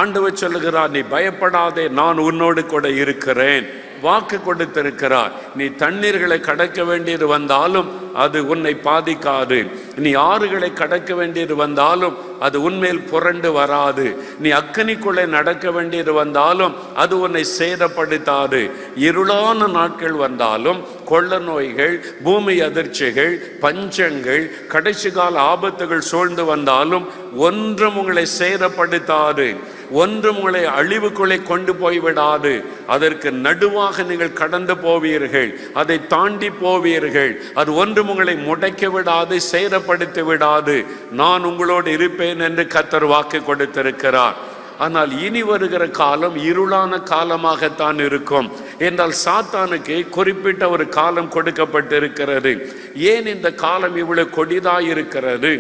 ஆண்டவர் சொல்லுகிறார், நீ பயப்படாதே, நான் உன்னோடு கூட இருக்கிறேன். வாக்கு கொடுத்திருக்கிறார். நீ தண்ணீர்களை கடக்க வேண்டியது வந்தாலும் அது உன்னை பாதிக்காது. நீ ஆறுகளை கடக்க வேண்டியது வந்தாலும் அது உன்மேல் புரண்டு வராது. நீ அக்கினிக்குள்ளே நடக்க வேண்டியது வந்தாலும் அது உன்னை சேதப்படுத்தாது. இருளான நாட்கள் வந்தாலும், கொள்ள நோய்கள், பூமி அதிர்ச்சிகள், பஞ்சங்கள், கடைசி கால ஆபத்துகள் சூழ்ந்து வந்தாலும் ஒன்றும் உங்களை சேதப்படுத்தாது. ஒன்றும் உங்களை அழிவுக்குள்ளே கொண்டு போய்விடாது. அதற்கு நடுவாக நீங்கள் கடந்து போவீர்கள், அதை தாண்டி போவீர்கள். அது ஒன்றும் உங்களை முடைக்க விடாது, சேதப்படுத்தி விடாது. நான் உங்களோடு இருப்பேன் என்று கர்த்தர் வாக்கு கொடுத்திருக்கிறார். ஆனால் இனி வருகிற காலம் இருளான காலமாகத்தான் இருக்கும் என்றால் சாத்தானுக்கு குறிப்பிட்ட ஒரு காலம் கொடுக்கப்பட்டிருக்கிறது. ஏன் இந்த காலம் இவ்வளவு கொடிதாயிருக்கிறது?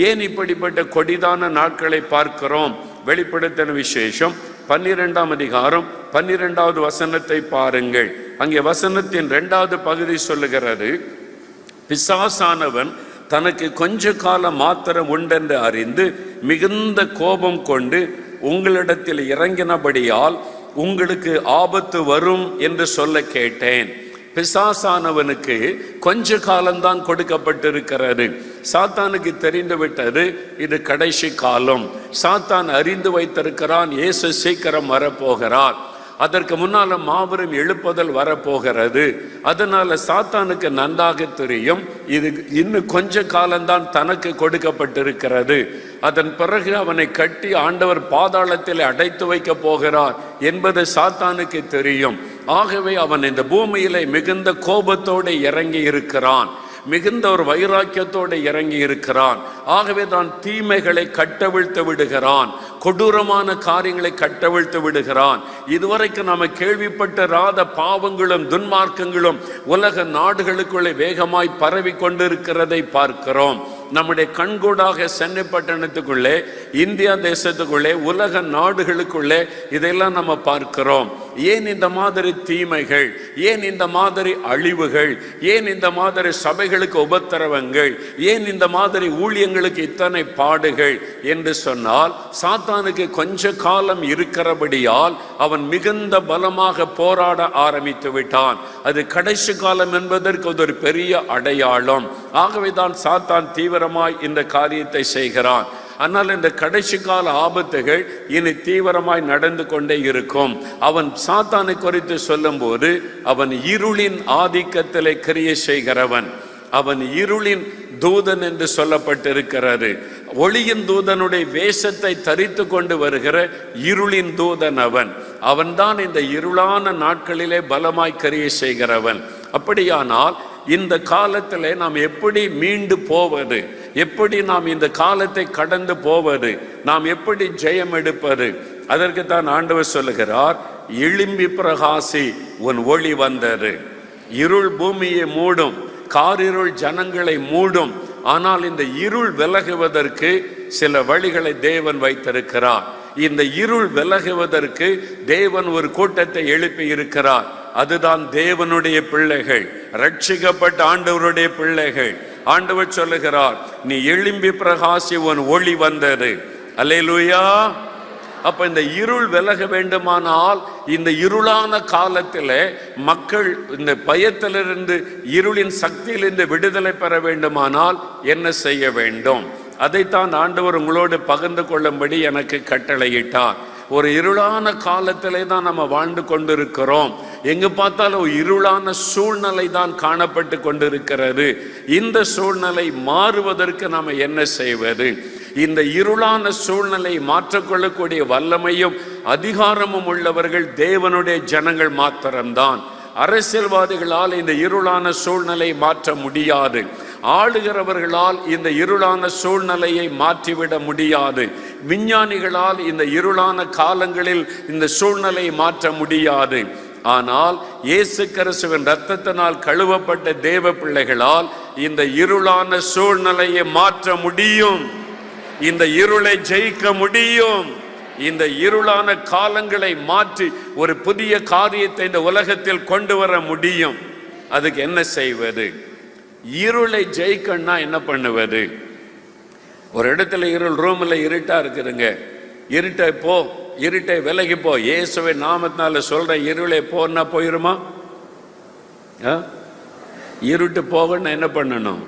ஏன் இப்படிப்பட்ட கொடிதான நாட்களை பார்க்கிறோம்? வெளிப்படுத்தின விசேஷம் 12ஆம் அதிகாரம் 12வது வசனத்தை பாருங்கள். அங்கே வசனத்தின் 2வது பகுதி சொல்லுகிறது, பிசாசானவன் தனக்கு கொஞ்ச காலம் மாத்திரம் உண்டென்று அறிந்து மிகுந்த கோபம் கொண்டு உங்களிடத்தில் இறங்கினபடியால் உங்களுக்கு ஆபத்து வரும் என்று சொல்ல கேட்டேன். பிசாசானவனுக்கு கொஞ்ச காலம்தான் கொடுக்கப்பட்டிருக்கிறது. சாத்தானுக்கு தெரிந்து விட்டது இது கடைசி காலம். சாத்தான் அறிந்து வைத்திருக்கிறான், இயேசு சீக்கிரம் வரப்போகிறார். அதற்கு முன்னால மாபெரும் எழுப்புதல் வரப்போகிறது. அதனால சாத்தானுக்கு நன்றாக தெரியும் இது இன்னும் கொஞ்ச காலம்தான் தனக்கு கொடுக்கப்பட்டிருக்கிறது. அதன் பிறகு அவனை கட்டி ஆண்டவர் பாதாளத்தில் அடைத்து வைக்க போகிறார் என்பது சாத்தானுக்கு தெரியும். ஆகவே அவன் இந்த பூமியிலே மிகுந்த கோபத்தோடு இறங்கி இருக்கிறான், மிகுந்த ஒரு வைராக்கியத்தோடு இறங்கி இருக்கிறான். ஆகவே தான் தீமைகளை கட்டவிழ்த்து விடுகிறான், கொடூரமான காரியங்களை கட்டவிழ்த்து விடுகிறான். இதுவரைக்கும் நாம கேள்விப்பட்டிராத பாவங்களும் துன்மார்க்கங்களும் உலக நாடுகளுக்குள்ளே வேகமாய் பரவி கொண்டிருக்கிறதை பார்க்கிறோம். நம்முடைய கண்கூடாக சென்னை பட்டணத்துக்குள்ளே, இந்தியா தேசத்துக்குள்ளே, உலக நாடுகளுக்குள்ளே இதையெல்லாம் நம்ம பார்க்கிறோம். ஏன் இந்த மாதிரி தீமைகள்? ஏன் இந்த மாதிரி அழிவுகள்? ஏன் இந்த மாதிரி சபைகளுக்கு உபத்திரவங்கள்? ஏன் இந்த மாதிரி ஊழியங்களுக்கு இத்தனை பாடுகள் என்று சொன்னால், சாத்தானுக்கு கொஞ்ச காலம் இருக்கிறபடியால் அவன் மிகுந்த பலமாக போராட ஆரம்பித்து விட்டான். அது கடைசி காலம் என்பதற்கு ஒரு பெரிய அடையாளம். ஆகவே தான் சாத்தான் தீவிரமாய் இந்த காரியத்தை செய்கிறான். ஆனால் இந்த கடைசி கால ஆபத்துகள் இனி தீவிரமாய் நடந்து கொண்டே இருக்கும். அவன் சாத்தானை குறித்து சொல்லும் போது அவன் இருளின் ஆதிக்கத்திலே கிரியை செய்கிறவன், அவன் இருளின் தூதன் என்று சொல்லப்பட்டிருக்கிறது. ஒளியின் தூதனுடைய வேஷத்தை தரித்து கொண்டு வருகிற இருளின் தூதன் அவன்தான் இந்த இருளான நாட்களிலே பலமாய் கிரியை செய்கிறவன். அப்படியானால் இந்த காலத்திலே நாம் எப்படி மீண்டு போவது? எப்படி நாம் இந்த காலத்தை கடந்து போவது? நாம் எப்படி ஜெயம் எடுப்பது? அதற்கு தான் ஆண்டவர் சொல்லுகிறார், எழும்பி பிரகாசி, உன் ஒளி வந்தது. இருள் பூமியை மூடும், காரிருள் ஜனங்களை மூடும். ஆனால் இந்த இருள் விலகுவதற்கு சில வழிகளை தேவன் வைத்திருக்கிறார். இந்த இருள் விலகுவதற்கு தேவன் ஒரு கூட்டத்தை எழுப்பி இருக்கிறார். அதுதான் தேவனுடைய பிள்ளைகள், ரட்சிக்கப்பட்ட ஆண்டவருடைய பிள்ளைகள். ஆண்டவர் சொல்லுகிறார், நீ எழும்பி பிரகாசி, உன் ஒளி வந்தது. அல்லேலூயா. அப்ப இந்த இருள் விலக வேண்டுமானால், இந்த இருளான காலத்திலே மக்கள் இந்த பயத்திலிருந்து, இருளின் சக்தியிலிருந்து விடுதலை பெற வேண்டுமானால் என்ன செய்ய வேண்டும்? அதைத்தான் ஆண்டவர் உங்களோடு பகிர்ந்து கொள்ளும்படி எனக்கு கட்டளையிட்டார். ஒரு இருளான காலத்திலே தான் நம்ம வாழ்ந்து கொண்டிருக்கிறோம். எங்கு பார்த்தாலும் இருளான சூழ்நிலை தான் காணப்பட்டு கொண்டிருக்கிறது. இந்த சூழ்நிலை மாறுவதற்கு நாம் என்ன செய்வது? இந்த இருளான சூழ்நிலை மாற்றக்கொள்ளக்கூடிய வல்லமையும் அதிகாரமும் உள்ளவர்கள் தேவனுடைய ஜனங்கள் மாத்திரம்தான். அரசியல்வாதிகளால் இந்த இருளான சூழ்நிலை மாற்ற முடியாது. ஆளுகிறவர்களால் இந்த இருளான சூழ்நிலையை மாற்றிவிட முடியாது. விஞ்ஞானிகளால் இந்த இருளான காலங்களில் இந்த சூழ்நிலையை மாற்ற முடியாது. ஆனால் இயேசு கிறிஸ்துவின் இரத்தத்தினால் கழுவப்பட்ட தேவ பிள்ளைகளால் இந்த இருளான சூழ்நிலையை மாற்ற முடியும். இந்த இருளை ஜெயிக்க முடியும். இந்த இருளான காலங்களை மாற்றி ஒரு புதிய காரியத்தை இந்த உலகத்தில் கொண்டு வர முடியும். அதுக்கு என்ன செய்வது? இருளை ஜெயிக்கணும்னா என்ன பண்ணுவது? ஒரு இடத்துல இருள், ரூம்ல இருட்டா இருக்குதுங்க. இருட்ட போ, இருட்டை விலகி போ, இயேசுவை நாமத்தினால சொல்ற, இருளை போன்னா போயிருமா? இருட்டு போகணும் என்ன பண்ணணும்?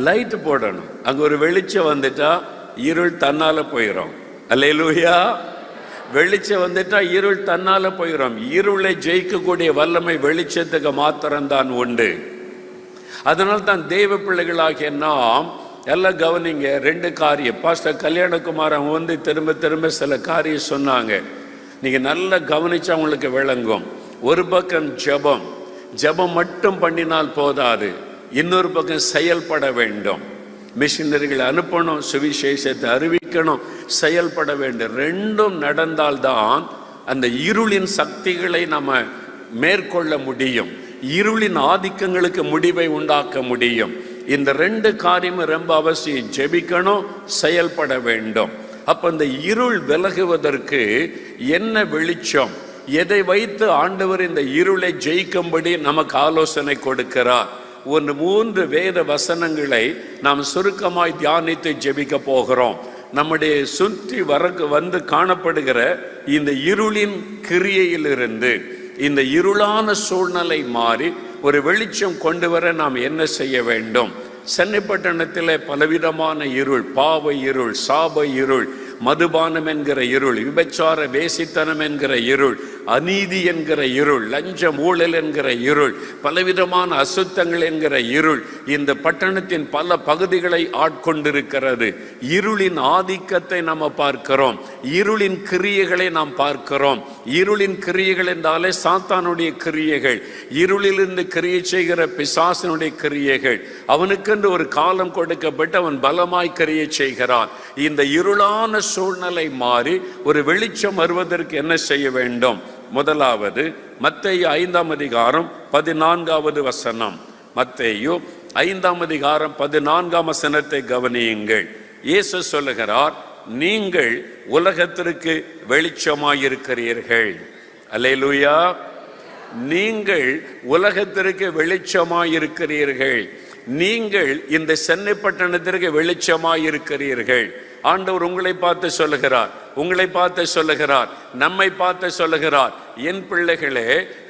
லைட் போடணும். அங்க ஒரு வெளிச்சம் வந்துட்டா இருள் தன்னால போயிடும். அல்லேலூயா. வெளிச்சம் வந்துட்டா இருள் தன்னால போயிடும். இருளை ஜெயிக்கக்கூடிய வல்லமை வெளிச்சத்துக்கு மாத்திரம்தான் உண்டு. அதனால தான் தெய்வ பிள்ளைகளாகிய நாம் எல்லாம் கவனிங்க. 2 காரியம் பாஸ்டர் கல்யாணகுமார் அவங்க வந்து திரும்ப திரும்ப சில காரியம் சொன்னாங்க. நீங்க நல்லா கவனிச்சா உங்களுக்கு விளங்கும். ஒரு பக்கம் ஜெபம், ஜெபம் மட்டும் பண்ணினால் போதாது, இன்னொரு பக்கம் செயல்பட வேண்டும். மிஷினரிகளை அனுப்பணும், சுவிசேஷத்தை அறிவிக்கணும், செயல்பட வேண்டும். 2ம் நடந்தால்தான் அந்த இருளின் சக்திகளை நம்ம மேற்கொள்ள முடியும், இருளின் ஆதிக்கங்களுக்கு முடிவை உண்டாக்க முடியும். இந்த 2 காரியமும் ரொம்ப அவசியம். ஜெபிக்கணும், செயல்பட வேண்டும். அப்ப இந்த இருள் விலகுவதற்கு என்ன வெளிச்சம், எதை வைத்து ஆண்டவர் இந்த இருளை ஜெயிக்கும்படி நமக்கு ஆலோசனை கொடுக்கிறார்? 3 வேத வசனங்களை நாம் சுருக்கமாய் தியானித்து ஜெபிக்க போகிறோம். நம்முடைய சுற்றி வந்து காணப்படுகிற இந்த இருளின் கிரியையிலிருந்து இந்த இருளான சூழ்நிலை மாறி ஒரு வெளிச்சம் கொண்டு வர நாம் என்ன செய்ய வேண்டும்? சென்னை பட்டணத்தில் பலவிதமான இருள், பாவ இருள், சாப இருள், மதுபானம் என்கிற இருள், விபச்சார வேசித்தனம் என்கிற இருள், அநீதி என்கிற இருள், லஞ்சம் ஊழல் என்கிற இருள், பலவிதமான அசுத்தங்கள் என்கிற இருள் இந்த பட்டணத்தின் பல பகுதிகளை ஆட்கொண்டிருக்கிறது. இருளின் ஆதிக்கத்தை நாம் பார்க்கிறோம், இருளின் கிரியைகளை நாம் பார்க்கிறோம். இருளின் கிரியைகள் என்றாலே சாத்தானுடைய கிரியைகள், இருளிலிருந்து கிரியை செய்கிற பிசாசனுடைய கிரியைகள். அவனுக்கென்று ஒரு காலம் கொடுக்கப்பட்டு அவன் பலமாய் கிரியை செய்கிறான். இந்த இருளான சூழ்நிலை மாறி ஒரு வெளிச்சம் வருவதற்கு என்ன செய்ய வேண்டும்? முதலாவது மத்தேயு 5ஆம் அதிகாரம் 14வது வசனம். மத்தேயு 5ஆம் அதிகாரம் 14ஆம் வசனத்தை கவனியுங்கள். இயேசு சொல்லுகிறார், நீங்கள் உலகத்திற்கு வெளிச்சமாயிருக்கிறீர்கள். அல்லேலூயா. நீங்கள் உலகத்திற்கு வெளிச்சமாயிருக்கிறீர்கள். நீங்கள் இந்த சென்னை பட்டணத்திற்கு வெளிச்சமாயிருக்கிறீர்கள். ஆண்டவர் உங்களை பார்த்து சொல்லுகிறார், உங்களை பார்த்து சொல்லுகிறார், நம்மை பார்த்து சொல்லுகிறார், என் பிள்ளைகளே,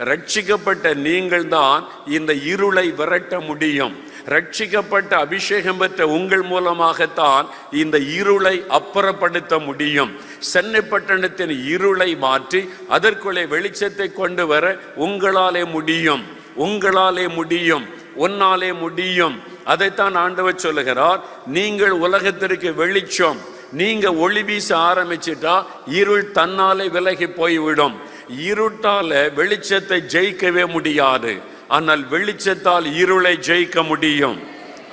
ரட்சிக்கப்பட்ட நீங்கள் தான் இந்த இருளை விரட்ட முடியும். ரட்சிக்கப்பட்ட அபிஷேகம் பெற்ற உங்கள் மூலமாகத்தான் இந்த இருளை அப்புறப்படுத்த முடியும். சென்னை பட்டணத்தின் இருளை மாற்றி அதற்குள்ளே வெளிச்சத்தை கொண்டு வர உங்களாலே முடியும், உங்களாலே முடியும், உன்னாலே முடியும். அதைத்தான் ஆண்டவர் சொல்லுகிறார், நீங்கள் உலகத்திற்கு வெளிச்சம். நீங்க ஒளி வீச ஆரம்பிச்சிட்டா இருள் தன்னாலே விலகி போய்விடும். இருட்டால வெளிச்சத்தை ஜெயிக்கவே முடியாது, ஆனால் வெளிச்சத்தால் இருளை ஜெயிக்க முடியும்.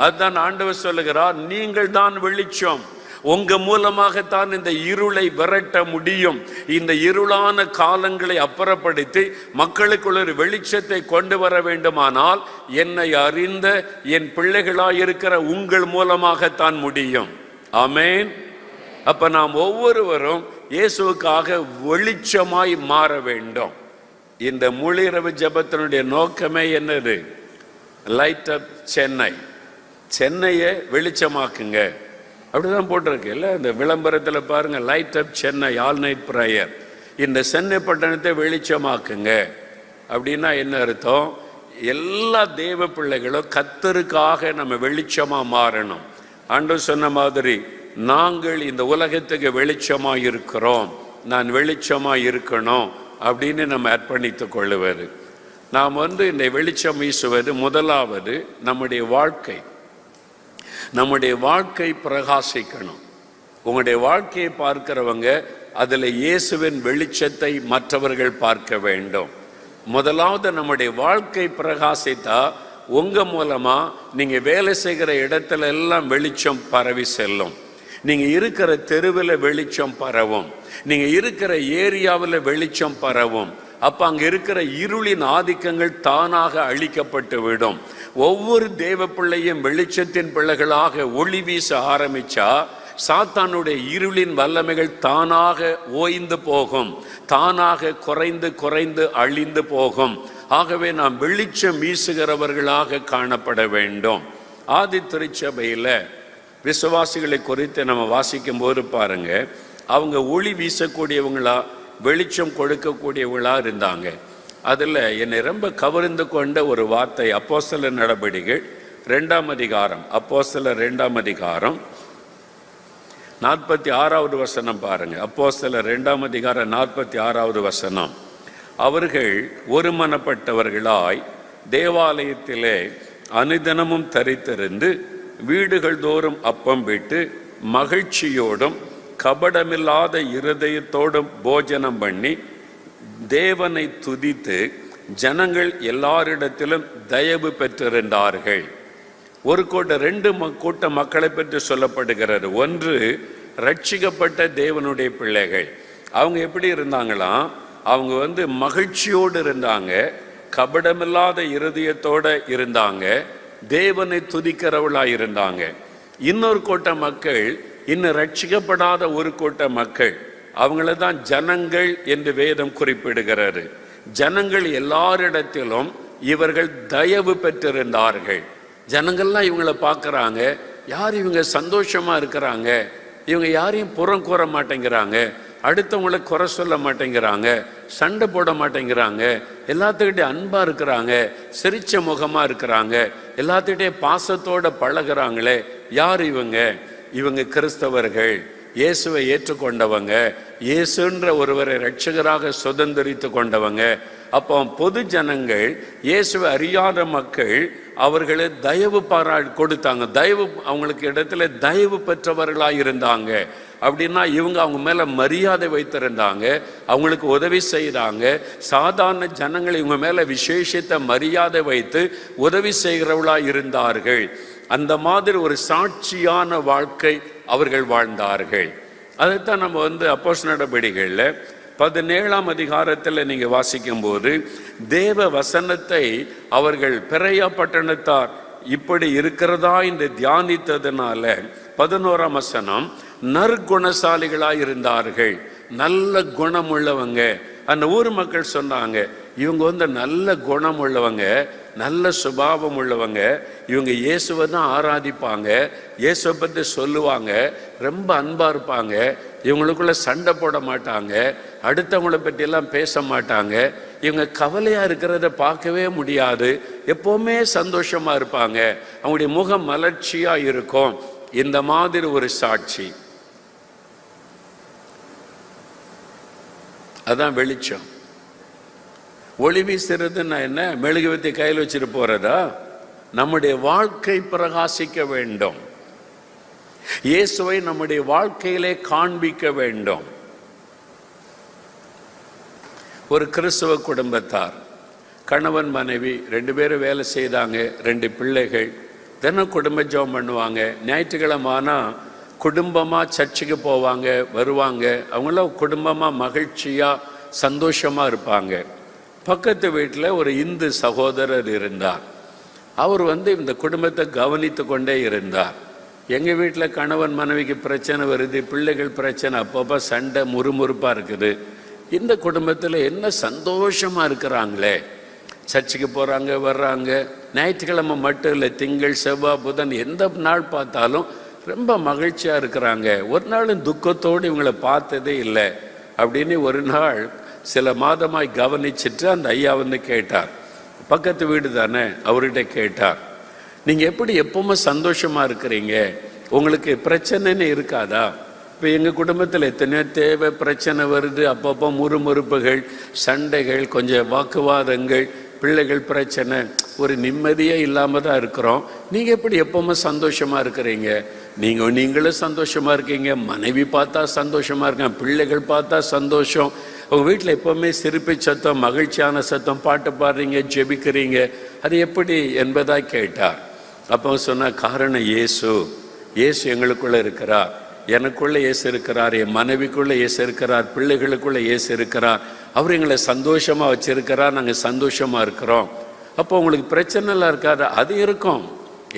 அதுதான் ஆண்டவர் சொல்லுகிறார், நீங்கள் தான் வெளிச்சம். உங்க மூலமாகத்தான் இந்த இருளை விரட்ட முடியும். இந்த இருளான காலங்களை அப்புறப்படுத்தி மக்களுக்குள்ள ஒரு வெளிச்சத்தை கொண்டு வர வேண்டுமானால் என்னை அறிந்த என் பிள்ளைகளாயிருக்கிற உங்கள் மூலமாகத்தான் முடியும். ஆமென். அப்ப நாம் ஒவ்வொருவரும் இயேசுவுக்காக வெளிச்சமாய் மாற வேண்டும். இந்த முழிரவு ஜெபத்தினுடைய நோக்கமே என்னது? லைட் அப் சென்னை. சென்னையை வெளிச்சமாக்குங்க, அப்படிதான் போட்டிருக்கு இல்ல? இந்த விளம்பரத்தில் பாருங்க, லைட் அப் சென்னை ஆல் நைட் பிரேயர். இந்த சென்னை பட்டணத்தை வெளிச்சமாக்குங்க அப்படின்னா என்ன அர்த்தம்? எல்லா தேவ பிள்ளைகளும் கர்த்தருக்காக நம்ம வெளிச்சமா மாறணும். ஆண்டவர் சொன்ன மாதிரி, நாங்கள் இந்த உலகத்துக்கு வெளிச்சமா இருக்கிறோம், நான் வெளிச்சமா இருக்கணும் அப்படின்னு நம்ம அர்ப்பணித்துக் கொள்ளுவது. நாம் இந்த வெளிச்சம் வீசுவது முதலாவது நம்முடைய வாழ்க்கை. நம்முடைய வாழ்க்கை பிரகாசிக்கணும். உங்களுடைய வாழ்க்கையை பார்க்கிறவங்க அதில் இயேசுவின் வெளிச்சத்தை மற்றவர்கள் பார்க்க வேண்டும். முதலாவது நம்முடைய வாழ்க்கை பிரகாசித்தா உங்க மூலமா நீங்க வேலை செய்கிற இடத்துல எல்லாம் வெளிச்சம் பரவி செல்லும். நீங்க இருக்கிற தெருவில் வெளிச்சம் பரவும், நீங்க இருக்கிற ஏரியாவில் வெளிச்சம் பரவும். அப்ப அங்க இருக்கிற இருளின் ஆதிக்கங்கள் தானாக அழிக்கப்பட்டு விடும். ஒவ்வொரு தேவ பிள்ளையும் வெளிச்சத்தின் பிள்ளைகளாக ஒளி வீச ஆரம்பிச்சா சாத்தானுடைய இருளின் வல்லமைகள் தானாக ஓய்ந்து போகும், தானாக குறைந்து குறைந்து அழிந்து போகும். ஆகவே நாம் வெளிச்சம் வீசுகிறவர்களாக காணப்பட வேண்டும். ஆதி திருச்சபையில் விசுவாசிகளை குறித்து நம்ம வாசிக்கும் போது பாருங்க, அவங்க ஒளி வீசக்கூடியவங்களா, வெளிச்சம் கொடுக்கக்கூடியவங்களா இருந்தாங்க. அதில் என்னை ரொம்ப கவர்ந்து கொண்ட ஒரு வார்த்தை அப்போஸ்தலர் நடபடிகள் 2ஆம் அதிகாரம், அப்போஸ்தலர் 2ஆம் அதிகாரம் 46வது வசனம் பாருங்க. அப்போஸ்தலர் 2ஆம் அதிகாரம் 46வது வசனம். அவர்கள் ஒருமனப்பட்டவர்களாய் தேவாலயத்திலே அனுதினமும் தரித்திருந்து வீடுகள் தோறும் அப்பம் விட்டு மகிழ்ச்சியோடும் கபடமில்லாத இருதயத்தோடும் போஜனம் பண்ணி தேவனை துதித்து ஜனங்கள் எல்லாரிடத்திலும் தயவு பெற்றிருந்தார்கள். ஒரு கூட்டம், 2 கூட்ட மக்களை பற்றி சொல்லப்படுகிறது. ஒன்று, ரட்சிக்கப்பட்ட தேவனுடைய பிள்ளைகள். அவங்க எப்படி இருந்தாங்களாம்? அவங்க மகிழ்ச்சியோடு இருந்தாங்க, கபடமில்லாத இருதயத்தோட இருந்தாங்க, தேவனை துதிக்கிறவளா இருந்தாங்க. இன்னொரு கூட்ட மக்கள், இன்னும் ரட்சிக்கப்படாத ஒரு கூட்ட மக்கள், அவங்கள தான் ஜனங்கள் என்று வேதம் குறிப்பிடுகிறது. ஜனங்கள் எல்லாரிடத்திலும் இவர்கள் தயவு பெற்றிருந்தார்கள். ஜனங்கள்லாம் இவங்களை பார்க்குறாங்க, யார் இவங்க சந்தோஷமா இருக்கிறாங்க, இவங்க யாரையும் புறம் கூற மாட்டேங்கிறாங்க, அடுத்தவங்களை குறை சொல்ல மாட்டேங்கிறாங்க, சண்டை போட மாட்டேங்கிறாங்க, எல்லாத்துக்கிட்டே அன்பா இருக்கிறாங்க, சிரிச்ச முகமா இருக்கிறாங்க, எல்லாத்துக்கிட்டே பாசத்தோட பழகிறாங்களே. யார் இவங்க? இவங்க கிறிஸ்தவர்கள், இயேசுவை ஏற்றுக்கொண்டவங்க, இயேசுன்ற ஒருவரை இரட்சகராக சுதந்திரித்து கொண்டவங்க. அப்போ பொது ஜனங்கள், இயேசுவை அறியாத மக்கள் அவர்களை தயவு கொடுத்தாங்க. தயவு, அவங்களுக்கு இடத்துல தயவு பெற்றவர்களாக இருந்தாங்க. அப்படின்னா இவங்க அவங்க மேலே மரியாதை வைத்திருந்தாங்க, அவங்களுக்கு உதவி செய்கிறாங்க. சாதாரண ஜனங்கள் இவங்க மேலே விசேஷித்த மரியாதை வைத்து உதவி செய்கிறவர்களாக இருந்தார்கள். அந்த மாதிரி ஒரு சாட்சியான வாழ்க்கை அவர்கள் வாழ்ந்தார்கள். அதைத்தான் நம்ம அப்போஸ்தலர் நடபடிகளில் 17ஆம் அதிகாரத்தில் நீங்கள் வாசிக்கும் போது, தேவ வசனத்தை அவர்கள் பெரையா பட்டணத்தார் இப்படி இருக்கிறதா என்று தியானித்ததுனால 11ஆம் வசனம், நற்குணசாலிகளாக இருந்தார்கள், நல்ல குணம் உள்ளவங்க. அந்த ஊர் மக்கள் சொன்னாங்க, இவங்க நல்ல குணம் உள்ளவங்க, நல்ல சுபாவம் உள்ளவங்க, இவங்க இயேசுவை தான் ஆராதிப்பாங்க, இயேசுவை பற்றி சொல்லுவாங்க, ரொம்ப அன்பாக இருப்பாங்க, இவங்களுக்குள்ள சண்டை போட மாட்டாங்க, அடுத்தவங்களை பற்றியெல்லாம் பேச மாட்டாங்க, இவங்க கவலையாக இருக்கிறத பார்க்கவே முடியாது, எப்போவுமே சந்தோஷமாக இருப்பாங்க, அவங்களுடைய முகம் மலர்ச்சியாக இருக்கும். இந்த மாதிரி ஒரு சாட்சி, அதான் வெளிச்சம். ஒளி வீசுறதுன்னா என்ன? மெழுகுவர்த்தி கையில் வச்சுட்டு போறதா? நம்முடைய வாழ்க்கை பிரகாசிக்க வேண்டும், இயேசுவை நம்முடைய வாழ்க்கையிலே காண்பிக்க வேண்டும். ஒரு கிறிஸ்தவ குடும்பத்தார், கணவன் மனைவி 2 பேரும் வேலை செய்தாங்க, 2 பிள்ளைகள், தினம் குடும்ப ஜெபம் பண்ணுவாங்க. ஞாயிற்றுக்கிழமை ஆனால் குடும்பமாக சர்ச்சுக்கு போவாங்க, வருவாங்க. அவங்களாம் குடும்பமாக மகிழ்ச்சியாக சந்தோஷமாக இருப்பாங்க. பக்கத்து வீட்டில் ஒரு இந்து சகோதரர் இருந்தார். அவர் இந்த குடும்பத்தை கவனித்து கொண்டே இருந்தார். எங்கள் வீட்டில் கணவன் மனைவிக்கு பிரச்சனை வருது, பிள்ளைகள் பிரச்சனை, அப்பப்போ சண்டை முறுமுறுப்பாக இருக்குது. இந்த குடும்பத்தில் என்ன சந்தோஷமாக இருக்கிறாங்களே, சர்ச்சுக்கு போகிறாங்க, வர்றாங்க. ஞாயிற்றுக்கிழமை மட்டும் இல்லை, திங்கள் செவ்வாய் புதன் எந்த நாள் பார்த்தாலும் ரொம்ப மகிழ்ச்சியாக இருக்கிறாங்க. ஒரு நாளும் துக்கத்தோடு இவங்களை பார்த்ததே இல்லை. அப்படின்னு ஒரு நாள் சில மாதமாய் கவனிச்சுட்டு அந்த ஐயா கேட்டார், பக்கத்து வீடு தானே, அவர்கிட்ட கேட்டார், நீங்கள் எப்படி எப்பவுமே சந்தோஷமாக இருக்கிறீங்க, உங்களுக்கு பிரச்சனைன்னு இருக்காதா? இப்போ எங்கள் குடும்பத்தில் எத்தனையோ தேவை பிரச்சனை வருது, அப்பப்போ முறுமுறுப்புகள், சண்டைகள், கொஞ்சம் வாக்குவாதங்கள், பிள்ளைகள் பிரச்சனை, ஒரு நிம்மதியே இல்லாமல் தான் இருக்கிறோம். நீங்கள் எப்படி எப்பவுமே சந்தோஷமாக இருக்கிறீங்க? நீங்களும் சந்தோஷமாக இருக்கீங்க, மனைவி பார்த்தா சந்தோஷமாக இருக்கேன், பிள்ளைகள் பார்த்தா சந்தோஷம், உங்கள் வீட்டில் எப்போவுமே சிரிப்பு சத்தம், மகிழ்ச்சியான சத்தம், பாட்டு பாடுறீங்க, ஜெபிக்கிறீங்க, அது எப்படி என்பதாக கேட்டார். அப்போ சொன்ன காரணம் இயேசு. இயேசு எங்களுக்குள்ளே இருக்கிறார், எனக்குள்ளே இயேசு இருக்கிறார், என் மனைவிக்குள்ளே இயேசு இருக்கிறார், பிள்ளைகளுக்குள்ளே இயேசு இருக்கிறார், அவர் எங்களை சந்தோஷமாக வச்சிருக்கிறார், நாங்கள் சந்தோஷமாக இருக்கிறோம். அப்போ உங்களுக்கு பிரச்சனைலாம் இருக்காது? அது இருக்கும்,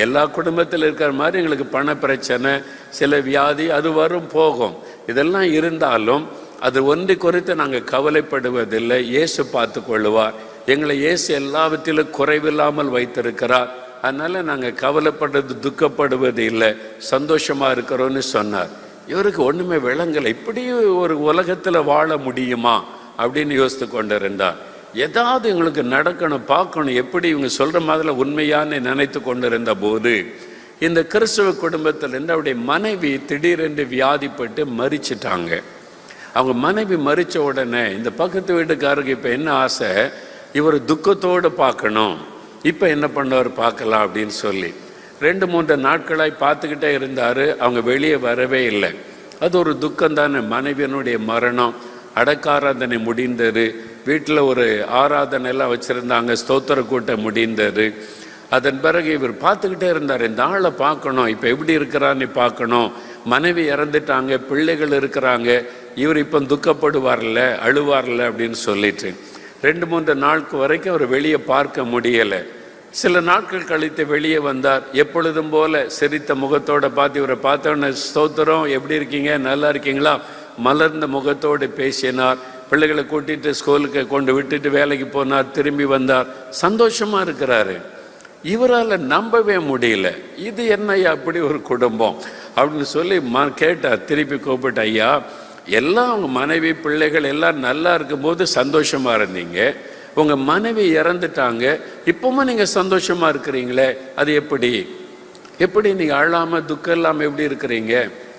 எல்லா குடும்பத்தில் இருக்கிற மாதிரி எங்களுக்கு பண பிரச்சனை, சில வியாதி, அது வரும் போகும். இதெல்லாம் இருந்தாலும் அது ஒன்றை குறித்து நாங்கள் கவலைப்படுவதில்லை. இயேசு பார்த்து கொள்ளுவார், எங்களை இயேசு எல்லாவற்றிலும் குறைவில்லாமல் வைத்திருக்கிறார். அதனால் நாங்கள் கவலைப்படுறது, துக்கப்படுவது இல்லை, சந்தோஷமாக இருக்கிறோன்னு சொன்னார். இவருக்கு ஒண்ணுமே விளங்கலை. இப்படி ஒரு உலகத்துல வாழ முடியுமா அப்படின்னு யோசித்து கொண்டு இருந்தார். ஏதாவது இவங்களுக்கு நடக்கணும், பார்க்கணும், எப்படி இவங்க சொல்ற மாதிரி உண்மையான்னு நினைத்து கொண்டிருந்த போது இந்த கிறிஸ்துவ குடும்பத்திலிருந்து அவருடைய மனைவி திடீரென்று வியாதிப்பட்டு மரிச்சிட்டாங்க. அவங்க மனைவி மரிச்ச உடனே இந்த பக்கத்து வீட்டுக்காரருக்கு இப்ப என்ன ஆசை, இவர் துக்கத்தோடு பார்க்கணும். இப்ப என்ன பண்ணவர் பார்க்கலாம் அப்படின்னு சொல்லி 2-3 நாட்களாய் பார்த்துக்கிட்டே இருந்தாரு. அவங்க வெளியே வரவே இல்லை. அது ஒரு துக்கம் தானே. மனைவியனுடைய மரணம், அடக்காராதனை முடிந்தது, வீட்டில் ஒரு ஆராதனை எல்லாம் வச்சிருந்தாங்க, ஸ்தோத்திர கூட்டம் முடிந்தது. அதன் பிறகு இவர் பார்த்துக்கிட்டே இருந்தார், இந்த ஆளை பார்க்கணும், இப்போ எப்படி இருக்கிறான்னு பார்க்கணும். மனைவி இறந்துட்டாங்க, பிள்ளைகள் இருக்கிறாங்க, இவர் இப்போ துக்கப்படுவார்ல, அழுவார்ல அப்படின்னு சொல்லிட்டு 2-3 நாளுக்கு வரைக்கும் அவர் வெளியே பார்க்க முடியலை. சில நாட்கள் கழித்து வெளியே வந்தார். எப்பொழுதும் போல சிரித்த முகத்தோட பார்த்து இவரை பார்த்தோன்னே, ஸ்தோத்திரம், எப்படி இருக்கீங்க, நல்லா இருக்கீங்களா, மலர்ந்த முகத்தோடு பேசினார். பிள்ளைகளை கூட்டிட்டு ஸ்கூலுக்கு கொண்டு விட்டுட்டு வேலைக்கு போனார், திரும்பி வந்தார், சந்தோஷமா இருக்கிறாரு. இவரால் நம்பவே முடியல. இது என்னையா அப்படி ஒரு குடும்பம் அப்படின்னு சொல்லி கேட்டார். திருப்பி கூப்பிட்டு, ஐயா, எல்லாம் உங்க மனைவி பிள்ளைகள் எல்லாம் நல்லா இருக்கும்போது சந்தோஷமா இருந்தீங்க, உங்க மனைவி இறந்துட்டாங்க, இப்பவும் நீங்க சந்தோஷமா இருக்கிறீங்களே, அது எப்படி நீங்க அழாம துக்கம் இல்லாம எப்படி இருக்கிறீங்க?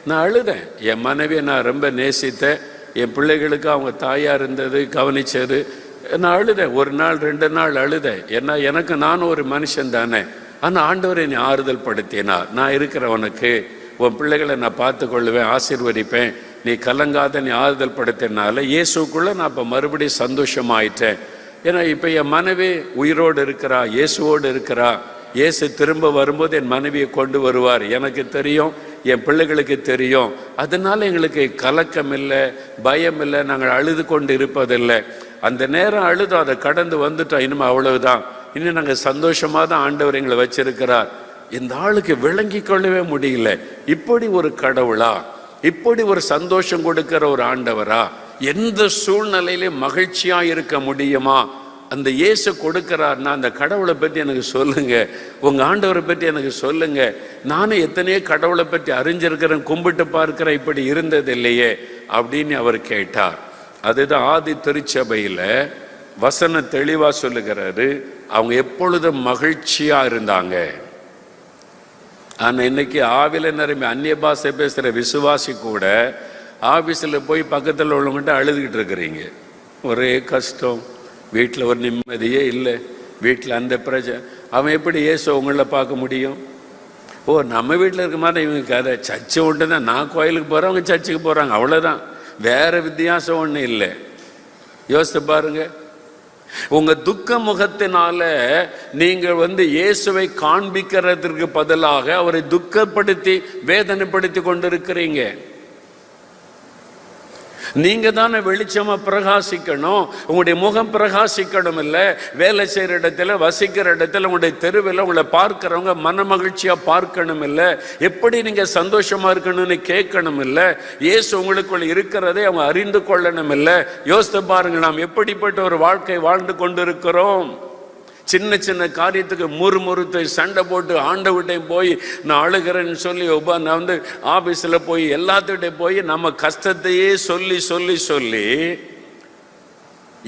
நான் அழுதேன். என் மனைவியை நான் ரொம்ப நேசித்தேன், என் பிள்ளைகளுக்கு அவங்க தாயா இருந்தது, கவனிச்சது. நான் அழுதேன், 1 நாள் 2 நாள் அழுதேன். ஏன்னா எனக்கு நானும் ஒரு மனுஷன் தானே. ஆனால் ஆண்டவர் என்னை ஆறுதல் படுத்தினார். நான் இருக்கிறவனுக்கு உன் பிள்ளைகளை நான் பார்த்து கொள்ளுவேன், ஆசீர்வதிப்பேன், நீ கலங்காத, நீ ஆறுதல் படுத்தினால இயேசுக்குள்ள நான் இப்போ மறுபடியும் சந்தோஷமாயிட்டேன். ஏன்னா இப்போ என் மனைவி உயிரோடு இருக்கிறா, இயேசுவோடு இருக்கிறா. இயேசு திரும்ப வரும்போது என் மனைவியை கொண்டு வருவார், எனக்கு தெரியும், என் பிள்ளைகளுக்கு தெரியும். அதனால எங்களுக்கு கலக்கம் இல்லை, பயம் இல்லை, நாங்கள் அழுது கொண்டு இருப்பதில்லை. அந்த நேரம் அழுதோம், அதை கடந்து வந்துட்டோம், இனிமே அவ்வளவுதான், இன்னும் நாங்கள் சந்தோஷமாக தான் ஆண்டவர் எங்களை வச்சிருக்கிறார். இந்த ஆளுக்கு விளங்கி கொள்ளவே முடியல, இப்படி ஒரு கடவுளா, இப்படி ஒரு சந்தோஷம் கொடுக்கிற ஒரு ஆண்டவரா, எந்த சூழ்நிலையிலும் மகிழ்ச்சியா இருக்க முடியுமா? அந்த இயேசு கொடுக்கிறார்னா அந்த கடவுளை பற்றி எனக்கு சொல்லுங்க, உங்க ஆண்டவரை பற்றி எனக்கு சொல்லுங்க. நானும் எத்தனையோ கடவுளை பற்றி அறிஞ்சிருக்கிறேன், கும்பிட்டு பார்க்கிறேன், இப்படி இருந்தது இல்லையே அப்படின்னு அவர் கேட்டார். அதுதான் ஆதி திருச்சபையில வசனம் தெளிவா சொல்லுகிறாரு, அவங்க எப்பொழுதும் மகிழ்ச்சியா இருந்தாங்க. ஆனா இன்னைக்கு ஆவில நிரம்பி அந்நிய பாஷை பேசுற விசுவாசி கூட ஆபீஸில் போய் பக்கத்தில் உள்ளவங்ககிட்ட அழுதுகிட்டு இருக்கிறீங்க, ஒரே கஷ்டம், வீட்டில் ஒரு நிம்மதியே இல்லை, வீட்டில் அந்த பிரச்சனை. அவன் எப்படி இயேசு உங்களை பார்க்க முடியும்? ஓ, நம்ம வீட்டில் இருக்க மாதிரி இவங்க கதை, சர்ச்சு ஒன்று தான், நான் கோயிலுக்கு போகிறேன், அவங்க சர்ச்சுக்கு போகிறாங்க, அவ்வளோதான், வேற வித்தியாசம் ஒன்றும் இல்லை. யோசித்து பாருங்க. உங்க துக்க முகத்தினால நீங்கள் இயேசுவை காண்பிக்கிறதுக்கு பதிலாக அவரை துக்கப்படுத்தி வேதனைப்படுத்தி கொண்டிருக்கிறீங்க. நீங்க தானே வெளிச்சமா பிரகாசிக்கணும், உங்களுடைய முகம் பிரகாசிக்கணும். இல்ல வேலை செய்யற இடத்துல, வசிக்கிற இடத்துல, உங்களுடைய தெருவில் உங்களை பார்க்கிறவங்க மன மகிழ்ச்சியா பார்க்கணும். இல்ல எப்படி நீங்க சந்தோஷமா இருக்கணும்னு கேட்கணும். இல்ல இயேசு உங்களுக்குள்ள இருக்கிறதை அவங்க அறிந்து கொள்ளணும். இல்ல யோசித்து பாருங்க, நாம் எப்படிப்பட்ட ஒரு வாழ்க்கை வாழ்ந்து கொண்டிருக்கிறோம். சின்ன சின்ன காரியத்துக்கு முறுமுறுத்து சண்டை போட்டு ஆண்டவர்கிட்ட போய் நான் அழுகிறேன்னு சொல்லி நான் ஆபீஸில் போய் எல்லாத்துக்கிட்டே போய் நம்ம கஷ்டத்தையே சொல்லி சொல்லி சொல்லி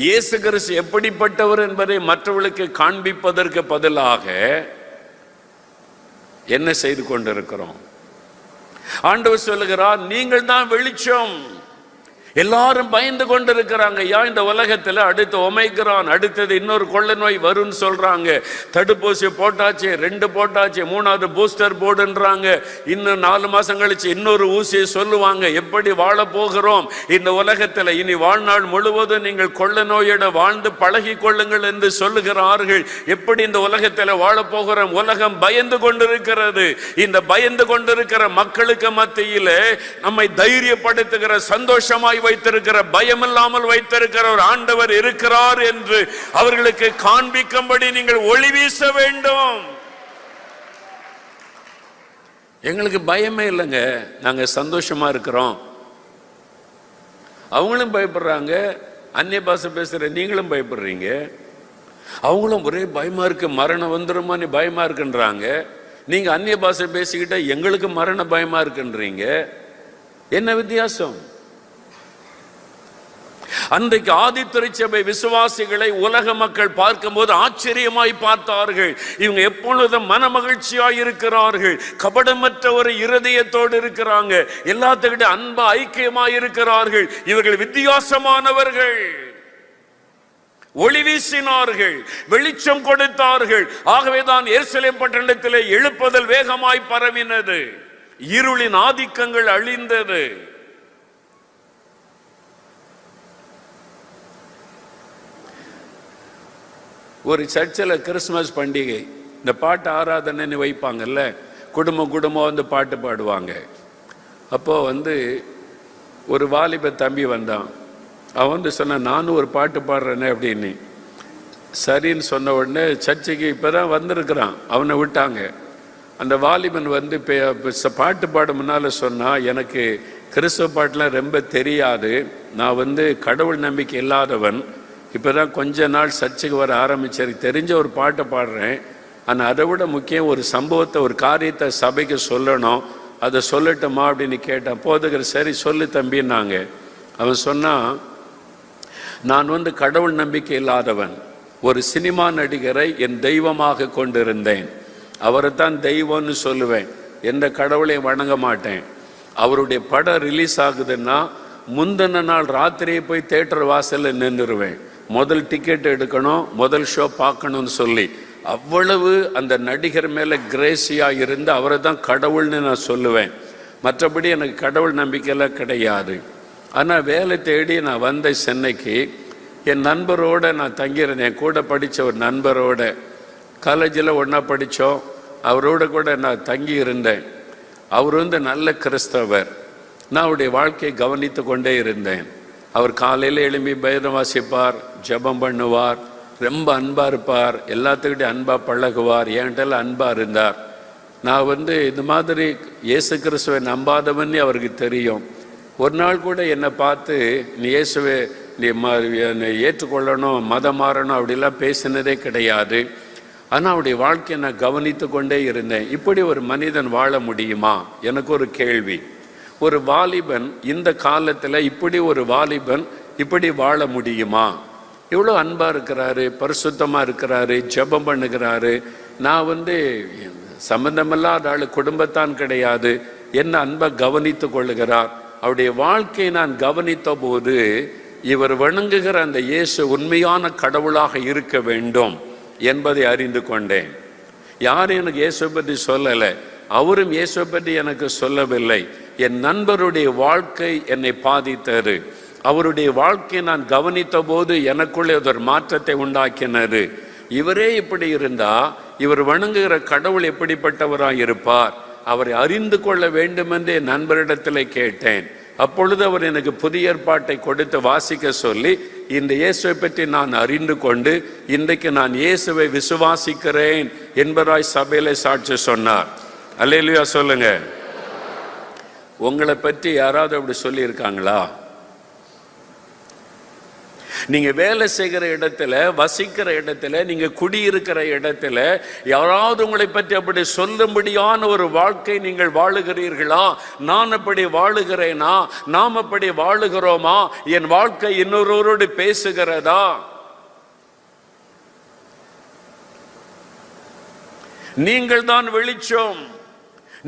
இயேசு கிறிஸ்து எப்படிப்பட்டவர் என்பதை மற்றவர்களுக்கு காண்பிப்பதற்கு பதிலாக என்ன செய்து கொண்டிருக்கிறோம்? ஆண்டவர் சொல்லுகிறார், நீங்கள் தான் வெளிச்சம். எல்லாரும் பயந்து கொண்டு இருக்கிறாங்க. இந்த உலகத்துல அடுத்து ஒமைக்ரான், அடுத்தது இன்னொரு கொள்ளை நோய் வரும்னு சொல்றாங்க. தடுப்பூசி போட்டாச்சு, 2 போட்டாச்சு, 3வது பூஸ்டர் போடுன்றாங்க. இன்னும் 4 மாசம் கழிச்சு இன்னொரு ஊசியை சொல்லுவாங்க. எப்படி வாழ போகிறோம் இந்த உலகத்துல? இனி வாழ்நாள் முழுவதும் நீங்கள் கொள்ளை நோயோட வாழ்ந்து பழகி கொள்ளுங்கள் என்று சொல்லுகிறார்கள். எப்படி இந்த உலகத்துல வாழ போகிறோம்? உலகம் பயந்து கொண்டிருக்கிறது. இந்த பயந்து கொண்டிருக்கிற மக்களுக்கு மத்தியிலே நம்மை தைரியப்படுத்துகிற, சந்தோஷமாய் வைத்திருக்கிற, பயமில்லாமல் வைத்திருக்கிற ஒரு ஆண்டவர் இருக்கிறார் என்று அவர்களுக்கு காண்பிக்கும்படி நீங்கள் ஒளி வீச வேண்டும். எங்களுக்கு பயமே இல்லைங்க, நாங்க சந்தோஷமா இருக்கிறோம். அவங்களும் பயப்படுறாங்க, அந்நிய பாஷை பேசுற நீங்களும் பயப்படுறீங்க. அவங்களும் ஒரே பயமா இருக்கு, மரணம் வந்துருமான்னு பயமா இருக்குன்றாங்க. நீங்க அந்நிய பாஷை பேசிக்கிட்ட எங்களுக்கு மரண பயமா இருக்குன்றீங்க. என்ன வித்தியாசம்? அன்றைக்கு ஆதித்திருச்சபை விசுவாசிகளை உலக மக்கள் பார்க்கும்போது ஆச்சரியமாய் பார்த்தார்கள். இவங்க எப்பொழுதும் மன மகிழ்ச்சியாய் இருக்கிறார்கள், கபடமற்ற ஒரு இருதயத்தோடு இருக்கிறாங்க, எல்லாத்துக்கிட்ட அன்பா ஐக்கியமாய் இருக்கிறார்கள், இவர்கள் வித்தியாசமானவர்கள். ஒளி வீசினார்கள், வெளிச்சம் கொடுத்தார்கள். ஆகவேதான் எருசலேம் பட்டணத்திலே எழுப்புதல் வேகமாய் பரவினது, இருளின் ஆதிக்கங்கள் அழிந்தது. ஒரு சர்ச்சில் கிறிஸ்துமஸ் பண்டிகை, இந்த பாட்டு ஆராதனைன்னு வைப்பாங்கல்ல, குடும்பம் வந்து பாட்டு பாடுவாங்க. அப்போது ஒரு வாலிப தம்பி வந்தான். அவன் சொன்னான், நானும் ஒரு பாட்டு பாடுறேனே அப்படின்னு. சரின்னு சொன்ன உடனே சர்ச்சைக்கு இப்போ தான் வந்திருக்கிறான், அவனை விட்டாங்க. அந்த வாலிபன் பாட்டு பாட முன்னால் சொன்னான், எனக்கு கிறிஸ்துவ பாட்டெலாம் ரொம்ப தெரியாது, நான் கடவுள் நம்பிக்கை இல்லாதவன், இப்போ தான் கொஞ்ச நாள் சர்ச்சைக்கு வர ஆரம்பிச்சு தெரிஞ்ச ஒரு பாட்டை பாடுறேன். ஆனால் அதை விட முக்கியம் ஒரு சம்பவத்தை, ஒரு காரியத்தை சபைக்கு சொல்லணும், அதை சொல்லட்டுமா அப்படின்னு கேட்டான். போதுகிற சரி சொல்லு தம்பின்னாங்க. அவன் சொன்னான், நான் கடவுள் நம்பிக்கை இல்லாதவன், ஒரு சினிமா நடிகரை என் தெய்வமாக கொண்டிருந்தேன், அவரை தான் தெய்வம்னு சொல்லுவேன், எந்த கடவுளையும் வணங்க மாட்டேன். அவருடைய படம் ரிலீஸ் ஆகுதுன்னா முந்தின நாள் ராத்திரியே போய் தியேட்டர் வாசலில் நின்றுருவேன், முதல் டிக்கெட் எடுக்கணும், முதல் ஷோ பார்க்கணும்னு சொல்லி அவ்வளவு அந்த நடிகர் மேலே கிரேசியாக இருந்து அவரை தான் கடவுள்னு நான் சொல்லுவேன். மற்றபடி எனக்கு கடவுள் நம்பிக்கையெல்லாம் கிடையாது. ஆனால் வேலை தேடி நான் வந்தேன் சென்னைக்கு. என் நண்பரோடு நான் தங்கியிருந்தேன், கூட படித்த ஒரு நண்பரோட, காலேஜில் ஒன்றா படித்தோம், அவரோட கூட நான் தங்கி இருந்தேன். அவர் நல்ல கிறிஸ்தவர். நான் அவருடைய வாழ்க்கையை கவனித்து கொண்டே இருந்தேன். அவர் காலையில் எழும்பி வேதம் வாசிப்பார், ஜெபம் பண்ணுவார், ரொம்ப அன்பாக இருப்பார், எல்லாத்துக்கிட்டையும் அன்பாக பழகுவார், என்கிட்டலாம் அன்பாக இருந்தார். நான் இந்த மாதிரி இயேசு கிறிஸ்துவை நம்பாதவன்னு அவருக்கு தெரியும். ஒரு நாள் கூட என்னை பார்த்து நீ இயேசுவை நீ ஏற்றுக்கொள்ளணும், மதம் மாறணும் அப்படிலாம் பேசினதே கிடையாது. ஆனால் அவருடைய வாழ்க்கையை நான் கவனித்து கொண்டே இருந்தேன். இப்படி ஒரு மனிதன் வாழ முடியுமா? எனக்கு ஒரு கேள்வி. ஒரு வாலிபன் இந்த காலத்தில் இப்படி ஒரு வாலிபன் இப்படி வாழ முடியுமா? இவ்வளோ அன்பாக இருக்கிறாரு, பரிசுத்தமாக இருக்கிறாரு, ஜெபம் பண்ணுகிறாரு. நான் சம்பந்தமில்லாத ஆள், குடும்பத்தான் கிடையாது, என்ன அன்பை கவனித்து கொள்ளுகிறார். அவருடைய வாழ்க்கையை நான் கவனித்த போது இவர் வணங்குகிற அந்த இயேசு உண்மையான கடவுளாக இருக்க வேண்டும் என்பதை அறிந்து கொண்டேன். யாரும் எனக்கு இயேசுவை பற்றி சொல்லலை, அவரும் இயேசுவை பற்றி எனக்கு சொல்லவில்லை. என் நண்பருடைய வாழ்க்கை என்னை பாதித்தது. அவருடைய வாழ்க்கையை நான் கவனித்த போது எனக்குள்ளே ஒரு மாற்றத்தை உண்டாக்கினது. இவரே இப்படி இருந்தா இவர் வணங்குகிற கடவுள் எப்படிப்பட்டவராக இருப்பார்? அவரை அறிந்து கொள்ள வேண்டும் என்று என் நண்பரிடத்தில் கேட்டேன். அப்பொழுது அவர் எனக்கு புதிய ஏற்பாட்டை கொடுத்து வாசிக்க சொல்லி இந்த இயேசுவை பற்றி நான் அறிந்து கொண்டு இன்றைக்கு நான் இயேசுவை விசுவாசிக்கிறேன் என்பதாய் சபையில சாட்சி சொன்னார். அல்லேலூயா சொல்லுங்க. உங்களை பற்றி யாராவது அப்படி சொல்லி இருக்காங்களா? நீங்க வேலை செய்கிற இடத்துல, வசிக்கிற இடத்துல, நீங்க குடியிருக்கிற இடத்துல யாராவது உங்களை பற்றி அப்படி சொல்லும்படியான ஒரு வாழ்க்கை நீங்கள் வாழுகிறீர்களா? நான் அப்படி வாழுகிறேனா? நாம் அப்படி வாழுகிறோமா? என் வாழ்க்கை இன்னொருவரோடு பேசுகிறதா? நீங்கள் தான் வெளிச்சம்,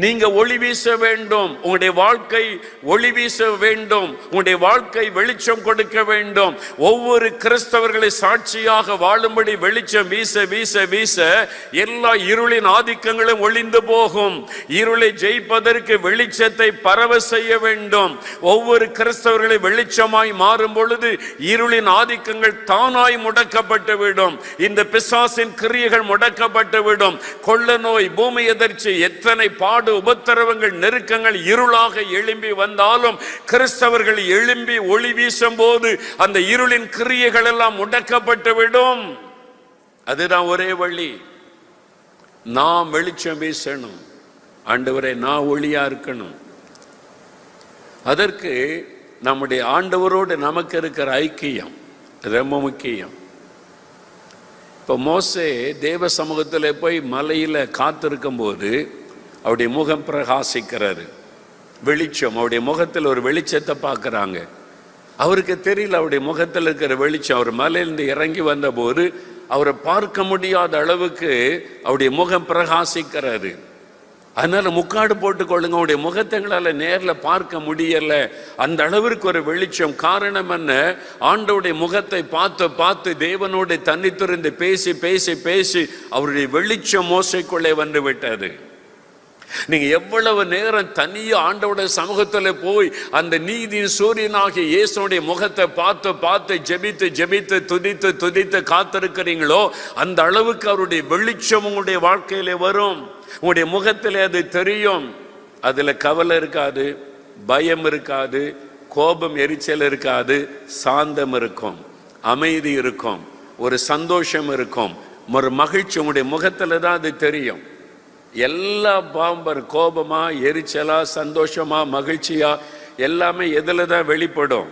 நீங்க ஒளி வீச வேண்டும், உங்களுடைய வாழ்க்கை ஒளி வீச வேண்டும், உங்களுடைய வாழ்க்கை வெளிச்சம் கொடுக்க வேண்டும். ஒவ்வொரு கிறிஸ்தவர்களை சாட்சியாக வாழும்படி வெளிச்சம் வீச வீச வீச எல்லா இருளின் ஆதிக்கங்களும் ஒளிந்து போகும். இருளை ஜெயிப்பதற்கு வெளிச்சத்தை பரவ செய்ய வேண்டும். ஒவ்வொரு கிறிஸ்தவர்களை வெளிச்சமாய் மாறும் பொழுது இருளின் ஆதிக்கங்கள் தானாய் முடக்கப்பட்டு விடும். இந்த பிசாசின் கிரியைகள் முடக்கப்பட்டு விடும். கொள்ள நோய், பூமி எதிர்ச்சி, எத்தனை பாடு, உபத்திரவங்கள், நெருக்கங்கள் இருளாக எழும்பி வந்தாலும் கிறிஸ்தவர்கள் எழும்பி ஒளி வீசும் போது அந்த இருளின் கிரியைகள் எல்லாம் முடக்கப்பட்டு விடும். அதுதான் ஒரே வழி. நாம் வெளிச்சம் வீசணும். ஆண்டவரே, நான் ஒளியா இருக்கணும். அதற்கு நம்முடைய ஆண்டவரோடு நமக்கு இருக்கிற ஐக்கியம் ரொம்ப முக்கியம். இப்போ மோசே தேவ சமூகத்தில் போய் மலையில் காத்திருக்கும் போது அவருடைய முகம் பிரகாசிக்கிறது. வெளிச்சம், அவருடைய முகத்தில் ஒரு வெளிச்சத்தை பார்க்குறாங்க. அவருக்கு தெரியல அவருடைய முகத்தில் இருக்கிற வெளிச்சம். அவர் மலையிலிருந்து இறங்கி வந்த போது அவரை பார்க்க முடியாத அளவுக்கு அவருடைய முகம் பிரகாசிக்கிறாரு. அதனால முக்காடு போட்டுக்கொள்ளுங்க, அவருடைய முகத்தை எங்களால் நேரில் பார்க்க முடியல, அந்த அளவிற்கு ஒரு வெளிச்சம். காரணம் என்ன? ஆண்டவருடைய முகத்தை பார்த்து பார்த்து தேவனோட தன்னித்திருந்து பேசி பேசி பேசி அவருடைய வெளிச்சம் மோசைக்குள்ளே வந்து விட்டது. நீங்க எவ்வளவு நேரம் தனியா ஆண்டவருடைய சமூகத்துல போய் அந்த நீதியின் சூரியனாகிய இயேசுடைய முகத்தை பார்த்து பார்த்து ஜெபித்து ஜெபித்து துதித்து துதித்து காத்திருக்கிறீங்களோ அந்த அளவுக்கு அவருடைய வெளிச்சம் உங்களுடைய வாழ்க்கையிலே வரும். உங்களுடைய முகத்திலே அது தெரியும். அதுல கவலை இருக்காது, பயம் இருக்காது, கோபம் எரிச்சல் இருக்காது, சாந்தம் இருக்கும், அமைதி இருக்கும், ஒரு சந்தோஷம் இருக்கும், ஒரு மகிழ்ச்சி உங்களுடைய முகத்துல தான் அது தெரியும். எல்லா பாம்பர் கோபமா எரிச்சலா சந்தோஷமா மகிழ்ச்சியா எல்லாமே எதுல தான் வெளிப்படும்?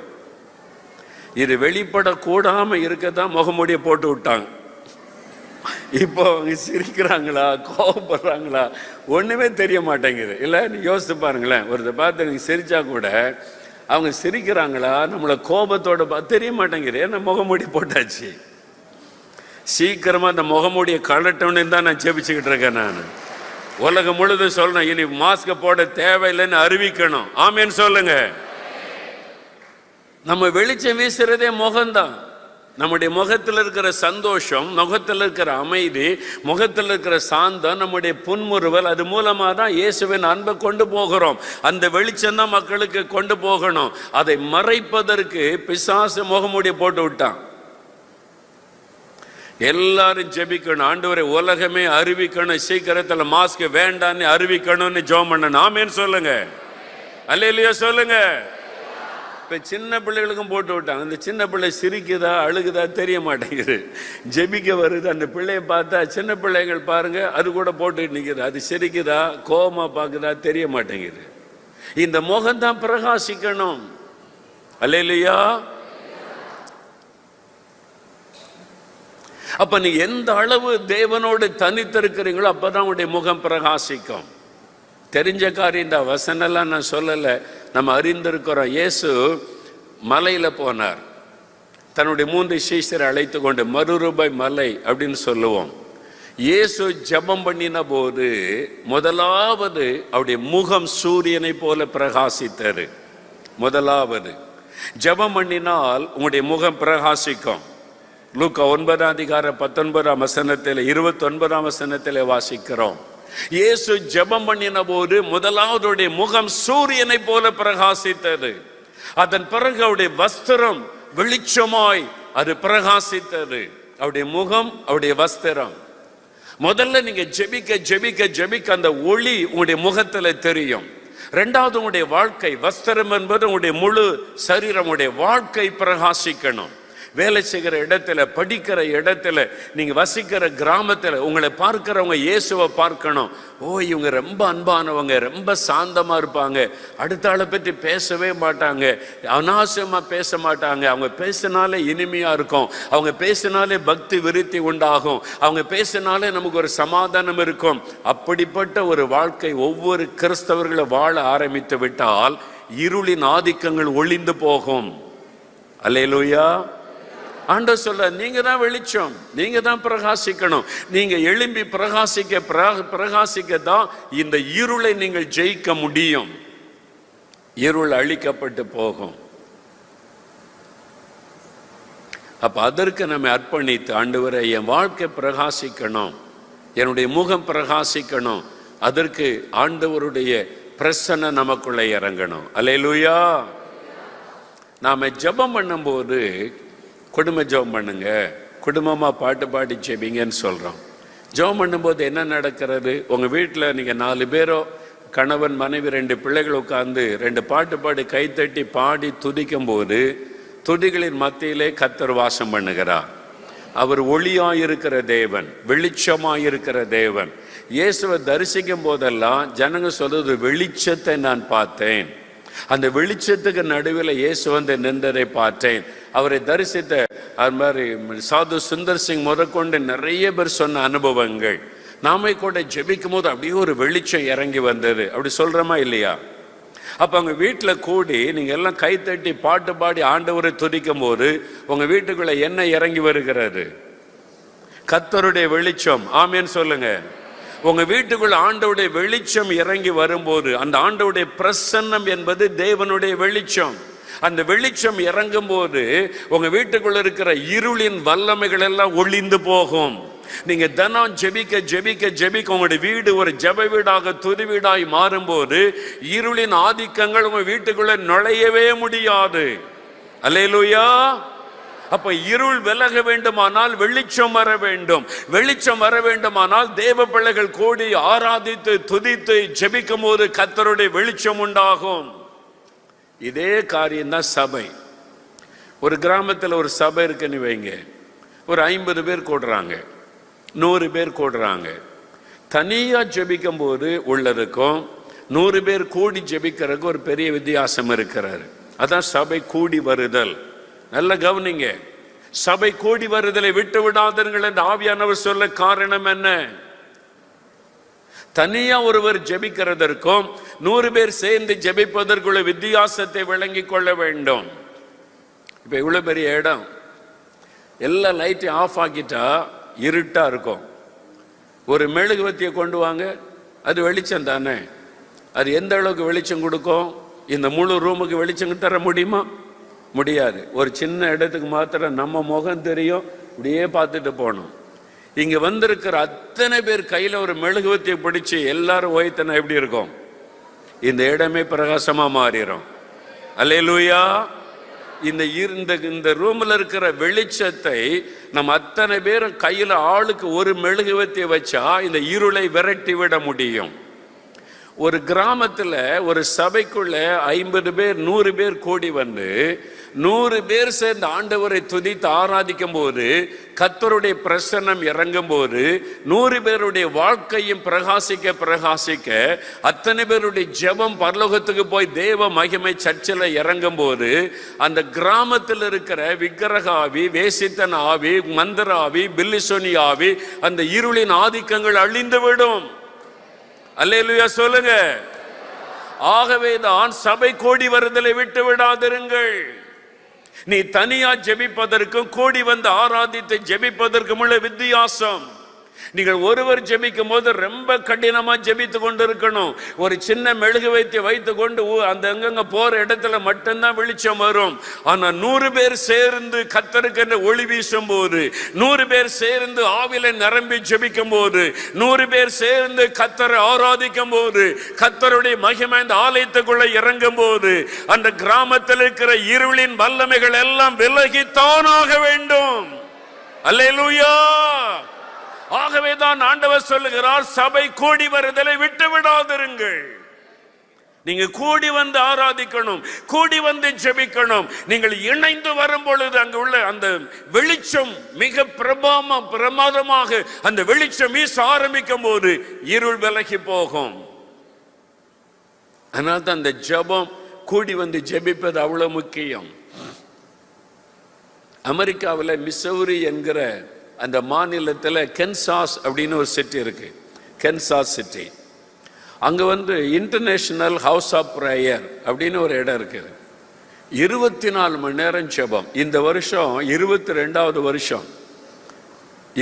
இது வெளிப்படக்கூடாம இருக்கதான் முகமூடிய போட்டு விட்டாங்க. இப்போ அவங்க சிரிக்கிறாங்களா கோபப்படுறாங்களா ஒண்ணுமே தெரிய மாட்டேங்குது. இல்ல நீ யோசித்து பாருங்களேன், ஒருத்தர் பார்த்து நீங்க சிரிச்சா கூட அவங்க சிரிக்கிறாங்களா நம்மள கோபத்தோட தெரிய மாட்டேங்குது. ஏன்னா முகமூடி போட்டாச்சு. சீக்கிரமா அந்த முகமூடிய கலட்டோன்னு தான் நான் ஜெபிச்சுக்கிட்டு இருக்கேன். நான் உலகம் முழுதும் சொல்லணும், இனி மாஸ்க போட தேவையில்லைன்னு அறிவிக்கணும். ஆமேன்னு சொல்லுங்க. நம்ம வெளிச்சம் வீசுறதே முகம்தான். நம்முடைய முகத்தில் இருக்கிற சந்தோஷம், முகத்தில் இருக்கிற அமைதி, முகத்தில் இருக்கிற சாந்தம், நம்முடைய புன்முறுவல், அது மூலமா தான் இயேசுவின் அன்பை கொண்டு போகிறோம். அந்த வெளிச்சம் தான் மக்களுக்கு கொண்டு போகணும். அதை மறைப்பதற்கு பிசாசு முகமூடிய போட்டு விட்டான். எல்லாரும் ஜெபிக்கணும், ஆண்டவரே உலகமே அறிவிக்கணும், சீக்கிரத்தில் மாஸ்க் வேண்டான்னு அறிவிக்கணும்னு ஜெபம் பண்ணணும். ஆமேன்னு சொல்லுங்க. அல்லேலூயா சொல்லுங்க. இப்ப சின்ன பிள்ளைகளுக்கும் போட்டு விட்டாங்க. அந்த சின்ன பிள்ளை சிரிக்குதா அழுகுதா தெரிய மாட்டேங்குது. ஜெபிக்க வருது, அந்த பிள்ளைய பார்த்தா சின்ன பிள்ளைகள் பாருங்க அது கூட போட்டு நிற்குது. அது சிரிக்குதா கோபமா பார்க்குதா தெரிய மாட்டேங்குது. இந்த முகம் தான் பிரகாசிக்கணும். அல்லேலூயா. அப்ப நீ எந்த அளவு தேவனோடு தனித்திருக்கிறீங்களோ அப்பதான் உங்களுடைய முகம் பிரகாசிக்கும். தெரிஞ்ச காரியம் இந்த வசனெல்லாம் நான் சொல்லல, நம்ம அறிந்திருக்கிறோம். இயேசு மலையில போனார், தன்னுடைய 3 சீஷரை அழைத்து கொண்டு, மறுரூபாய் மலை அப்படின்னு சொல்லுவோம். இயேசு ஜெபம் பண்ணின போது முதலாவது அவருடைய முகம் சூரியனை போல பிரகாசித்தது. முதலாவது ஜெபம் பண்ணினால் உங்களுடைய முகம் பிரகாசிக்கும். லூக்கா 9:19 29 வாசிக்கிறோம். இயேசு ஜெபம் பண்ணின போது முதலாவதுடைய முகம் சூரியனை போல பிரகாசித்தது. அதன் பிறகு அவருடைய வஸ்திரம் வெளிச்சமாய் அது பிரகாசித்தது. அவருடைய முகம், அவருடைய வஸ்திரம். முதல்ல நீங்க ஜெபிக்க ஜெபிக்க ஜெபிக்க அந்த ஒளி உங்களுடைய முகத்துல தெரியும். இரண்டாவது உங்களுடைய வாழ்க்கை, வஸ்திரம் என்பது உங்களுடைய முழு சரீரம், உங்களுடைய வாழ்க்கை பிரகாசிக்கணும். வேலை செய்கிற இடத்துல, படிக்கிற இடத்துல, நீங்க வசிக்கிற கிராமத்துல உங்களை பார்க்கிறவங்க இயேசுவை பார்க்கணும். ஓ இவங்க ரொம்ப அன்பானவங்க, ரொம்ப சாந்தமா இருப்பாங்க, அடுத்த ஆளை பற்றி பேசவே மாட்டாங்க, அனாவசியமா பேச மாட்டாங்க, அவங்க பேசினாலே இனிமையா இருக்கும், அவங்க பேசினாலே பக்தி விருத்தி உண்டாகும், அவங்க பேசினாலே நமக்கு ஒரு சமாதானம் இருக்கும். அப்படிப்பட்ட ஒரு வாழ்க்கை ஒவ்வொரு கிறிஸ்தவர்களை வாழ ஆரம்பித்து விட்டால் இருளின் ஆதிக்கங்கள் ஒளிந்து போகும். அல்லேலூயா. ஆண்டவர் சொல்ற, நீங்க தான் வெளிச்சம், நீங்க தான் பிரகாசிக்கணும். நீங்க எழும்பி பிரகாசிக்க தான் இந்த இருளை நீங்கள் ஜெயிக்க முடியும். இருள் அழிக்கப்பட்டு போகும். அப்ப அதற்கு நம்ம அர்ப்பணித்து, ஆண்டவரே என் வாழ்க்கை பிரகாசிக்கணும், என்னுடைய முகம் பிரகாசிக்கணும், அதற்கு ஆண்டவருடைய பிரசன்னை நமக்குள்ள இறங்கணும். அல்லேலூயா. நாம ஜெபம் பண்ணும்போது குடும்ப ஜெபம் பண்ணுங்க, குடும்பமா பாட்டு பாடி ஜெபிங்கன்னு சொல்றோம். ஜெபம் பண்ணும்போது என்ன நடக்கிறது? உங்க வீட்டில் நீங்க 4 பேரோ, கணவன் மனைவி 2 பிள்ளைகள் உட்கார்ந்து 2 பாட்டு பாடி கைத்தட்டி பாடி துதிக்கும் போது துதிகளின் மத்தியிலே கர்த்தர் வாசம் பண்ணுகிறார். அவர் ஒளியாயிருக்கிற தேவன், வெளிச்சமாயிருக்கிற தேவன். இயேசுவை தரிசிக்கும் போதெல்லாம் ஜனங்க சொல்றது, வெளிச்சத்தை நான் பார்த்தேன், அந்த வெளிச்சத்துக்கு நடுவில் இயேசு வந்து நின்றதை பார்த்தேன். அவரை தரிசித்த அது மாதிரி சாது சுந்தர் சிங் முதற்கொண்டு நிறைய பேர் சொன்ன அனுபவங்கள். நாம கூட ஜெபிக்கும் போது அப்படியே ஒரு வெளிச்சம் இறங்கி வந்தது. அப்படி சொல்றோமா இல்லையா? அப்போ உங்கள் வீட்டில் கூடி நீங்கள் எல்லாம் கைத்தட்டி பாட்டு பாடி ஆண்டவரை துதிக்கும் போது உங்கள் வீட்டுக்குள்ளே என்ன இறங்கி வருகிறது? கர்த்தருடைய வெளிச்சம். ஆமென் சொல்லுங்க. உங்கள் வீட்டுக்குள்ள ஆண்டவருடைய வெளிச்சம் இறங்கி வரும்போது, அந்த ஆண்டவருடைய பிரசன்னம் என்பது தேவனுடைய வெளிச்சம். அந்த வெளிச்சம் இறங்கும் போது உங்கள் வீட்டுக்குள்ள இருக்கிற இருளின் வல்லமைகள் எல்லாம் ஒளிந்து போகும். நீங்க தினம் ஜெபிக்க ஜெபிக்க ஜெபிக்க உங்களுடைய வீடு ஒரு ஜெப வீடாக துதி வீடாய் மாறும்போது இருளின் ஆதிக்கங்கள் உங்க வீட்டுக்குள்ள நுழையவே முடியாது. அல்லேலூயா. அப்ப இருள் விலக வேண்டுமானால் வெளிச்சம் வர வேண்டும். வெளிச்சம் வர வேண்டுமானால் தேவ பிள்ளைகள் கூடி ஆராதித்து துதித்து ஜெபிக்கும் போது கர்த்தருடைய வெளிச்சம் உண்டாகும். இதே காரியம்தான் சபை. ஒரு கிராமத்தில் ஒரு சபை இருக்குன்னு வைங்க, ஒரு 50 பேர் கூடுறாங்க, 100 பேர் கூடுறாங்க. தனியா ஜெபிக்கும் போது உள்ளதுக்கும் 100 பேர் கூடி ஜெபிக்கிறதுக்கு ஒரு பெரிய வித்தியாசம் இருக்கிறாரு. அதான் சபை கூடி வருதல். நல்ல கவனிங்க, சபை கூடி வருதலை விட்டு விடாதீர்கள் என்று ஆவியானவர் சொல்ல காரணம் என்ன? தனியா ஒருவர் ஜெபிக்கிறதற்கும் 100 பேர் சேர்ந்து ஜெபிப்பதற்குள்ள வித்தியாசத்தை விளங்கி கொள்ள வேண்டும். இப்ப இவ்வளவு பெரிய இடம், எல்லா லைட்டையும் ஆஃப் ஆக்கிட்டா இருட்டா இருக்கும். ஒரு மெழுகுவத்தியை கொண்டு வாங்க, அது வெளிச்சம் தானே. அது எந்த அளவுக்கு வெளிச்சம் கொடுக்கும்? இந்த முழு ரூமுக்கு வெளிச்சம் தர முடியுமா? முடியாது. ஒரு சின்ன இடத்துக்கு மாத்திரம் நம்ம முகம் தெரியும், இப்படியே பார்த்துட்டு போகணும். இங்க வந்திருக்கிற அத்தனை பேர் கையில ஒரு மெழுகுவத்தியை பிடிச்சு எல்லாரும் ஓய்த்தனா எப்படி இருக்கும்? இந்த இடமே பிரகாசமா மாறிடும். அல்லேலூயா. இந்த ரூம்ல இருக்கிற வெளிச்சத்தை நம்ம அத்தனை பேரும் கையில ஆளுக்கு ஒரு மெழுகுவத்தியை வச்சா இந்த இருளை விரட்டி விட முடியும். ஒரு கிராமத்துல ஒரு சபைக்குள்ள 50 பேர் 100 பேர் கூடி வந்து 100 பேர் சேர்ந்து ஆண்டவரை துதித்து ஆராதிக்கும் போது கர்த்தருடைய பிரசன்னம் இறங்கும் போது 100 பேருடைய வாழ்க்கையும் பிரகாசிக்க பிரகாசிக்க அத்தனை பேருடைய ஜெபம் பரலோகத்துக்கு போய் தேவ மகிமை சர்ச்சில் இறங்கும் போது அந்த கிராமத்தில் இருக்கிற விக்கிரக ஆவி, வேசித்தன ஆவி, மந்திர ஆவி, பில்லிசோனி ஆவி, அந்த இருளின் ஆதிக்கங்கள் அழிந்துவிடும். அல்லேலூயா சொல்லுங்க. ஆகவேதான் சபை கூடி வருதலை விட்டு விடாதிருங்கள். நீ தனியா ஜெபிப்பதற்கும் கூடி வந்து ஆராதித்து ஜெபிப்பதற்கும் உள்ள வித்தியாசம். நீங்கள் ஒருவர் ஜெபிக்கும் போது ரொம்ப கடினமா ஜெபித்து கொண்டு இருக்கணும். ஒரு சின்ன மெழுகுவத்தியை வைத்து கொண்டு அந்த அங்கங்க போற இடத்துல மட்டும்தான் வெளிச்சம் வரும். ஆனா 100 பேர் சேர்ந்து கர்த்தருக்கு ஒளி வீசும் போது, 100 பேர் சேர்ந்து ஆவில நிரம்பி ஜெபிக்கும் போது, 100 பேர் சேர்ந்து கர்த்தரை ஆராதிக்கும் போது, கர்த்தருடைய மகிமை இந்த ஆலயத்துக்குள்ள இறங்கும் போது அந்த கிராமத்தில் இருக்கிற இருளின் வல்லமைகள் எல்லாம் விலகித்தானாக வேண்டும். அல்லேலூயா. ஆகவேதான் ஆண்டவர் சொல்லுகிறார், சபை கூடி வருதலை விட்டு விடாதிருங்கள். நீங்க கூடி வந்து ஆராதிக்கணும், கூடி வந்து ஜெபிக்கணும். நீங்கள் இணைந்து வரும் பொழுது அங்கு உள்ள அந்த வெளிச்சம் மிக பிரமாதமாக அந்த வெளிச்சம் வீச ஆரம்பிக்கும் போது இருள் விலகி போகும். அதனால தான் அந்த ஜெபம் கூடி வந்து ஜெபிப்பது அவ்வளவு முக்கியம். அமெரிக்காவில் மிசௌரி என்கிற அந்த மாநிலத்தில் கென்சாஸ் அப்படின்னு ஒரு சிட்டி இருக்கு, கென்சாஸ் சிட்டி. அங்கே வந்து இன்டர்நேஷனல் ஹவுஸ் ஆஃப் ப்ரேயர் அப்படின்னு ஒரு இடம் இருக்குது. 24 மணி நேரம் ஜெபம். இந்த வருஷம் 22வது வருஷம்,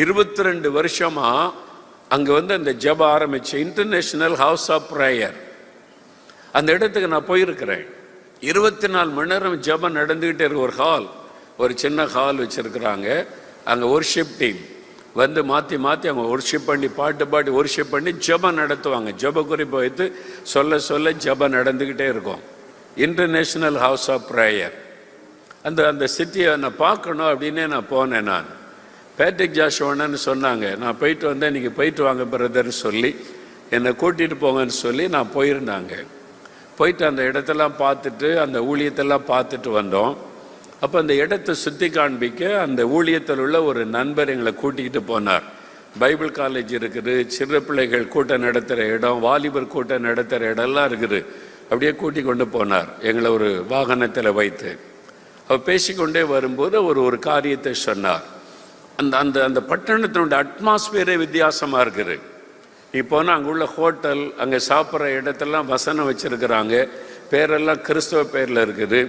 22 வருஷமா அங்கே வந்து அந்த ஜெபம் ஆரம்பிச்சு இன்டர்நேஷனல் ஹவுஸ் ஆஃப் ப்ரேயர். அந்த இடத்துக்கு நான் போயிருக்கிறேன். 24 மணி நேரம் ஜெபம் நடந்துகிட்டே இருக்கு. ஒரு ஹால், ஒரு சின்ன ஹால் வச்சிருக்கிறாங்க. அங்கே ஒர்ஷிப் டீம் வந்து மாற்றி மாற்றி அவங்க ஒர்ஷிப் பண்ணி பாட்டு பாடி ஒர்ஷிப் பண்ணி ஜெபம் நடத்துவாங்க. ஜெப குறிப்பு வைத்து சொல்ல சொல்ல ஜெபம் நடந்துக்கிட்டே இருக்கும். International house of prayer. அந்த சிட்டியை நான் பார்க்கணும் அப்படின்னே நான் போனேன். நான் பேட்ரிக் ஜாஷுவானு சொன்னாங்க, நான் போயிட்டு வந்தேன், நீங்கள் போயிட்டு வாங்க பிரதர்னு சொல்லி என்னை கூட்டிகிட்டு போங்கன்னு சொல்லி நான் போயிருந்தாங்க. போயிட்டு அந்த இடத்தெல்லாம் பார்த்துட்டு அந்த ஊழியத்தெல்லாம் பார்த்துட்டு வந்தோம். அப்போ அந்த இடத்தை சுற்றி காண்பிக்க அந்த ஊழியத்தில் உள்ள ஒரு நண்பர் எங்களை கூட்டிக்கிட்டு போனார். பைபிள் காலேஜ் இருக்குது, சிறு பிள்ளைகள் கூட்டம் நடத்துகிற இடம், வாலிபர் கூட்டம் நடத்துகிற இடம்லாம் இருக்குது. அப்படியே கூட்டி கொண்டு போனார் எங்களை ஒரு வாகனத்தில் வைத்து. அவர் பேசிக்கொண்டே வரும்போது ஒரு காரியத்தை சொன்னார். அந்த அந்த அந்த பட்டணத்தினுடைய அட்மாஸ்பியரே வித்தியாசமாக இருக்குது. நீ போனால் அங்கே உள்ள ஹோட்டல், அங்கே சாப்பிட்ற இடத்தெல்லாம் வசனம் வச்சுருக்கிறாங்க, பேரெல்லாம் கிறிஸ்தவ பேரில் இருக்குது,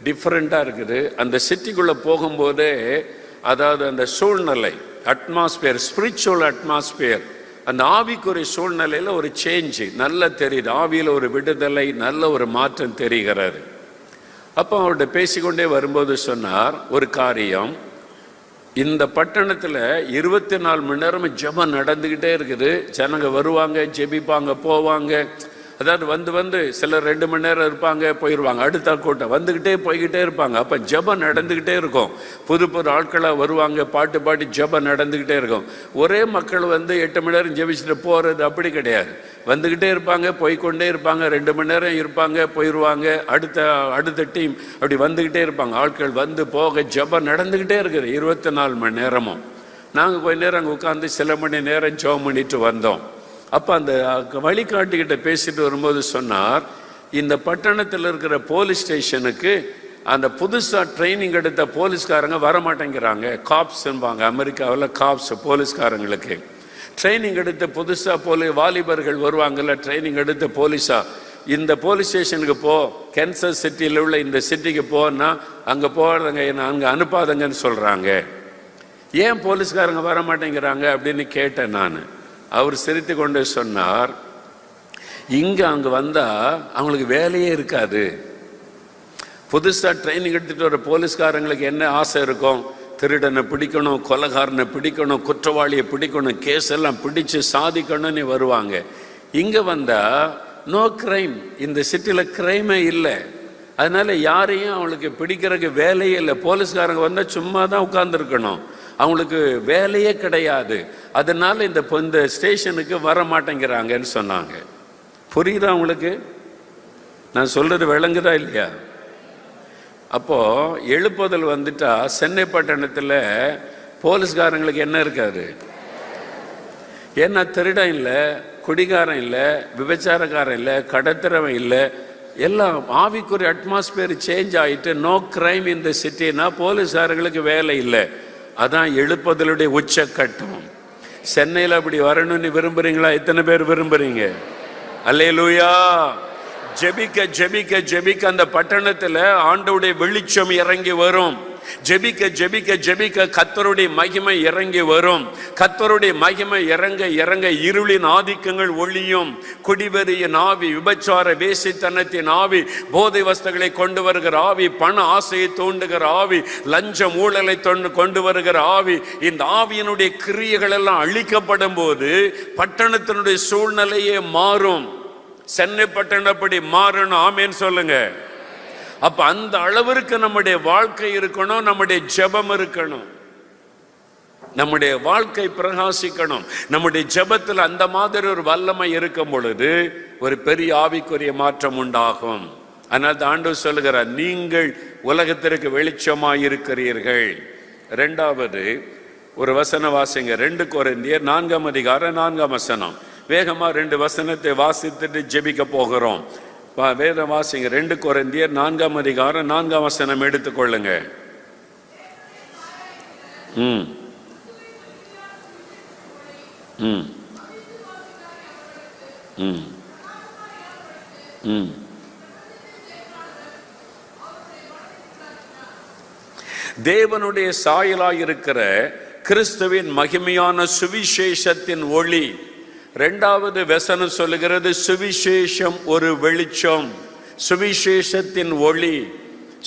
டிஃப்ரெண்ட்டாக இருக்குது. அந்த சிட்டிக்குள்ளே போகும்போதே அதாவது அந்த சூழ்நிலை, அட்மாஸ்பியர், ஸ்பிரிச்சுவல் அட்மாஸ்பியர், அந்த ஆவிக்குரிய சூழ்நிலையில் ஒரு சேஞ்சு நல்லா தெரியுது. ஆவியில் ஒரு விடுதலை, நல்ல ஒரு மாற்றம் தெரிகிறது. அப்போ அவர்கிட்ட பேசிக்கொண்டே வரும்போது சொன்னார் ஒரு காரியம், இந்த பட்டணத்தில் 24 மணி நேரமும் ஜெபம் நடந்துக்கிட்டே இருக்குது. ஜனங்க வருவாங்க, ஜெபிப்பாங்க, போவாங்க. அதாவது வந்து சிலர் 2 மணி நேரம் இருப்பாங்க, போயிடுவாங்க. அடுத்த கூட்டம் வந்துக்கிட்டே போய்கிட்டே இருப்பாங்க. அப்போ ஜெபம் நடந்துக்கிட்டே இருக்கும். புது புது ஆட்களாக வருவாங்க, பாட்டு பாடி ஜெபம் நடந்துக்கிட்டே இருக்கும். ஒரே மக்கள் 8 மணி நேரம் ஜெபிச்சுட்டு போகிறது அப்படி கிடையாது. வந்துக்கிட்டே இருப்பாங்க, போய்கொண்டே இருப்பாங்க. 2 மணி நேரம் இருப்பாங்க, போயிடுவாங்க. அடுத்த டீம் அப்படி வந்துக்கிட்டே இருப்பாங்க. ஆட்கள் வந்து போக ஜெபம் நடந்துக்கிட்டே இருக்குது 24 மணி நேரமும். நாங்கள் கொஞ்ச நேரம் அங்கே உட்காந்து சில மணி நேரம் ஜெபம் பண்ணிட்டு வந்தோம். அப்போ அந்த வழிகாட்டிக்கிட்ட பேசிட்டு வரும்போது சொன்னார், இந்த பட்டணத்தில் இருக்கிற போலீஸ் ஸ்டேஷனுக்கு அந்த புதுசாக ட்ரைனிங் எடுத்த போலீஸ்காரங்க வரமாட்டேங்கிறாங்க. காப்ஸ்ன்பாங்க அமெரிக்காவில், காப்ஸ் போலீஸ்காரங்களுக்கு ட்ரைனிங் எடுத்த புதுசாக வாலிபர்கள் வருவாங்கல்ல, ட்ரைனிங் எடுத்த போலீஸாக, இந்த போலீஸ் ஸ்டேஷனுக்கு போ, கேன்சர் சிட்டியில் உள்ள இந்த சிட்டிக்கு போன்னா அங்கே போகிறவங்க என்ன அங்கே அனுப்பாதங்கன்னு சொல்கிறாங்க. ஏன் போலீஸ்காரங்க வர மாட்டேங்கிறாங்க அப்படின்னு கேட்டேன் நான். அவர் சிரித்து கொண்டு சொன்னார், இங்கே அங்கே வந்தால் அவங்களுக்கு வேலையே இருக்காது. புதுசாக ட்ரைனிங் எடுத்துகிட்டு வர போலீஸ்காரங்களுக்கு என்ன ஆசை இருக்கும்? திருடனை பிடிக்கணும், கொலைகாரனை பிடிக்கணும், குற்றவாளியை பிடிக்கணும், கேஸ் எல்லாம் பிடிச்சு சாதிக்கணும்னு வருவாங்க. இங்கே வந்தால் நோ கிரைம், இந்த சிட்டியில் கிரைமே இல்லை. அதனால யாரையும் அவங்களுக்கு பிடிக்கிறதுக்கு வேலையே இல்லை. போலீஸ்காரங்க வந்தால் சும்மா தான் உட்கார்ந்துருக்கணும், அவங்களுக்கு வேலையே கிடையாது. அதனால இந்த ஸ்டேஷனுக்கு வர மாட்டேங்கிறாங்கன்னு சொன்னாங்க. புரியுதா உங்களுக்கு? நான் சொல்றது விளங்குதா இல்லையா? அப்போ எழுப்புதல் வந்துட்டா சென்னை பட்டணத்தில் போலீஸ்காரங்களுக்கு என்ன இருக்காது? ஏன்னா திருடன் இல்லை, குடிகாரன் இல்லை, விபச்சாரக்காரன் இல்லை, கடத்திரவன் இல்லை, எல்லாம் ஆவிக்குரிய அட்மாஸ்பியர் சேஞ்ச் ஆகிட்டு நோ கிரைம் இந்த சிட்டினா போலீஸ்காரங்களுக்கு வேலை இல்லை. அதான் எழுப்புதலுடைய உச்சக்கட்டம். சென்னையில் அப்படி வரணும்னு விரும்புறீங்களா? எத்தனை பேர் விரும்புறீங்க? அல்லேலூயா. ஜெபிக்க ஜெபிக்க ஜெபிக்க அந்த பட்டணத்தில் ஆண்டவருடைய வெளிச்சம் இறங்கி வரும். ஜெபிக்க ஜெபிக்க ஜெபிக்க கர்த்தருடைய மகிமை இறங்கி வரும். கர்த்தருடைய மகிமை இறங்க இறங்க இருளின் ஆதிக்கங்கள் ஒளியும். குடிவெறியின் ஆவி, விபச்சார வேசித்தனத்தின் ஆவி, போதை வஸ்துகளை கொண்டு வருகிற ஆவி, பண ஆசையை தூண்டுகிற ஆவி, லஞ்சம் ஊழலை கொண்டு வருகிற ஆவி, இந்த ஆவியினுடைய கிரியைகள் எல்லாம் அழிக்கப்படும் போது பட்டணத்தினுடைய சூழ்நிலையே மாறும். சென்னை பட்டணம் அப்படி மாறணும். ஆமேன்னு சொல்லுங்க. அப்ப அந்த அளவிற்கு நம்முடைய வாழ்க்கை இருக்கணும், நம்முடைய ஜெபம் இருக்கணும், நம்முடைய வாழ்க்கை பிரகாசிக்கணும். நம்முடைய ஜெபத்தில் அந்த மாதிரி ஒரு வல்லமை இருக்கும் பொழுது ஒரு பெரிய ஆவிக்குரிய மாற்றம் உண்டாகும். அதனால ஆண்டவர் சொல்லுகிறார், நீங்கள் உலகத்திற்கு வெளிச்சமாய் இருக்கிறீர்கள். இரண்டாவது ஒரு வசன வாசிங்க, 2 கொரிந்தியர் 4ஆம் அதிகாரம் 4ஆம் வசனம். வேகமா 2 வசனத்தை வாசித்துட்டு ஜெபிக்க போகிறோம். வேதம் வாசிங்க. 2 கொரிந்தியர் 4ஆம் அதிகாரம் 4ஆம் வசனம் எடுத்துக்கொள்ளுங்க. தேவனுடைய சாயலாயிருக்கிற கிறிஸ்துவின் மகிமையான சுவிசேஷத்தின் ஒளி. 2வது வசனம் சொல்லுகிறது, சுவிசேஷம் ஒரு வெளிச்சம். சுவிசேஷத்தின் ஒளி,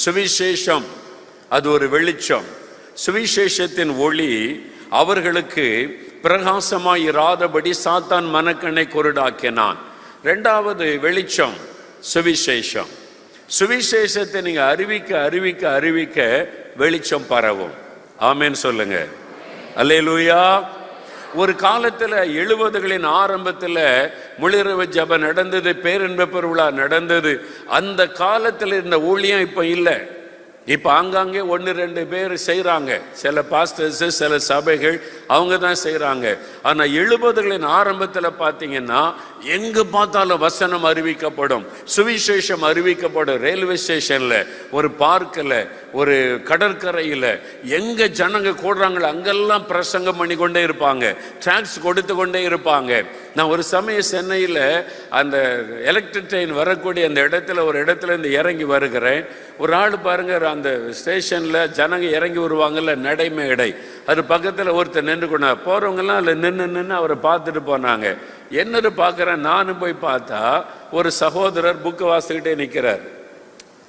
சுவிசேஷம் அது ஒரு வெளிச்சம். சுவிசேஷத்தின் ஒளி அவர்களுக்கு பிரகாசமாய் இராதபடி சாத்தான் மனக்கண்ணை குருடாக்கினான். 2வது வெளிச்சம் சுவிசேஷம். சுவிசேஷத்தை நீங்க அறிவிக்க அறிவிக்க அறிவிக்க வெளிச்சம் பரவும். ஆமென் சொல்லுங்க. அல்லேலூயா. ஒரு காலத்தில் 70களின் ஆரம்பத்தில் முழிரவு ஜெபம் நடந்தது, பேரின்ப பெருவிழா நடந்தது. அந்த காலத்தில் இருந்த ஊழியம் இப்போ இல்லை. இப்போ ஆங்காங்கே 1-2 பேர் செய்கிறாங்க, சில பாஸ்டர்ஸ், சில சபைகள் அவங்க தான் செய்கிறாங்க. ஆனால் 70களின் ஆரம்பத்தில் பார்த்தீங்கன்னா எங்கே பார்த்தாலும் வசனம் அறிவிக்கப்படும், சுவிசேஷம் அறிவிக்கப்படும். ரயில்வே ஸ்டேஷனில், ஒரு பார்க்கில், ஒரு கடற்கரையில் எங்கே ஜனங்க கூடுறாங்களோ அங்கெல்லாம் பிரசங்கம் பண்ணி கொண்டே இருப்பாங்க, டாக்ஸ் கொடுத்து கொண்டே இருப்பாங்க. நான் ஒரு சமயம் சென்னையில் அந்த எலக்ட்ரிக் ட்ரெயின் வரக்கூடிய அந்த இடத்துல ஒரு இடத்துல இருந்து இறங்கி வருகிறேன். ஒரு ஆள் பாருங்க, அந்த ஸ்டேஷனில் ஜனங்க இறங்கி வருவாங்கல்ல, நடைமேடை, அது பக்கத்தில் ஒருத்தர் நின்று கொண்டா. போகிறவங்கெல்லாம் அதில் நின்று அவரை பார்த்துட்டு போனாங்க. என்னன்னு பார்க்குறேன், நானும் போய் பார்த்தா ஒரு சகோதரர் புக்கு வாசிக்கிட்டே நிற்கிறார்.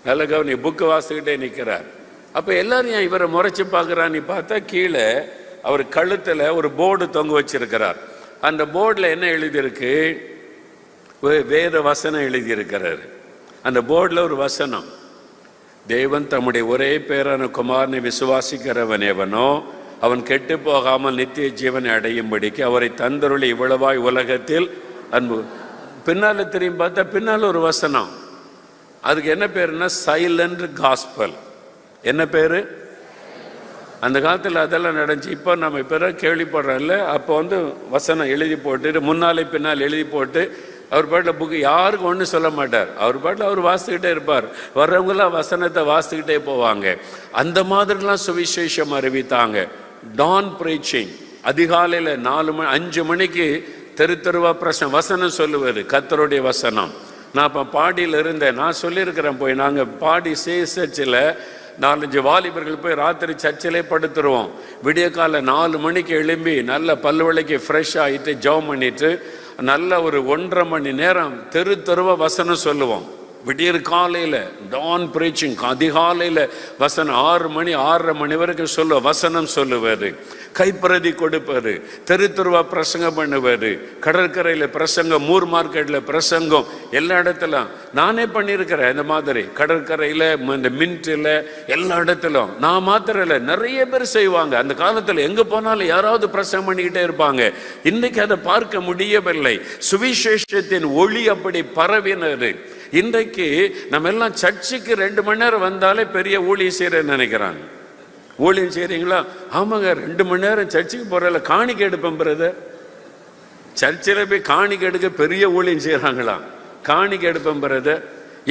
நல்ல கவனி, புக்கு வாசிக்கிட்டே நிற்கிறார். அப்போ எல்லாரும் ஏன் இவரை முறைச்சி பார்க்குறான்னு பார்த்தா கீழே அவர் கழுத்தில் ஒரு போர்டு தொங்க வச்சிருக்கிறார். அந்த போர்டில் என்ன எழுதியிருக்கு? வேத வசனம் எழுதியிருக்கிறார். அந்த போர்டில் ஒரு வசனம், தேவன் தம்முடைய ஒரே பேரான குமாரனை விசுவாசிக்கிறவன் எவனோ அவன் கெட்டு போகாமல் நித்திய ஜீவனை அடையும்படிக்கு அவரை தந்தருளி இவ்வளவாய் உலகத்தில் அன்பு. பின்னால் திரும்பி பார்த்தா பின்னால் ஒரு வசனம், அதுக்கு என்ன பேருன்னா சைலண்ட் காஸ்பல். என்ன பேரு? அந்த காலத்தில் அதெல்லாம் நடந்துச்சு. இப்போ நம்ம இப்போ கேள்விப்படுறோம்ல, அப்போ வசனம் எழுதி போட்டு முன்னாலே பின்னால் எழுதி போட்டு அவர் பாட்டில் புக்கு யாருக்கும் ஒன்றும் சொல்ல மாட்டார். அவர் பாட்டில் அவர் வாசிக்கிட்டே இருப்பார். வர்றவங்களாம் வசனத்தை வாசிக்கிட்டே போவாங்க. அந்த மாதிரிலாம் சுவிசேஷம் அறிவித்தாங்க. டான் ப்ரீச்சிங், அதிகாலையில் 4 மணி 5 மணிக்கு தெரு தெருவா பிரசனம், வசனம் சொல்லுவார், கர்த்தருடைய வசனம். நான் இப்போ பாடியில் இருந்தேன், நான் சொல்லியிருக்கிறேன். போய் நாங்கள் பாடி சர்ச்சில் 4-5 வாலிபர்கள் போய் ராத்திரி சர்ச்சிலே படுத்துருவோம். விடிய காலை 4 மணிக்கு எழும்பி நல்ல பல்லு விளக்கி ஃப்ரெஷ் ஆகிட்டு ஜெபம் பண்ணிட்டு நல்ல ஒரு 1.5 மணி நேரம் தெரு தெருவா வசனம் சொல்லுவோம். விடியற் காலையில் டான் ப்ரீச்சிங், அதிகாலையில் வசனம் 6 மணி 6:30 மணி வரைக்கும் வசனம் சொல்லுவார். கைப்பிரதி கொடுப்பார். தெரு தெருவா பிரசங்கம் பண்ணுவார். கடற்கரையில் பிரசங்கம், மூர் மார்க்கெட்டில் பிரசங்கம், எல்லா இடத்துலும் நானே பண்ணியிருக்கிறேன். இந்த மாதிரி கடற்கரையில், இந்த மின்ட்டில், எல்லா இடத்துலும். நான் மாத்திரம் இல்லை, நிறைய பேர் செய்வாங்க. அந்த காலத்தில் எங்கே போனாலும் யாராவது பிரசங்கம் பண்ணிக்கிட்டே இருப்பாங்க. இன்னைக்கு அதை பார்க்க முடியவில்லை. சுவிசேஷத்தின் ஒளி அப்படி பரவினது. இன்றைக்கு நம்ம எல்லாம் சர்ச்சுக்கு 2 மணி நேரம் வந்தாலே பெரிய ஊழியம் செய்யறேன்னு நினைக்கிறாங்க. ஊழியம் செய்றீங்களா? ஆமாங்க, 2 மணி நேரம் சர்ச்சுக்கு போறதில்ல, காணிக்கை எடுப்பேன். பிரதர், சர்ச்சில் போய் காணிக்கை எடுக்க பெரிய ஊழியம் செய்யறாங்களாம். காணிக்கை எடுப்பேன் பிரதர்.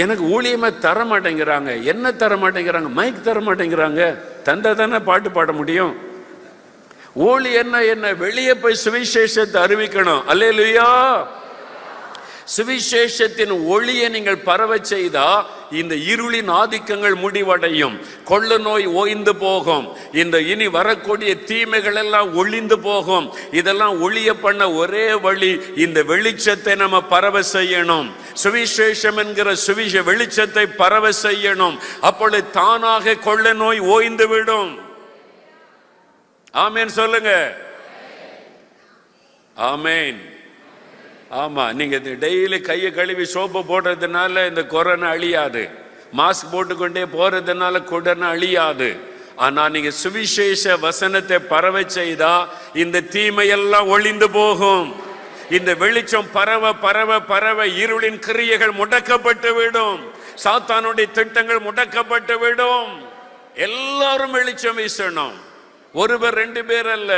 எனக்கு ஊழியமே தர மாட்டேங்கிறாங்க. என்ன தர மாட்டேங்கிறாங்க? மைக் தர மாட்டேங்கிறாங்க. தந்தா தானே பாட்டு பாட முடியும். ஊழியம் என்ன? வெளியே போய் சுவிசேஷத்தை அறிவிக்கணும். அல்லேலூயா. சுவிசேஷத்தின் ஒளியை நீங்கள் பரவ செய்தா இந்த இருளின் ஆதிக்கங்கள் முடிவடையும். கொள்ள நோய் ஓய்ந்து போகும். இந்த இனி வரக்கூடிய தீமைகள் எல்லாம் ஒளிந்து போகும். இதெல்லாம் ஒளிய பண்ண ஒரே வழி, இந்த வெளிச்சத்தை நம்ம பரவ செய்யணும். சுவிசேஷம் என்கிற வெளிச்சத்தை பரவ செய்யணும். அப்பொழுது தானாக கொள்ள நோய் ஓய்ந்து விடும். ஆமேன் சொல்லுங்க. ஆமேன். ஆமா, நீங்க டெய்லி கையை கழுவி சோப்பு போடுறதுனால இந்த கொரோனா அழியாது. மாஸ்க் போட்டுக்கொண்டே போறதுனால கொரோனா அழியாது. ஆனா நீங்க சுவிசேஷ வசனத்தை பரவ செய்தா இந்த தீமையெல்லாம் ஒளிந்து போகும். இந்த வெளிச்சம் பரவ பரவ பரவ இருளின் கிரியைகள் முடக்கப்பட்டு விடும். சாத்தானுடைய திட்டங்கள் முடக்கப்பட்டு விடும். எல்லாரும் வெளிச்சம் வீசணும். ஒருவர் 2 பேர் அல்ல.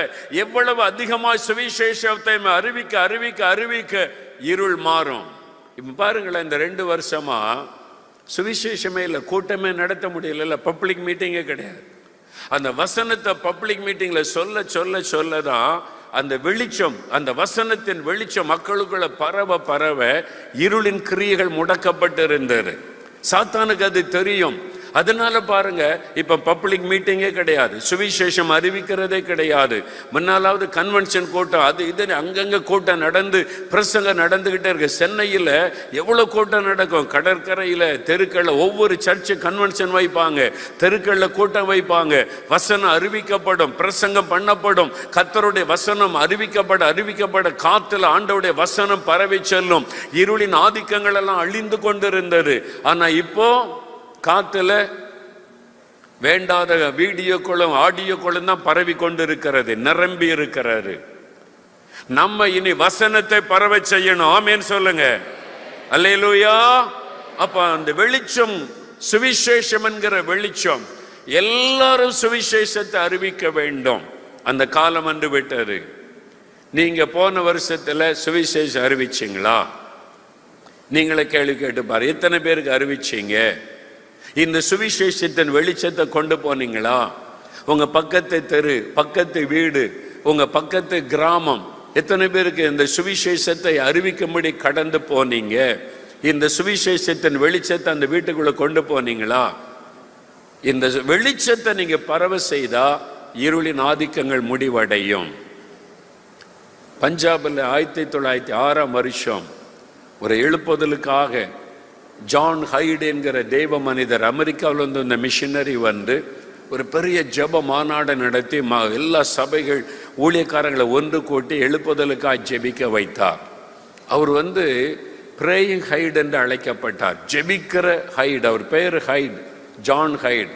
எவ்வளவு அதிகமாக சுவிசேஷத்தை அறிவிக்க அறிவிக்க அறிவிக்க இருள் மாறும். இப்ப பாருங்களேன், இந்த 2 வருஷமா சுவிசேஷமே இல்லை, கூட்டமே நடத்த முடியல, பப்ளிக் மீட்டிங்கே கிடையாது. அந்த வசனத்தை பப்ளிக் மீட்டிங்ல சொல்ல சொல்ல சொல்லதான் அந்த வெளிச்சம், அந்த வசனத்தின் வெளிச்சம் மக்களுக்குள்ள பரவ பரவ இருளின் கிரியைகள் முடக்கப்பட்டு இருந்தது. சாத்தானுக்கு அது தெரியும். அதனால பாருங்க, இப்ப பப்ளிக் மீட்டிங்கே கிடையாது, சுவிசேஷம் அறிவிக்கிறதே கிடையாது. முன்னாலாவது கன்வென்ஷன் கூட்டம், அது இது அங்கங்க கூட்டம் நடந்து பிரசங்கம் நடந்துகிட்டே இருக்கு. சென்னையில் எவ்வளவு கூட்டம் நடக்கும். கடற்கரையில, தெருக்கள்ல ஒவ்வொரு சர்ச்சு கன்வென்ஷன் வைப்பாங்க, தெருக்கள்ல கூட்டம் வைப்பாங்க. வசனம் அறிவிக்கப்படும், பிரசங்கம் பண்ணப்படும். கர்த்தருடைய வசனம் அறிவிக்கப்பட அறிவிக்கப்பட காத்துல ஆண்டவருடைய வசனம் பரவி செல்லும். இருளின் ஆதிக்கங்கள் எல்லாம் அழிந்து கொண்டிருந்தது. ஆனா இப்போ காத்துல வேண்டாத வீடியோக்களும் ஆடியோக்களும் தான் பரவி கொண்டிருக்கிறது, நிரம்பி இருக்கிறது. நம்ம இனி வசனத்தை பரவ செய்யணும். ஆமென் சொல்லுங்க. அல்லேலூயா. அப்ப அந்த வெளிச்சம், சுவிசேஷம் என்கிற வெளிச்சம், எல்லாரும் சுவிசேஷத்தை அறிவிக்க வேண்டும். அந்த காலம் வந்து விட்டது. நீங்க போன வருஷத்துல சுவிசேஷம் அறிவிச்சிங்களா? நீங்களே கேள்வி கேட்டு பாரு, எத்தனை பேருக்கு அறிவிச்சீங்க? இந்த சுவிசேஷத்தின் வெளிச்சத்தை கொண்டு போனீங்களா? உங்க பக்கத்து தெரு, பக்கத்து வீடு, உங்க பக்கத்து கிராமம், எத்தனை பேருக்கு இந்த சுவிசேஷத்தை அறிவிக்கும்படி கடந்து போனீங்க? இந்த சுவிசேஷத்தின் வெளிச்சத்தை அந்த வீட்டுக்குள்ள கொண்டு போனீங்களா? இந்த வெளிச்சத்தை நீங்க பரவ செய்தா இருளின் ஆதிக்கங்கள் முடிவடையும். பஞ்சாபில் 1906 ஒரு எழுப்புதலுக்காக ஜான் ஹைட் என்கிற தெய்வ மனிதர் அமெரிக்காவில் வந்து இந்த மிஷினரி வந்து ஒரு பெரிய ஜெப மாநாடு நடத்தி எல்லா சபைகள் ஊழியக்காரங்களை ஒன்று கூட்டி எழுப்புதலுக்காக ஜெபிக்க வைத்தார். அவர் வந்து பிரேயிங் ஹைட் என்று அழைக்கப்பட்டார். ஜெபிக்கிற ஹைட், அவர் பெயர் ஹைட், ஜான் ஹைட்.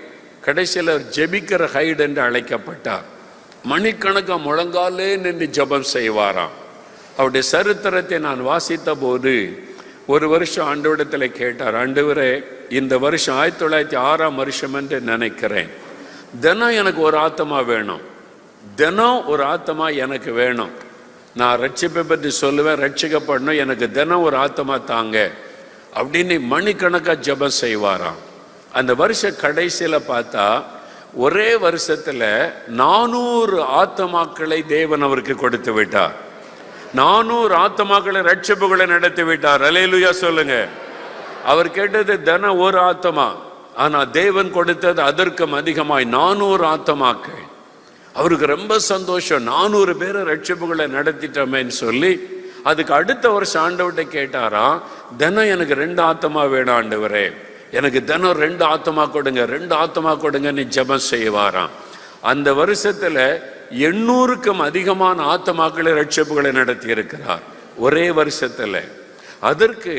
கடைசியில் அவர் ஜெபிக்கிற ஹைட் என்று அழைக்கப்பட்டார். மணிக்கணக்காக முழங்காலே நின்று ஜெபம் செய்வாராம். அவருடைய சரித்திரத்தை நான் வாசித்த போது ஒரு வருஷம் ஆண்டவரிடத்தில் கேட்டார், ஆண்டவரே இந்த வருஷம் 1906 என்று நினைக்கிறேன், தினம் எனக்கு ஒரு ஆத்மா வேணும், தினம் ஒரு ஆத்மா எனக்கு வேணும், நான் ரட்சிப்பை பற்றி சொல்லுவேன், ரட்சிக்கப்படணும், எனக்கு தினம் ஒரு ஆத்மா தாங்க அப்படின்னு மணிக்கணக்காக ஜெபம் செய்வாராம். அந்த வருஷ கடைசியில் பார்த்தா ஒரே வருஷத்துல 400 ஆத்மாக்களை தேவன் அவருக்கு கொடுத்து விட்டார். 400 ஆத்மாக்களை ரட்சிப்புகளை நடத்தி விட்டார். அல்லேலூயா சொல்லுங்க. அவர் கேட்டது தினம் ஒரு ஆத்மா, ஆனா தேவன் கொடுத்தது அதற்கும் அதிகமாய் 400 ஆத்மாக்கள். அவருக்கு ரொம்ப சந்தோஷம், 400 பேரை ரட்சிப்புகளை நடத்திட்டோமேன்னு சொல்லி அதுக்கு அடுத்த வருஷம் ஆண்டவர்கிட்ட கேட்டாராம், தினம் எனக்கு 2 ஆத்மா வேணும் ஆண்டவரே, எனக்கு தினம் 2 ஆத்மா கொடுங்க, 2 ஆத்மா கொடுங்கன்னு ஜெபம் செய்வாராம். அந்த வருஷத்துல 800க்கும் அதிகமான ஆத்மாக்களை ரட்சிப்புகளை நடத்தி இருக்கிறார் ஒரே வருஷத்துல. அதற்கு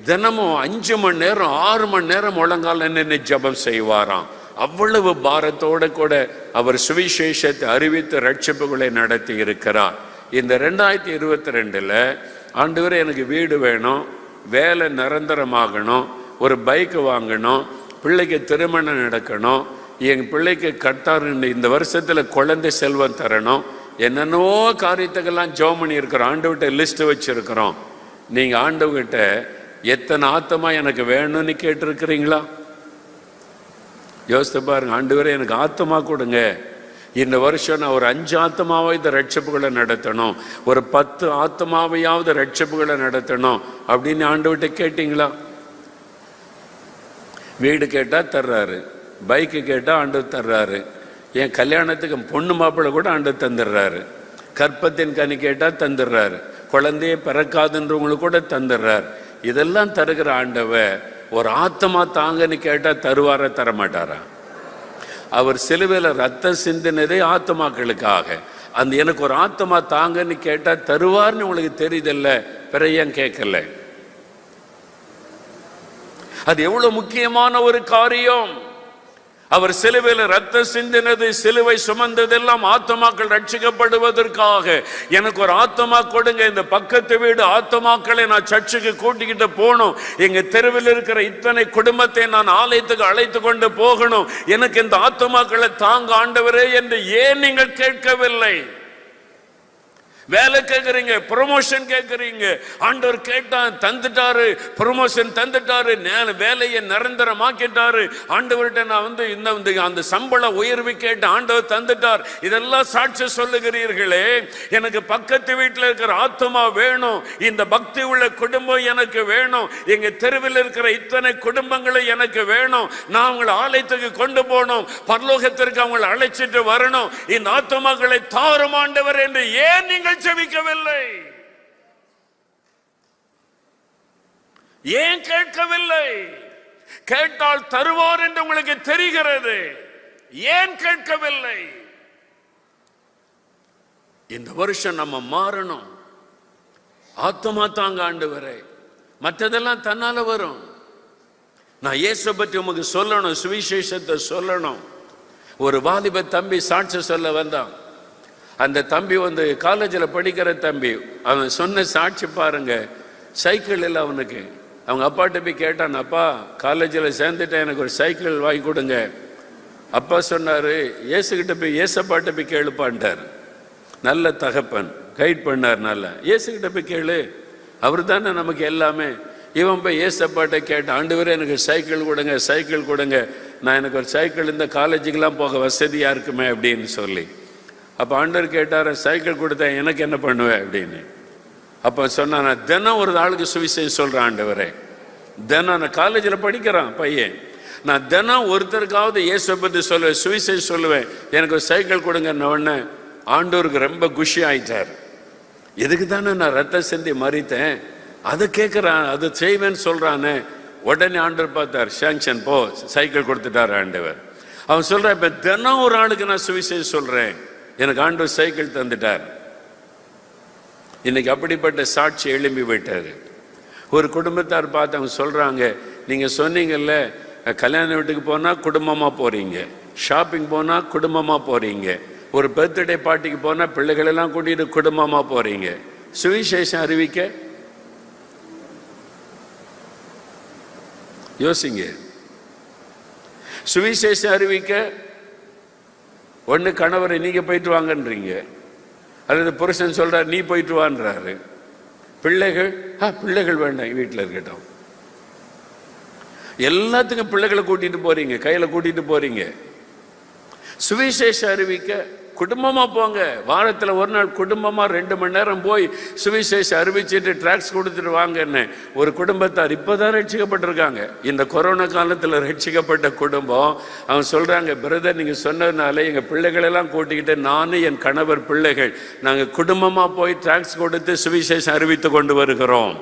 தினமும் 5 மணி நேரம் 6 மணி நேரம் முழங்கால நின்று ஜெபம் செய்வாராம். அவ்வளவு பாரத்தோட கூட அவர் சுவிசேஷத்தை அறிவித்து ரட்சிப்புகளை நடத்தி இருக்கிறார். இந்த 2022 ஆண்டவரே எனக்கு வீடு வேணும், வேலை நிரந்தரமாகணும், ஒரு பைக்கு வாங்கணும், பிள்ளைக்கு திருமணம் நடக்கணும், என் பிள்ளைக்கு கட்டார் இந்த வருஷத்துல குழந்தை செல்வம் தரணும், என்னென்னோ காரியத்துக்கெல்லாம் ஜெபம் பண்ணி இருக்கிறோம், ஆண்டவர்கிட்ட லிஸ்ட் வச்சிருக்கிறோம். நீங்க ஆண்டவர்கிட்ட எத்தனை ஆத்மா எனக்கு வேணும்னு கேட்டிருக்கிறீங்களா? யோசித்து பாருங்க. ஆண்டவரே எனக்கு ஆத்மா கொடுங்க, இந்த வருஷம் நான் ஒரு 5 ஆத்மாவை இந்த ரட்சிப்புகளை நடத்தணும், ஒரு 10 ஆத்மாவையாவது ரட்சிப்புகளை நடத்தணும் அப்படின்னு ஆண்டவர்கிட்ட கேட்டீங்களா? வீடு கேட்டால் தர்றாரு, பைக்கு கேட்டால் ஆண்டவர் தர்றாரு, என் கல்யாணத்துக்கு பொண்ணு மாப்பிள்ளை கூட ஆண்டவர் தந்துடுறாரு, கற்பத்தின் கனி கேட்டால் தந்துடுறாரு, குழந்தையே பிறக்காதுன்றவங்களுக்கு கூட தந்துடுறாரு. இதெல்லாம் தருகிற ஆண்டவர் ஒரு ஆத்மா தாங்கன்னு கேட்டால் தருவார தரமாட்டாரா? அவர் சிலுவையில் ரத்தம் சிந்தினதே ஆத்மாக்களுக்காக. அந்த எனக்கு ஒரு ஆத்மா தாங்கன்னு கேட்டால் தருவார்னு உங்களுக்கு தெரியுதில்ல, பிற ஏன் கேட்கல? அது எவ்வளவு முக்கியமான ஒரு காரியம். அவர் சிலுவையில் ரத்தம் சிந்தினது, சிலுவை சுமந்ததெல்லாம் ஆத்மாக்கள் ரட்சிக்கப்படுவதற்காக. எனக்கு ஒரு ஆத்மா கொடுங்க, இந்த பக்கத்து வீடு ஆத்மாக்களை நான் சர்ச்சுக்கு கூட்டிக்கிட்டு போகணும், எங்க தெருவில் இருக்கிற இத்தனை குடும்பத்தை நான் ஆலயத்துக்கு அழைத்து கொண்டு போகணும், எனக்கு இந்த ஆத்மாக்களை தாங்க ஆண்டவரே என்று ஏன் நீங்கள் கேட்கவில்லை? வேலை கேட்குறீங்க, ப்ரொமோஷன் கேட்குறீங்க, ஆண்டவர் கேட்டான் தந்துட்டாரு, ப்ரொமோஷன் தந்துட்டாரு, வேலையை நிரந்தரமாக்கிட்டாரு, ஆண்டவர்கிட்ட நான் வந்து இந்த அந்த சம்பள உயர்வு கேட்டு ஆண்டவர் தந்துட்டார், இதெல்லாம் சாட்சி சொல்லுகிறீர்களே. எனக்கு பக்கத்து வீட்டில் இருக்கிற ஆத்மா வேணும், இந்த பக்தி உள்ள குடும்பம் எனக்கு வேணும், எங்க தெருவில் இருக்கிற இத்தனை குடும்பங்களை எனக்கு வேணும், நான் அவங்களை ஆலயத்துக்கு கொண்டு போகணும், பரலோகத்திற்கு அவங்களை அழைச்சிட்டு வரணும், இந்த ஆத்மாக்களை தாரும் ஆண்டவர் என்று ஏன் நீங்கள் ஜெபிக்கவில்லை? ஏன் கேட்கவில்லை? கேட்டால் தருவார் என்று உங்களுக்கு தெரிகிறது, ஏன் கேட்கவில்லை? இந்த வருஷம் நம்ம மாறணும். ஆத்மா தாங்க ஆண்டவரே, மற்றதெல்லாம் தன்னால வரும். நான் இயேசு பற்றி உங்களுக்கு சொல்லணும், சுவிசேஷத்தை சொல்லணும். ஒரு வாலிப தம்பி சாட்சி சொல்ல வந்தான். அந்த தம்பி வந்து காலேஜில் படிக்கிற தம்பி. அவன் சொன்ன சாட்சி பாருங்க. சைக்கிள் இல்லை அவனுக்கு. அவங்க அப்பாட்ட போய் கேட்டான், அப்பா காலேஜில் சேர்ந்துட்டேன், எனக்கு ஒரு சைக்கிள் வாங்கி கொடுங்க. அப்பா சொன்னார், ஏசுகிட்ட போய் ஏசப்பாட்ட போய் கேளுப்பான்ட்டார். நல்ல தகப்பன் கைட் பண்ணார். நல்லா ஏசுகிட்ட போய் கேளு, அவர் தானே நமக்கு எல்லாமே. இவன் போய் ஏசப்பாட்ட கேட்டான், ஆண்டவரே எனக்கு சைக்கிள் கொடுங்க, சைக்கிள் கொடுங்க, நான் எனக்கு ஒரு சைக்கிள் இந்த காலேஜுக்கெல்லாம் போக வசதியாக இருக்குமே அப்படின்னு சொல்லி. அப்போ ஆண்டவர் கேட்டார், சைக்கிள் கொடுத்தா எனக்கு என்ன பண்ணுவேன் அப்படின்னு. அப்போ சொன்னான், நான் தினம் ஒரு ஆளுக்கு சுவிசேஷம் சொல்கிறேன் ஆண்டவரே. தினம் நான் காலேஜில் படிக்கிறான் பையன், நான் தினம் ஒருத்தருக்காவது இயேசுவை பற்றி சொல்லுவேன், சுவிசேஷம் சொல்லுவேன், எனக்கு ஒரு சைக்கிள் கொடுங்கன்ன உடனே ஆண்டவருக்கு ரொம்ப குஷி ஆயிட்டார். எதுக்கு தானே நான் ரத்தம் சிந்தி மறித்தேன், அதை கேட்குறான், அதை செய்வேன்னு சொல்கிறானே. உடனே ஆண்டவர் பார்த்தார், சாங்ஷன் போ, சைக்கிள் கொடுத்துட்டார் ஆண்டவர். அவன் சொல்கிறான், இப்போ தினம் ஒரு ஆளுக்கு நான் சுவிசேஷம் சொல்கிறேன், எனக்கு ஆண்டவர் சைக்கிள் தந்துட்டார். இன்னைக்கு அப்படிப்பட்ட சாட்சி எழும்பி போயிட்டார். ஒரு குடும்பத்தார் பார்த்து அவங்க சொல்கிறாங்க, நீங்கள் சொன்னீங்கல்ல கல்யாண வீட்டுக்கு போனால் குடும்பமாக போகிறீங்க, ஷாப்பிங் போனால் குடும்பமாக போகிறீங்க, ஒரு பர்த்டே பார்ட்டிக்கு போனால் பிள்ளைகளெல்லாம் கூட்டிகிட்டு குடும்பமாக போகிறீங்க, சுவிசேஷம் அறிவிக்க யோசிங்க. சுவிசேஷம் அறிவிக்க ஒன்று கணவரை நீங்கள் போயிட்டு வாங்கன்றீங்க, அல்லது புருஷன் சொல்கிறார் நீ போயிட்டு வான்றாரு. பிள்ளைகள் பிள்ளைகள் வேண்டாம், வீட்டில் இருக்கட்டும். எல்லாத்துக்கும் பிள்ளைகளை கூட்டிட்டு போறீங்க, கையில் கூட்டிட்டு போறீங்க. சுவிசேஷம் அறிவிக்க குடும்பமாக போங்க, வாரத்தில் ஒரு நாள் குடும்பமாக 2 மணி நேரம் போய் சுவிசேஷம் அறிவிச்சுட்டு ட்ராக்ஸ் கொடுத்துட்டு வாங்கன்னு. ஒரு குடும்பத்தார் இப்போ தான் ரட்சிக்கப்பட்டிருக்காங்க. இந்த கொரோனா காலத்தில் ரட்சிக்கப்பட்ட குடும்பம் அவங்க சொல்கிறாங்க, பிரதர் நீங்கள் சொன்னதுனால எங்கள் பிள்ளைகளெல்லாம் கூட்டிக்கிட்டு நானும் என் கணவர் பிள்ளைகள் நாங்கள் குடும்பமாக போய் ட்ராக்ஸ் கொடுத்து சுவிசேஷம் அறிவித்து கொண்டு வருகிறோம்.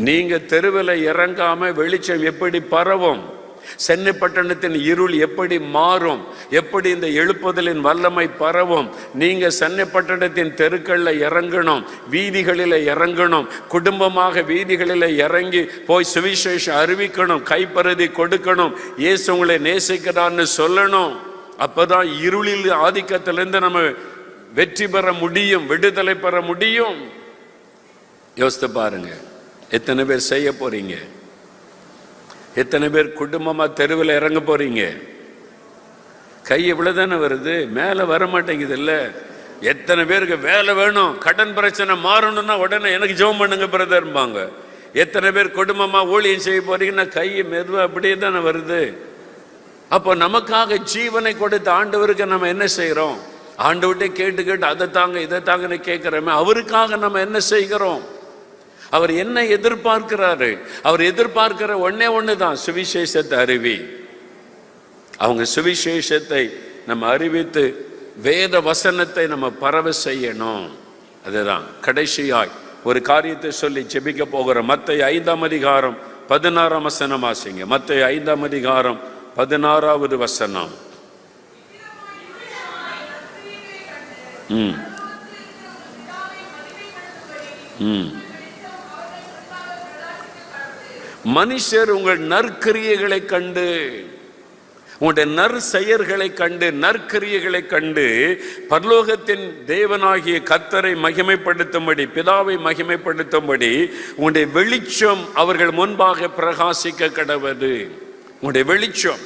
நீங்கள் தெருவில் இறங்காமல் வெளிச்சம் எப்படி பரவும், சென்னை பட்டணத்தின் இருள் எப்படி மாறும், எப்படி இந்த எழுப்புதலின் வல்லமை பரவும். நீங்க சென்னை பட்டணத்தின் தெருக்களில் இறங்கணும், வீதிகளில் இறங்கணும், குடும்பமாக வீதிகளில் இறங்கி போய் சுவிசேஷம் அறிவிக்கணும், கைப்பருதி கொடுக்கணும், இயேசு உங்களை நேசிக்கிறான்னு சொல்லணும். அப்பதான் இருளில் ஆதிக்கத்திலிருந்து நம்ம வெற்றி பெற முடியும், விடுதலை பெற முடியும். யோசித்து பாருங்க, எத்தனை பேர் செய்ய போறீங்க, எத்தனை பேர் குடும்பமா தெருவில் இறங்க போறீங்க. கை இவ்வளவுதானே வருது, மேல வர மாட்டேங்குது இல்ல. எத்தனை பேருக்கு வேலை வேணும், கடன் பிரச்சனை மாறணும்னா உடனே எனக்கு ஜெபம் பண்ணுங்க பிரதர்பாங்க. எத்தனை பேர் குடும்பமா ஊழியம் செய்ய போறீங்கன்னா கை மெதுவா அப்படியே தானே வருது. அப்போ நமக்காக ஜீவனை கொடுத்த ஆண்டவருக்கு நம்ம என்ன செய்யறோம்? ஆண்டவர்கிட்ட கேட்டு கேட்டு அதை தாங்க இதை தாங்கன்னு கேட்கிறோமே, அவருக்காக நம்ம என்ன செய்கிறோம்? அவர் என்ன எதிர்பார்க்கிறாரு? அவர் எதிர்பார்க்கிற ஒண்ணே தான், சுவிசேஷத்தை அறிவி. அவங்க சுவிசேஷத்தை நம்ம அறிவித்து வேத வசனத்தை நம்ம பரவ செய்யணும். அதுதான் கடைசியாய் ஒரு காரியத்தை சொல்லி ஜெபிக்க போகிறோம். மத்தேயு 5ஆம் அதிகாரம் 16ஆம் வசனம் வாசிங்க. மத்தேயு 5ஆம் அதிகாரம் 16வது வசனம். மனுஷர் உங்கள் நற்கிரியைகளை கண்டு, உங்களுடைய நற்செயல்களை கண்டு, நற்கிரியைகளை கண்டு பரலோகத்தின் தேவனாகிய கர்த்தரை மகிமைப்படுத்தும்படி, பிதாவை மகிமைப்படுத்தும்படி உங்களுடைய வெளிச்சம் அவர்கள் முன்பாக பிரகாசிக்க கடவது. உங்களுடைய வெளிச்சம்,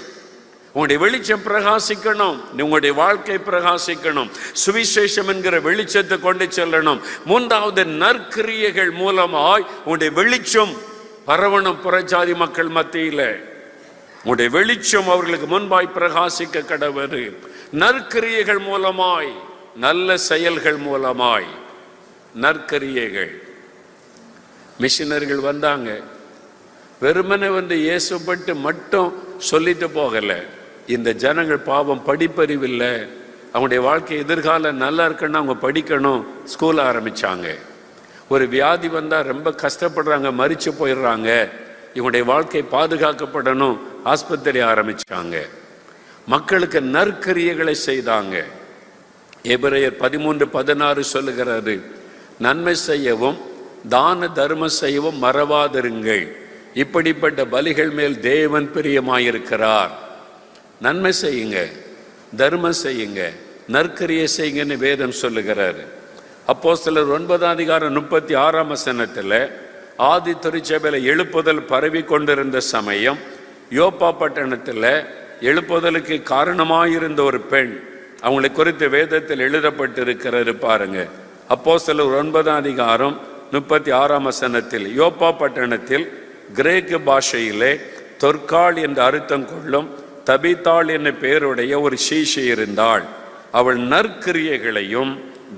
உங்களுடைய வெளிச்சம் பிரகாசிக்கணும், உங்களுடைய வாழ்க்கை பிரகாசிக்கணும், சுவிசேஷம் என்கிற வெளிச்சத்தை கொண்டு செல்லணும். 3வது நற்கிரியைகள் மூலமாய் உங்களுடைய வெளிச்சம் பரவணும் புறஜாதி மக்கள் மத்தியில். உங்களுடைய வெளிச்சம் அவர்களுக்கு முன்பாய் பிரகாசிக்க கடவது. நற்கிரியைகள் மூலமாய், நல்ல செயல்கள் மூலமாய், நற்கிரியைகள். மிஷினர்கள் வந்தாங்க, வெறுமனே வந்து இயேசுப்பட்டு மட்டும் சொல்லிட்டு போகல. இந்த ஜனங்கள் பாவம் படிப்பறிவில்லை, அவங்களுடைய வாழ்க்கை எதிர்காலம் நல்லா இருக்குன்னு அவங்க படிக்கணும், ஸ்கூல் ஆரம்பிச்சாங்க. ஒரு வியாதி வந்தால் ரொம்ப கஷ்டப்படுறாங்க, மரிச்சு போயிடுறாங்க, இவங்களுடைய வாழ்க்கை பாதுகாக்கப்படணும், ஆஸ்பத்திரி ஆரம்பிச்சாங்க. மக்களுக்கு நற்கிரியைகளை செய்தாங்க. எபிரேயர் 13:16 சொல்லுகிறாரு, நன்மை செய்யவும் தான தர்மம் செய்யவும் மறவாதிருங்கள், இப்படிப்பட்ட பலிகள் மேல் தேவன் பிரியமாயிருக்கிறார். நன்மை செய்யுங்க, தர்மம் செய்யுங்க, நற்கிரியை செய்யுங்கன்னு வேதம் சொல்லுகிறாரு. அப்போஸ்தலர் 9ஆம் அதிகாரம் 36ஆம் வசனத்தில் ஆதி திருச்சபையில் எழுப்புதல் பரவி கொண்டிருந்த சமயம் யோப்பா பட்டணத்தில் எழுப்புதலுக்கு காரணமாயிருந்த ஒரு பெண், அவங்களை குறித்து வேதத்தில் எழுதப்பட்டிருக்கிறது பாருங்க. அப்போஸ்தலர் 9ஆம் அதிகாரம் 36 யோப்பா பட்டணத்தில் கிரேக்க பாஷையிலே தொற்காள் என்று அர்த்தம் கொள்ளும் தபித்தாள் என்ற பெயருடைய ஒரு சீஷை இருந்தாள். அவள் நற்கிரியைகளையும்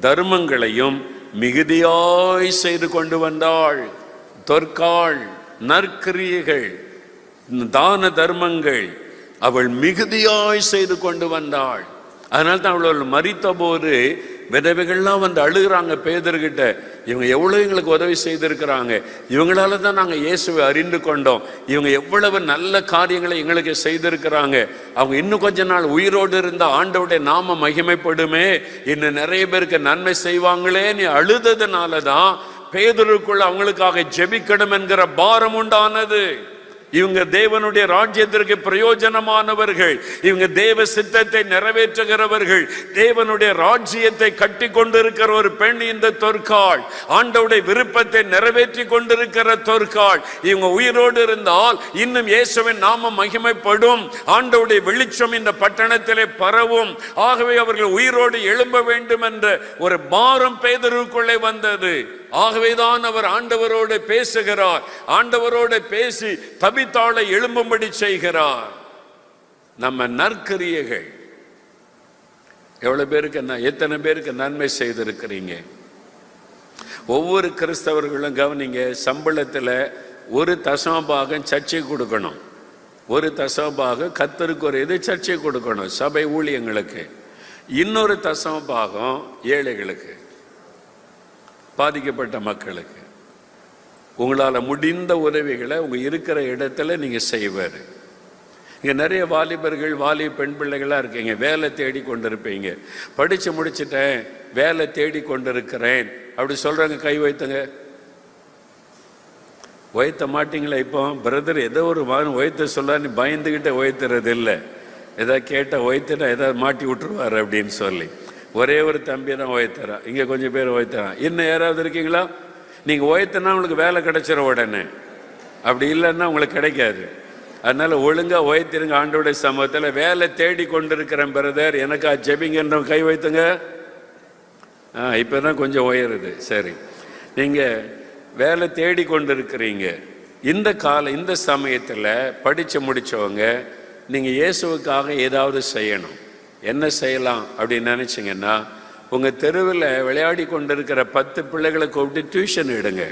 தர்மங்களையும் மிகுதியாய் செய்து கொண்டு வந்தாள். தொற்காள் நற்கிரியைகள் தான தர்மங்கள் அவள் மிகுதியாய் செய்து கொண்டு வந்தாள். அதனால தான் அவள் மரித்த போது விதவைகள்லாம் வந்து அழுகிறாங்க பேதர்கிட்ட. இவங்க எவ்வளவு எங்களுக்கு உதவி செய்திருக்கிறாங்க, இவங்களால தான் நாங்கள் இயேசுவை அறிந்து கொண்டோம், இவங்க எவ்வளவு நல்ல காரியங்களை எங்களுக்கு செய்திருக்கிறாங்க, அவங்க இன்னும் கொஞ்ச நாள் உயிரோடு இருந்த ஆண்டவருடைய நாம மகிமைப்படுமே, இன்னும் நிறைய பேருக்கு நன்மை செய்வாங்களே நீ அழுததுனால தான் பேதுருக்குள்ள அவங்களுக்காக ஜெபிக்கணும் என்கிற பாரம் உண்டானது. இவங்க தேவனுடைய ராஜ்யத்திற்கு பிரயோஜனமானவர்கள், இவங்க தேவ சித்தத்தை நிறைவேற்றுகிறவர்கள், தேவனுடைய ராஜ்யத்தை கட்டி கொண்டிருக்கிற ஒரு பெண் இந்த தொற்காள், ஆண்டவருடைய விருப்பத்தை நிறைவேற்றி கொண்டிருக்கிற தொற்காள். இவங்க உயிரோடு இருந்தால் இன்னும் இயேசுவின் நாமம் மகிமைப்படும், ஆண்டவருடைய வெளிச்சம் இந்த பட்டணத்திலே பரவும். ஆகவே அவர்கள் உயிரோடு எழும்ப வேண்டும் என்ற ஒரு பாரம் பேதுருக்குள்ளே வந்தது. ஆகவேதான் அவர் ஆண்டவரோடு பேசுகிறார், ஆண்டவரோடு பேசி தபித்தாளை எழும்பும்படி செய்கிறார். நம்ம நற்கிரியைகள் எவ்வளவு பேருக்கு, எத்தனை பேருக்கு நன்மை செய்திருக்கிறீங்க? ஒவ்வொரு கிறிஸ்தவர்களும் கவனிங்க, சம்பளத்தில் ஒரு தசமபாகம் சர்ச்சை கொடுக்கணும், ஒரு தசமபாகம் கர்த்தருக்கு ஒரு இது சர்ச்சை கொடுக்கணும் சபை ஊழியங்களுக்கு, இன்னொரு தசமபாகம் ஏழைகளுக்கு, பாதிக்கப்பட்ட மக்களுக்கு. உங்களால் முடிந்த உதவிகளை உங்கள் இருக்கிற இடத்துல நீங்கள் செய்வார். இங்கே நிறைய வாலிபர்கள் பெண் பிள்ளைகளாக இருக்கீங்க, வேலை தேடி கொண்டு இருப்பீங்க. படித்து முடிச்சுட்டேன், வேலை தேடி கொண்டு இருக்கிறேன் அப்படி சொல்கிறாங்க, கை வைத்துங்க. உயர்த்த மாட்டிங்களா? இப்போ பிரதர் ஏதோ ஒரு உயர்த்த சொல்ல நீ பயந்துக்கிட்ட உயர்த்துறது இல்லை, எதாவது கேட்டால் உயர்த்துட்டா ஏதாவது மாட்டி விட்டுருவார் அப்படின்னு சொல்லி ஒரே ஒரு தம்பி தான் உயர்த்துறான். இங்கே கொஞ்சம் பேர் உயர்த்துறான். இன்னும் யாராவது இருக்கீங்களா? நீங்கள் உயர்த்தினா உங்களுக்கு வேலை கிடைச்சிட உடனே, அப்படி இல்லைன்னா உங்களுக்கு கிடைக்காது. அதனால் ஒழுங்காக உயர்த்திருங்க. ஆண்டோடைய சமூகத்தில் வேலை தேடி கொண்டிருக்கிறேன் பிரதர், எனக்கா ஜெபிங்கன்ற கை வைத்துங்க. இப்போ தான் கொஞ்சம் உயருது. சரி, நீங்கள் வேலை தேடி கொண்டு இருக்கிறீங்க. இந்த சமயத்தில் படித்து முடித்தவங்க நீங்கள் இயேசுவுக்காக ஏதாவது செய்யணும். என்ன செய்யலாம் அப்படின்னு நினச்சிங்கன்னா, உங்கள் தெருவில் விளையாடி கொண்டு இருக்கிற 10 பிள்ளைகளை கூப்பிட்டு டியூஷன் எடுங்க.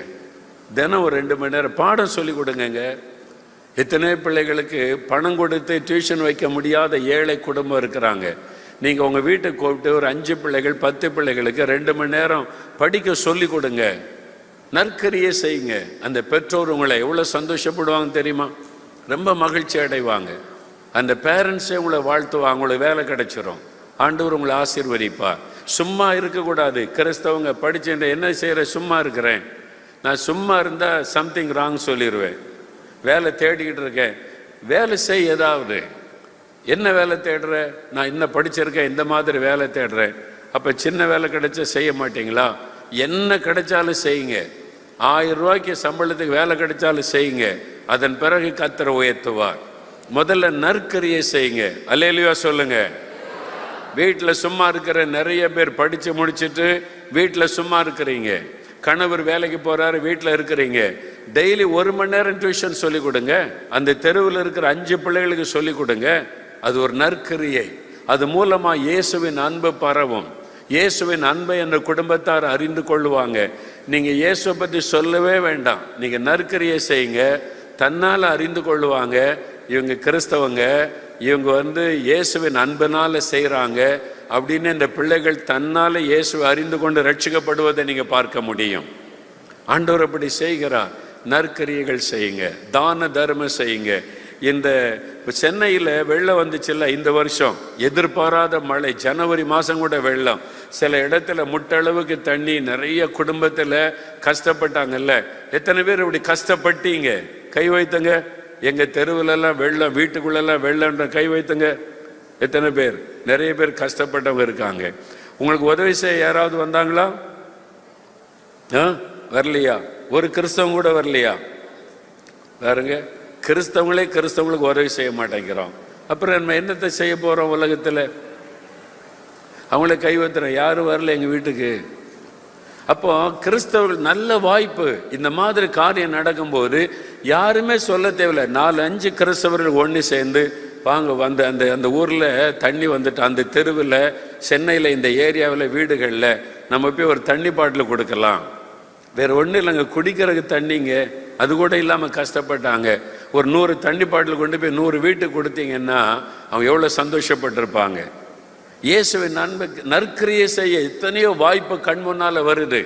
தினம் ஒரு 2 மணி நேரம் பாடம் சொல்லி கொடுங்க. எத்தனை பிள்ளைகளுக்கு பணம் கொடுத்து டியூஷன் வைக்க முடியாத ஏழை குடும்பம் இருக்கிறாங்க. நீங்கள் உங்கள் வீட்டுக்கு கூப்பிட்டு ஒரு 5 பிள்ளைகள் 10 பிள்ளைகளுக்கு 2 மணி நேரம் படிக்க சொல்லி கொடுங்க. நற்கரியை செய்யுங்க. அந்த பெற்றோர் உங்களை எவ்வளோ சந்தோஷப்படுவாங்க தெரியுமா? ரொம்ப மகிழ்ச்சி அடைவாங்க. அந்த பேரண்ட்ஸே உங்களை வாழ்த்துவாங்க, உங்களுக்கு வேலை கிடைச்சிரும், ஆண்டவர் உங்களை ஆசீர்வதிப்பார். சும்மா இருக்கக்கூடாது. கிறிஸ்தவங்க படிச்சுட்டு என்ன செய்கிற, சும்மா இருக்கிறேன், நான் சும்மா இருந்தால் சம்திங் ராங் சொல்லிடுவேன். வேலை தேடிக்கிட்டு இருக்கேன், வேலை செய். ஏதாவது என்ன வேலை தேடுற? நான் இன்னும் படிச்சிருக்கேன், இந்த மாதிரி வேலை தேடுறேன். அப்போ சின்ன வேலை கிடைச்சா செய்ய மாட்டீங்களா? என்ன கிடைச்சாலும் செய்யுங்க. 1000 ரூபாய்க்கு சம்பளத்துக்கு வேலை கிடைச்சாலும் செய்யுங்க. அதன் பிறகு கர்த்தர் உயர்த்துவார். முதல்ல நற்கரியை செய்யுங்க. அல்லேலூயா சொல்லுங்க. வீட்டில் சும்மா இருக்கிற நிறைய பேர் படித்து முடிச்சுட்டு வீட்டில் சும்மா இருக்கிறீங்க. கணவர் வேலைக்கு போகிறாரு, வீட்டில் இருக்கிறீங்க. டெய்லி 1 மணி நேரம் டியூஷன் சொல்லிக் கொடுங்க. அந்த தெருவில் இருக்கிற 5 பிள்ளைகளுக்கு சொல்லிக் கொடுங்க. அது ஒரு நற்கரியை. அது மூலமாக இயேசுவின் அன்பு பரவும். இயேசுவின் அன்பை அந்த குடும்பத்தார் அறிந்து கொள்ளுவாங்க. நீங்கள் இயேசுவை பற்றி சொல்லவே வேண்டாம், நீங்கள் நற்கரியை செய்யுங்க, தன்னால் அறிந்து கொள்ளுவாங்க. இவங்க கிறிஸ்தவங்க, இவங்க இயேசுவின் அன்பினால் செய்கிறாங்க அப்படின்னு இந்த பிள்ளைகள் தன்னால் இயேசுவை அறிந்து கொண்டு ரட்சிக்கப்படுவதை நீங்கள் பார்க்க முடியும். ஆண்டவர் அப்படி செய்கிறார். நற்கரியைகள் செய்யுங்க, தான தர்மம் செய்யுங்க. இந்த சென்னையில் வெள்ளம் வந்துச்சுல்ல இந்த வருஷம், எதிர்பாராத மழை, ஜனவரி மாதம் கூட வெள்ளம், சில இடத்துல முட்டளவுக்கு தண்ணி, நிறைய குடும்பத்தில் கஷ்டப்பட்டாங்கல்ல. எத்தனை பேர் இப்படி கஷ்டப்பட்டீங்க? கை வைத்தங்க. எங்கள் தெருவிலெல்லாம் வெள்ளம், வீட்டுக்குள்ளெல்லாம் வெள்ளம்ன்ற கை வைத்துங்க. எத்தனை பேர்? நிறைய பேர் கஷ்டப்பட்டவங்க இருக்காங்க. உங்களுக்கு உதவி செய்ய யாராவது வந்தாங்களா? வரலையா? ஒரு கிறிஸ்தவங்க கூட வரலையா? பாருங்க, கிறிஸ்தவங்களுக்கு உதவி செய்ய மாட்டேங்கிறோம். அப்புறம் நம்ம என்னத்தை செய்ய போகிறோம் உலகத்தில்? அவங்கள கை வைத்துறோம். யாரும் வரல எங்கள் வீட்டுக்கு. அப்போ கிறிஸ்தவர்கள் நல்ல வாய்ப்பு. இந்த மாதிரி காரியம் நடக்கும்போது யாருமே சொல்ல தேவையில்லை. 4-5 கிறிஸ்தவர்கள் ஒன்று சேர்ந்து வாங்க வந்து அந்த ஊரில் தண்ணி வந்துட்டு அந்த தெருவில் சென்னையில் இந்த ஏரியாவில் வீடுகளில் நம்ம போய் ஒரு தண்ணி பாட்டில் கொடுக்கலாம். வேறு ஒன்றும் இல்லைங்க, குடிக்கிறதுக்கு தண்ணிங்க, அது கூட இல்லாமல் கஷ்டப்பட்டாங்க. ஒரு 100 தண்ணி பாட்டில் கொண்டு போய் 100 வீட்டுக்கு கொடுத்தீங்கன்னா அவங்க எவ்வளோ சந்தோஷப்பட்டிருப்பாங்க. இயேசுவின் நற்கிரியை செய்ய எத்தனையோ வாய்ப்பு கண் முன்னால் வருது.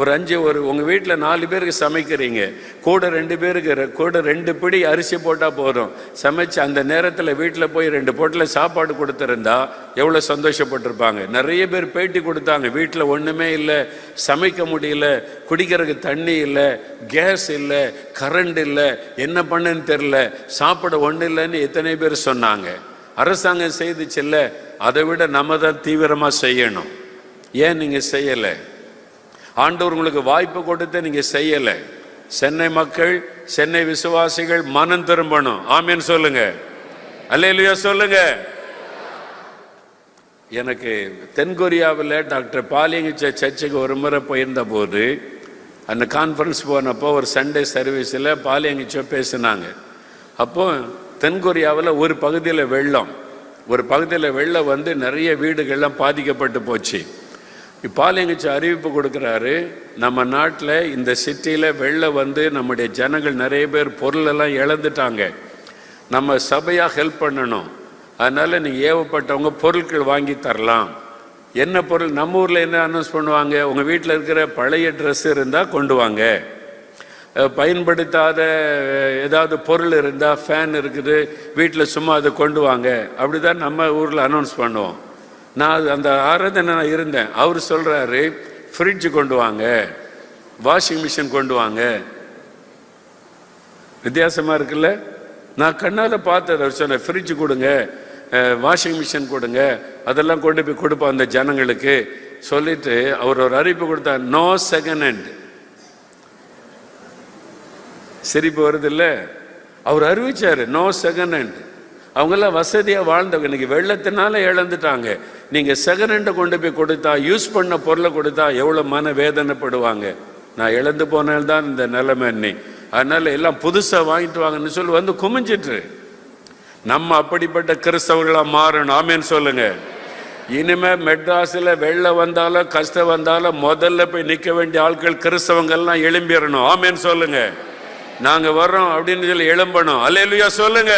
ஒரு உங்கள் வீட்டில் 4 பேருக்கு சமைக்கிறீங்க, கூட 2 பேருக்கு கூட 2 பிடி அரிசி போட்டால் போதும். சமைச்சு அந்த நேரத்தில் வீட்டில் போய் 2 பொட்டில் சாப்பாடு கொடுத்துருந்தா எவ்வளோ சந்தோஷப்பட்டிருப்பாங்க. நிறைய பேர் பேட்டி கொடுத்தாங்க, வீட்டில் ஒன்றுமே இல்லை, சமைக்க முடியல, குடிக்கிறதுக்கு தண்ணி இல்லை, கேஸ் இல்லை, கரண்ட் இல்லை, என்ன பண்ணுன்னு தெரில, சாப்பிட ஒன்றும் இல்லைன்னு எத்தனை பேர் சொன்னாங்க. அரசாங்கம் செய்துச்சுல்ல, அதை விட நம்ம தான் தீவிரமாக செய்யணும். ஏன் நீங்கள் செய்யலை? ஆண்டவர் உங்களுக்கு வாய்ப்பு கொடுத்து நீங்க செய்யல. சென்னை மக்கள், சென்னை விசுவாசிகள் மனம் திரும்பணும். ஆமீன் சொல்லுங்க, அல்லேலூயா சொல்லுங்க. எனக்கு தென்கொரியாவில் டாக்டர் பாலியங்கிச்ச சர்ச்சுக்கு ஒரு முறை போயிருந்த போது அந்த கான்ஃபரன்ஸ் போனப்போ ஒரு சண்டே சர்வீஸில் பாலியங்கிச்சோ பேசினாங்க. அப்போ தென்கொரியாவில் ஒரு பகுதியில் வெள்ளம் வந்து நிறைய வீடுகள்லாம் பாதிக்கப்பட்டு போச்சு. பாலியங்கிச்ச அறிவிப்பு கொடுக்குறாரு, நம்ம நாட்டில் இந்த சிட்டியில் வெள்ளம் வந்து நம்முடைய ஜனங்கள் நிறைய பேர் பொருளெல்லாம் இழந்துட்டாங்க, நம்ம சபையாக ஹெல்ப் பண்ணணும், அதனால் நீங்கள் ஏவப்பட்டவங்க பொருட்கள் வாங்கி தரலாம். என்ன பொருள்? நம்ம ஊரில் என்ன அனௌன்ஸ் பண்ணுவாங்க, உங்கள் வீட்டில் இருக்கிற பழைய ட்ரெஸ் இருந்தால் கொண்டு வாங்க, பயன்படுத்தாத ஏதாவது பொருள் இருந்தால், ஃபேன் இருக்குது வீட்டில் சும்மா அதை கொண்டு வாங்க, அப்படி தான் நம்ம ஊரில் அனௌன்ஸ் பண்ணுவோம். நான் அந்த ஆராதனை இருந்தேன். அவர் சொல்கிறாரு, ஃப்ரிட்ஜ் கொண்டு வாங்க, வாஷிங் மிஷின் கொண்டு வாங்க. வித்தியாசமாக இருக்குல்ல? நான் கண்ணால் பார்த்தது. அவர் சொன்ன ஃப்ரிட்ஜ் கொடுங்க, வாஷிங் மிஷின் கொடுங்க, அதெல்லாம் கொண்டு போய் கொடுப்போம் அந்த ஜனங்களுக்கு சொல்லிட்டு அவர் ஒரு அறிவிப்பு கொடுத்தார், நோ செகண்ட் ஹேண்ட். சிரிப்பு வருது இல்லை? அவர் அறிவிச்சார் நோ செகண்ட் ஹேண்ட். அவங்கெல்லாம் வசதியாக வாழ்ந்தவங்க, இன்னைக்கு வெள்ளத்தினால இழந்துட்டாங்க. நீங்கள் செகண்ட் ஹேண்டை கொண்டு போய் கொடுத்தா, யூஸ் பண்ண பொருளை கொடுத்தா எவ்வளோ மன வேதனைப்படுவாங்க. நான் இழந்து போனால்தான் இந்த நிலைமை இன்னி, அதனால எல்லாம் புதுசாக வாங்கிட்டு வாங்கன்னு சொல்லி வந்து குமிஞ்சிட்டு. நம்ம அப்படிப்பட்ட கிறிஸ்தவர்களாக மாறணும். ஆமேன்னு சொல்லுங்க. இனிமே மெட்ராஸில் வெள்ளம் வந்தாலும் கஷ்டம் வந்தாலும் முதல்ல போய் நிற்க வேண்டிய ஆட்கள் கிறிஸ்தவங்கள்லாம் எழும்பிடணும். ஆமேன்னு சொல்லுங்க. நாங்கள் வர்றோம் அப்படின்னு சொல்லி எழும்பணும். அல்லேலூயா சொல்லுங்க.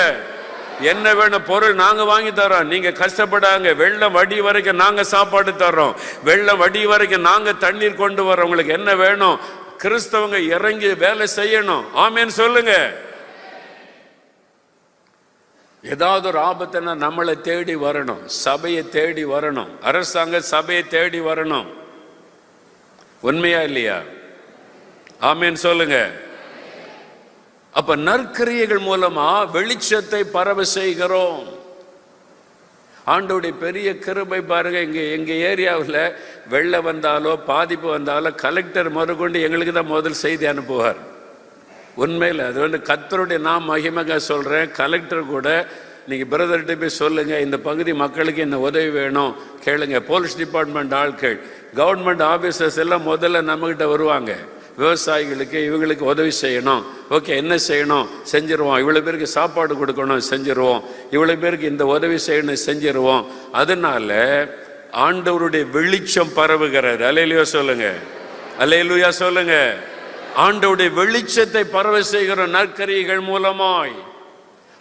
என்ன வேணும் பொருள் நாங்க வாங்கி தரோம், நீங்க கஷ்டப்படாங்க. வெள்ளம் வடி வரைக்கும் நாங்க சாப்பாடு தர்றோம், வெள்ளம் வடி வரைக்கும் நாங்க தண்ணீர் கொண்டு வரோம். உங்களுக்கு என்ன வேணும்? கிறிஸ்தவங்க இறங்கி வேலை செய்யணும். ஆமேன்னு சொல்லுங்க. ஏதாவது ஒரு ஆபத்துனா நம்மளை தேடி வரணும், சபையை தேடி வரணும், அரசாங்க சபையை தேடி வரணும். உண்மையா இல்லையா? ஆமேன்னு சொல்லுங்க. அப்ப நற்கிரியைகள் மூலமா வெளிச்சத்தை பரவ செய்கிறோம். ஆண்டோடைய பெரிய கிருபை பாருங்க. எங்க ஏரியாவில் வெள்ளம் வந்தாலோ பாதிப்பு வந்தாலோ கலெக்டர் முதற்கொண்டு எங்களுக்கு தான் முதல் செய்தி அனுப்புவார். உண்மையில் அது வந்து கர்த்தருடைய நான் மகிமையாக சொல்றேன். கலெக்டர் கூட நீங்க பிரதர்கிட்ட போய் சொல்லுங்க, இந்த பகுதி மக்களுக்கு இந்த உதவி வேணும் கேளுங்க. போலீஸ் டிபார்ட்மெண்ட் ஆட்கள், கவர்மெண்ட் ஆபீசர்ஸ் எல்லாம் முதல்ல நம்மகிட்ட வருவாங்க. விவசாயிகளுக்கு இவங்களுக்கு உதவி செய்யணும், ஓகே என்ன செய்யணும் செஞ்சிருவோம், இவ்வளோ பேருக்கு சாப்பாடு கொடுக்கணும் செஞ்சிருவோம், இவ்வளோ பேருக்கு இந்த உதவி செய்யணும் செஞ்சிருவோம். அதனால ஆண்டவருடைய வெளிச்சம் பரவுகிறது. அல்லேலூயா சொல்லுங்க, அல்லேலூயா சொல்லுங்க. ஆண்டவருடைய வெளிச்சத்தை பரவ செய்கிற நற்கிரியைகள் மூலமாய்.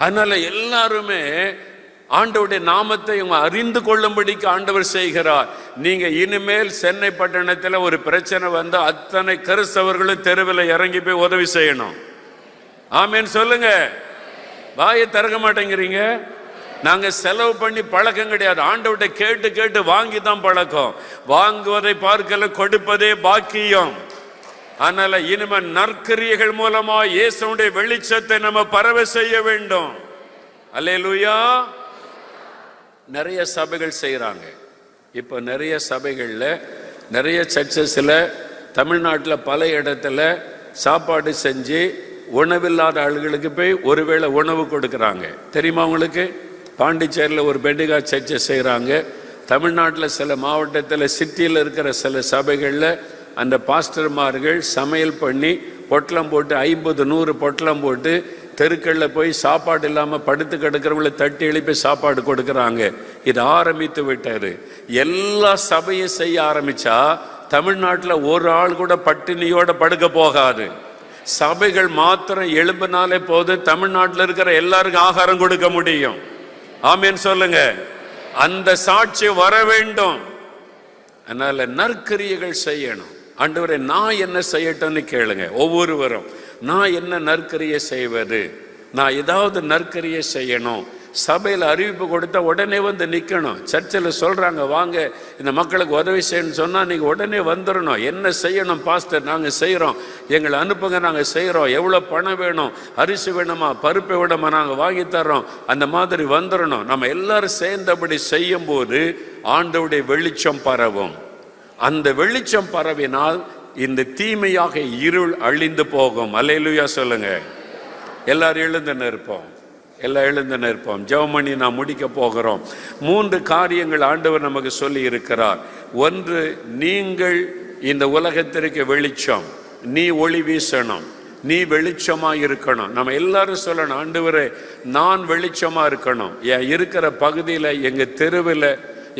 அதனால எல்லாருமே ஆண்டவருடைய நாமத்தை இவங்க அறிந்து கொள்ளும்படிக்கு ஆண்டவர் செய்கிறார். நீங்க இனிமேல் சென்னை பட்டணத்தில் ஒரு பிரச்சனை வந்தா அத்தனை கிறிஸ்தவர்களும் தெருவில் இறங்கி போய் உதவி செய்யணும். ஆமேன்னு சொல்லுங்க. வாயை திறக்க மாட்டேங்கிறீங்க. நாங்க செலவு பண்ணி பழக்கம் கிடையாது, ஆண்டவர்கிட்ட கேட்டு கேட்டு வாங்கி தான் பழக்கம். வாங்குவதை பார்க்கல, கொடுப்பதே பாக்கியம். அதனால இனிமே நற்கிரியைகள் மூலமா இயேசுவுடைய வெளிச்சத்தை நம்ம பரவ செய்ய வேண்டும். அல்லேலூயா. நிறைய சபைகள் செய்கிறாங்க. இப்போ நிறைய சபைகளில், நிறைய சர்ச்சஸில், தமிழ்நாட்டில் பல இடத்துல சாப்பாடு செஞ்சு உணவில்லாத ஆளுகளுக்கு போய் ஒருவேளை உணவு கொடுக்குறாங்க. தெரியுமா உங்களுக்கு? பாண்டிச்சேரியில் ஒரு பெண்டிகா சர்ச்சை செய்கிறாங்க. தமிழ்நாட்டில் சில மாவட்டத்தில் சிட்டியில் இருக்கிற சில சபைகளில் அந்த பாஸ்டர்மார்கள் சமையல் பண்ணி பொட்டலம் போட்டு 50-100 பொட்டலம் போட்டு தெருக்களில் போய் சாப்பாடு இல்லாமல் படுத்து கிடக்கிறவங்களை தட்டி எழுப்பி சாப்பாடு கொடுக்குறாங்க. இது ஆரம்பித்து விட்டாரு. எல்லா சபையும் செய்ய ஆரம்பிச்சா தமிழ்நாட்டில் ஒரு ஆள் கூட பட்டினியோட படுக்க போகாது. சபைகள் மாத்திரம் எழும்பினாலே போது தமிழ்நாட்டில் இருக்கிற எல்லாருக்கும் ஆகாரம் கொடுக்க முடியும். ஆமேன் சொல்லுங்க. அந்த சாட்சி வர வேண்டும். அதனால நற்கிரியைகள் செய்யணும். ஆண்டவரே நான் என்ன செய்யட்டும்னு கேளுங்க. ஒவ்வொருவரும் நான் என்ன நற்கிரியை செய்வது, நான் ஏதாவது நற்கிரியை செய்யணும். சபையில் அறிவிப்பு கொடுத்தா உடனே வந்து நிற்கணும். சர்ச்சில் சொல்கிறாங்க வாங்க இந்த மக்களுக்கு உதவி செய்யணும்னு சொன்னால் நீங்கள் உடனே வந்துடணும். என்ன செய்யணும் பாஸ்டர்? நாங்கள் செய்கிறோம், எங்களை அனுப்புங்க, நாங்கள் செய்கிறோம். எவ்வளோ பணம் வேணும், அரிசி வேணுமா, பருப்பு வேணுமா, நாங்கள் வாங்கி தர்றோம். அந்த மாதிரி வந்துடணும். நம்ம எல்லாரும் சேர்ந்தபடி செய்யும்போது ஆண்டவருடைய வெளிச்சம் பரவும். அந்த வெளிச்சம் பரவினால் இந்த தீமையாக இருள் அழிந்து போகும். அல்லேலூயா சொல்லுங்க. எல்லாரும் எழுந்து நிற்போம். எல்லாம் எழுந்து நிற்போம். ஜெபம் பண்ணி நான் முடிக்க போகிறோம். 3 காரியங்கள் ஆண்டவர் நமக்கு சொல்லி இருக்கிறார். ஒன்று, நீங்கள் இந்த உலகத்திற்கு வெளிச்சம், நீ ஒளி வீசணும், நீ வெளிச்சமா இருக்கணும். நம்ம எல்லாரும் சொல்லணும், ஆண்டவரே நான் வெளிச்சமா இருக்கணும். என் இருக்கிற பகுதியில், எங்க தெருவில்,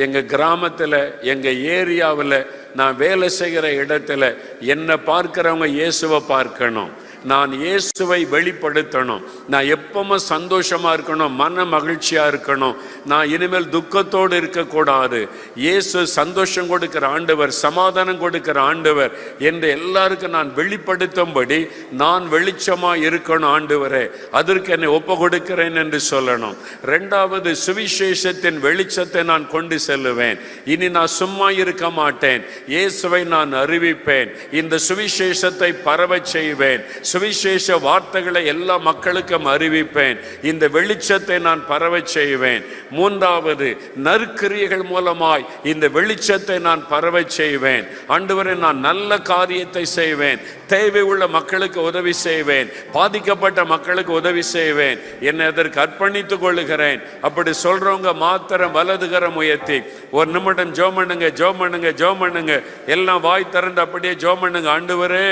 எங்க கிராமத்தில், எங்க ஏரியாவில், நான் வேலை செய்கிற இடத்துல என்னை பார்க்கிறவங்க இயேசுவை பார்க்கணும். நான் இயேசுவை வெளிப்படுத்தணும். நான் எப்பவுமே சந்தோஷமா இருக்கணும், மன மகிழ்ச்சியா இருக்கணும். நான் இனிமேல் துக்கத்தோடு இருக்கக்கூடாது. இயேசு சந்தோஷம் கொடுக்கிற ஆண்டவர், சமாதானம் கொடுக்கிற ஆண்டவர் என்று எல்லாருக்கும் நான் வெளிப்படுத்தும்படி நான் வெளிச்சமா இருக்கணும். ஆண்டவரே அதற்கு என்னை ஒப்பு கொடுக்கிறேன் என்று சொல்லணும். 2வது, சுவிசேஷத்தின் வெளிச்சத்தை நான் கொண்டு செல்லுவேன். இனி நான் சும்மா இருக்க மாட்டேன். இயேசுவை நான் அறிவிப்பேன். இந்த சுவிசேஷத்தை பரவச் செய்வேன். சுவிசேஷ வார்த்தைகளை எல்லா மக்களுக்கும் அறிவிப்பேன். இந்த வெளிச்சத்தை நான் பரவச் செய்வேன். 3வது, நற்கிரியைகள் மூலமாய் இந்த வெளிச்சத்தை நான் பரவச் செய்வேன். ஆண்டவரே நான் நல்ல காரியத்தை செய்வேன். தேவை உள்ள மக்களுக்கு உதவி செய்வேன். பாதிக்கப்பட்ட மக்களுக்கு உதவி செய்வேன். என்னை அதற்கு அர்ப்பணித்துக் கொள்ளுகிறேன். அப்படி சொல்றவங்க மாத்திரம் வலதுகரம் உயர்த்தி ஒரு நிமிடம் ஜெபம் பண்ணுங்க. ஜெபம் பண்ணுங்க, ஜெபம் பண்ணுங்க. எல்லாம் வாய் திறந்து அப்படியே ஜெபம் பண்ணுங்க. ஆண்டவரே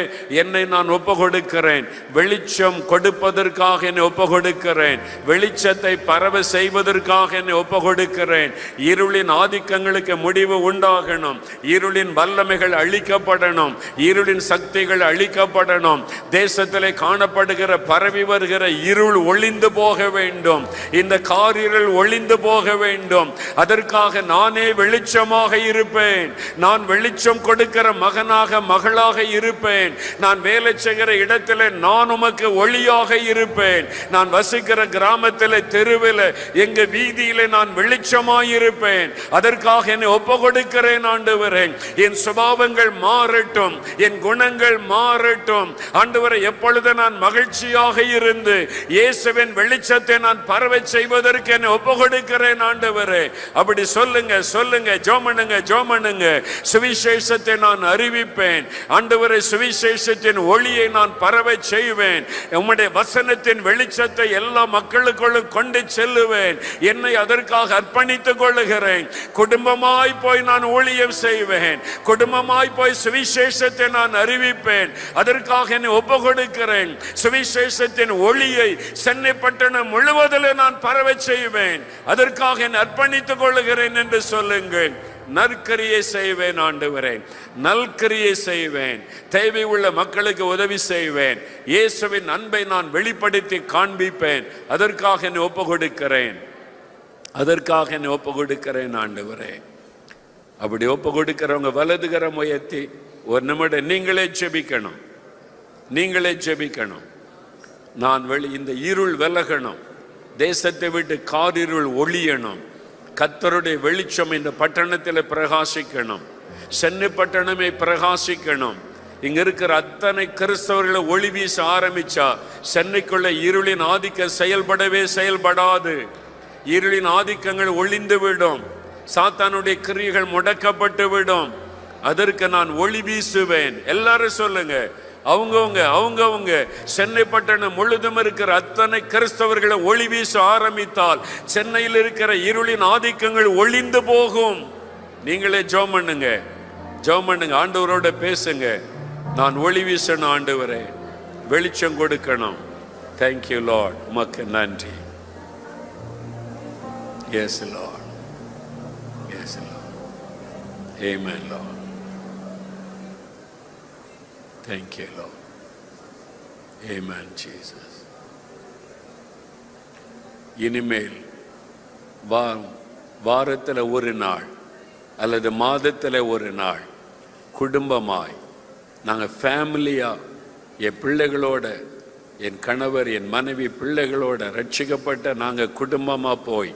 என்னை நான் ஒப்பு கொடுக்கிறேன். வெளிச்சம் கொடுப்பதற்காக என்னை ஒப்பு கொடுக்கிறேன். வெளிச்சத்தை பரவ செய்வதற்காக என்னை ஒப்பு கொடுக்கிறேன். இருளின் ஆதிக்கங்களுக்கு முடிவு உண்டாகணும். இருளின் வல்லமைகள் அழிக்கப்படணும். இருளின் சக்திகள் அழிக்கப்படணும். தேசத்திலே காணப்படுகிற பரவி வருகிற இருள் ஒளிந்து போக வேண்டும். இந்த காரிருள் ஒளிந்து போக வேண்டும். அதற்காக நானே வெளிச்சமாக இருப்பேன். நான் வெளிச்சம் கொடுக்கிற மகனாக மகளாக இருப்பேன். நான் வேலை செய்கிற இடத்திலே நான் உமக்கு ஒளியாக இருப்பேன். நான் வசிக்கிற கிராமத்தில், தெருவில், எங்க வீதியிலே நான் வெளிச்சமாய் இருப்பேன். அதற்காக என்னை ஒப்பு கொடுக்கிறேன். ஆண்டவரே என் சுபாவங்கள் மாறட்டும், என் குணங்கள் மாறட்டும். ஆண்டவரே எப்பொழுது நான் மகிழ்ச்சியாக இருந்து இயேசுவின் வெளிச்சத்தை நான் பரவச் செய்வதற்கு என்னை ஒப்பு கொடுக்கிறேன். ஆண்டவரே அப்படி சொல்லுங்க, சொல்லுங்க, ஜெபம் பண்ணுங்க, ஜெபம் பண்ணுங்க. சுவிசேஷத்தை நான் அறிவிப்பேன். ஆண்டவரே சுவிசேஷத்தின் ஒளியை நான் பரவச் செய்வேன். உம்முடைய வசனத்தின் வெளிச்சத்தை எல்லா மக்களுக்குள்ளும் கொண்டு செல்லுவேன். என்னை அதற்காக அர்ப்பணித்துக் கொள்ளுகிறேன். குடும்பமாய் போய் நான் ஊழியம் செய்வேன். குடும்பமாய் போய் சுவிசேஷத்தை நான் அறிவிப்பேன். அதற்காக என்னை ஒப்பு கொடுக்கிறேன். சுவிசேஷத்தின் ஒளியை சென்னை பட்டணம் முழுவதில் நான் பரவச் செய்வேன். அதற்காக என்னை அர்ப்பணித்துக் கொள்ளுகிறேன் என்று சொல்லுங்கள். நற்கிரியை செய்வேன். ஆண்டவரே நல்கிரியை செய்வேன். தேவை உள்ள மக்களுக்கு உதவி செய்வேன். இயேசுவின் அன்பை நான் வெளிப்படுத்தி காண்பிப்பேன். அதற்காக என்னை ஒப்பு கொடுக்கிறேன். அதற்காக என்னை ஒப்பு கொடுக்கிறேன். ஆண்டவரே அப்படி ஒப்பு கொடுக்கிறவங்க வலதுகரம் உயர்த்தி ஒரு நிமிடம் நீங்களே ஜெபிக்கணும். நீங்களே ஜெபிக்கணும். நான் இந்த இருள் விலகணும். தேசத்தை விட்டு காரிருள் ஒளியணும். கர்த்தருடைய வெளிச்சம் இந்த பட்டணத்தில் பிரகாசிக்கணும். சென்னை பட்டணமே பிரகாசிக்கணும். இங்க இருக்கிற அத்தனை கிறிஸ்தவர்களை ஒளி வீச ஆரம்பிச்சா சென்னைக்குள்ள இருளின் ஆதிக்கம் செயல்படவே செயல்படாது. இருளின் ஆதிக்கங்கள் ஒளிந்து விடும். சாத்தானுடைய கிரியைகள் முடக்கப்பட்டு விடும். அதற்கு நான் ஒளி வீசுவேன். எல்லாரும் சொல்லுங்க. அவங்கவுங்க சென்னை பட்டணம் முழுதும் இருக்கிற அத்தனை கிறிஸ்தவர்களை ஒளி வீச ஆரம்பித்தால் சென்னையில் இருக்கிற இருளின் ஆதிக்கங்கள் ஒளிந்து போகும். நீங்களே ஜெபம் பண்ணுங்க. ஜெபம் பண்ணுங்க, ஆண்டவரோட பேசுங்க. நான் ஒளி வீசணும் ஆண்டவரே, வெளிச்சம் கொடுக்கணும். தேங்க்யூ லார்ட், உமக்கு நன்றி. Yes Lord, yes Lord, amen Lord, thank you Lord, amen Jesus. இனிமேல் வாரத்தில் ஒரு நாள் அல்லது மாதத்தில் ஒரு நாள் குடும்பமாய் நாங்கள் ஃபேமிலியாக என் பிள்ளைகளோட, என் கணவர், என் மனைவி, பிள்ளைகளோட ரட்சிக்கப்பட்ட நாங்கள் குடும்பமாக போய்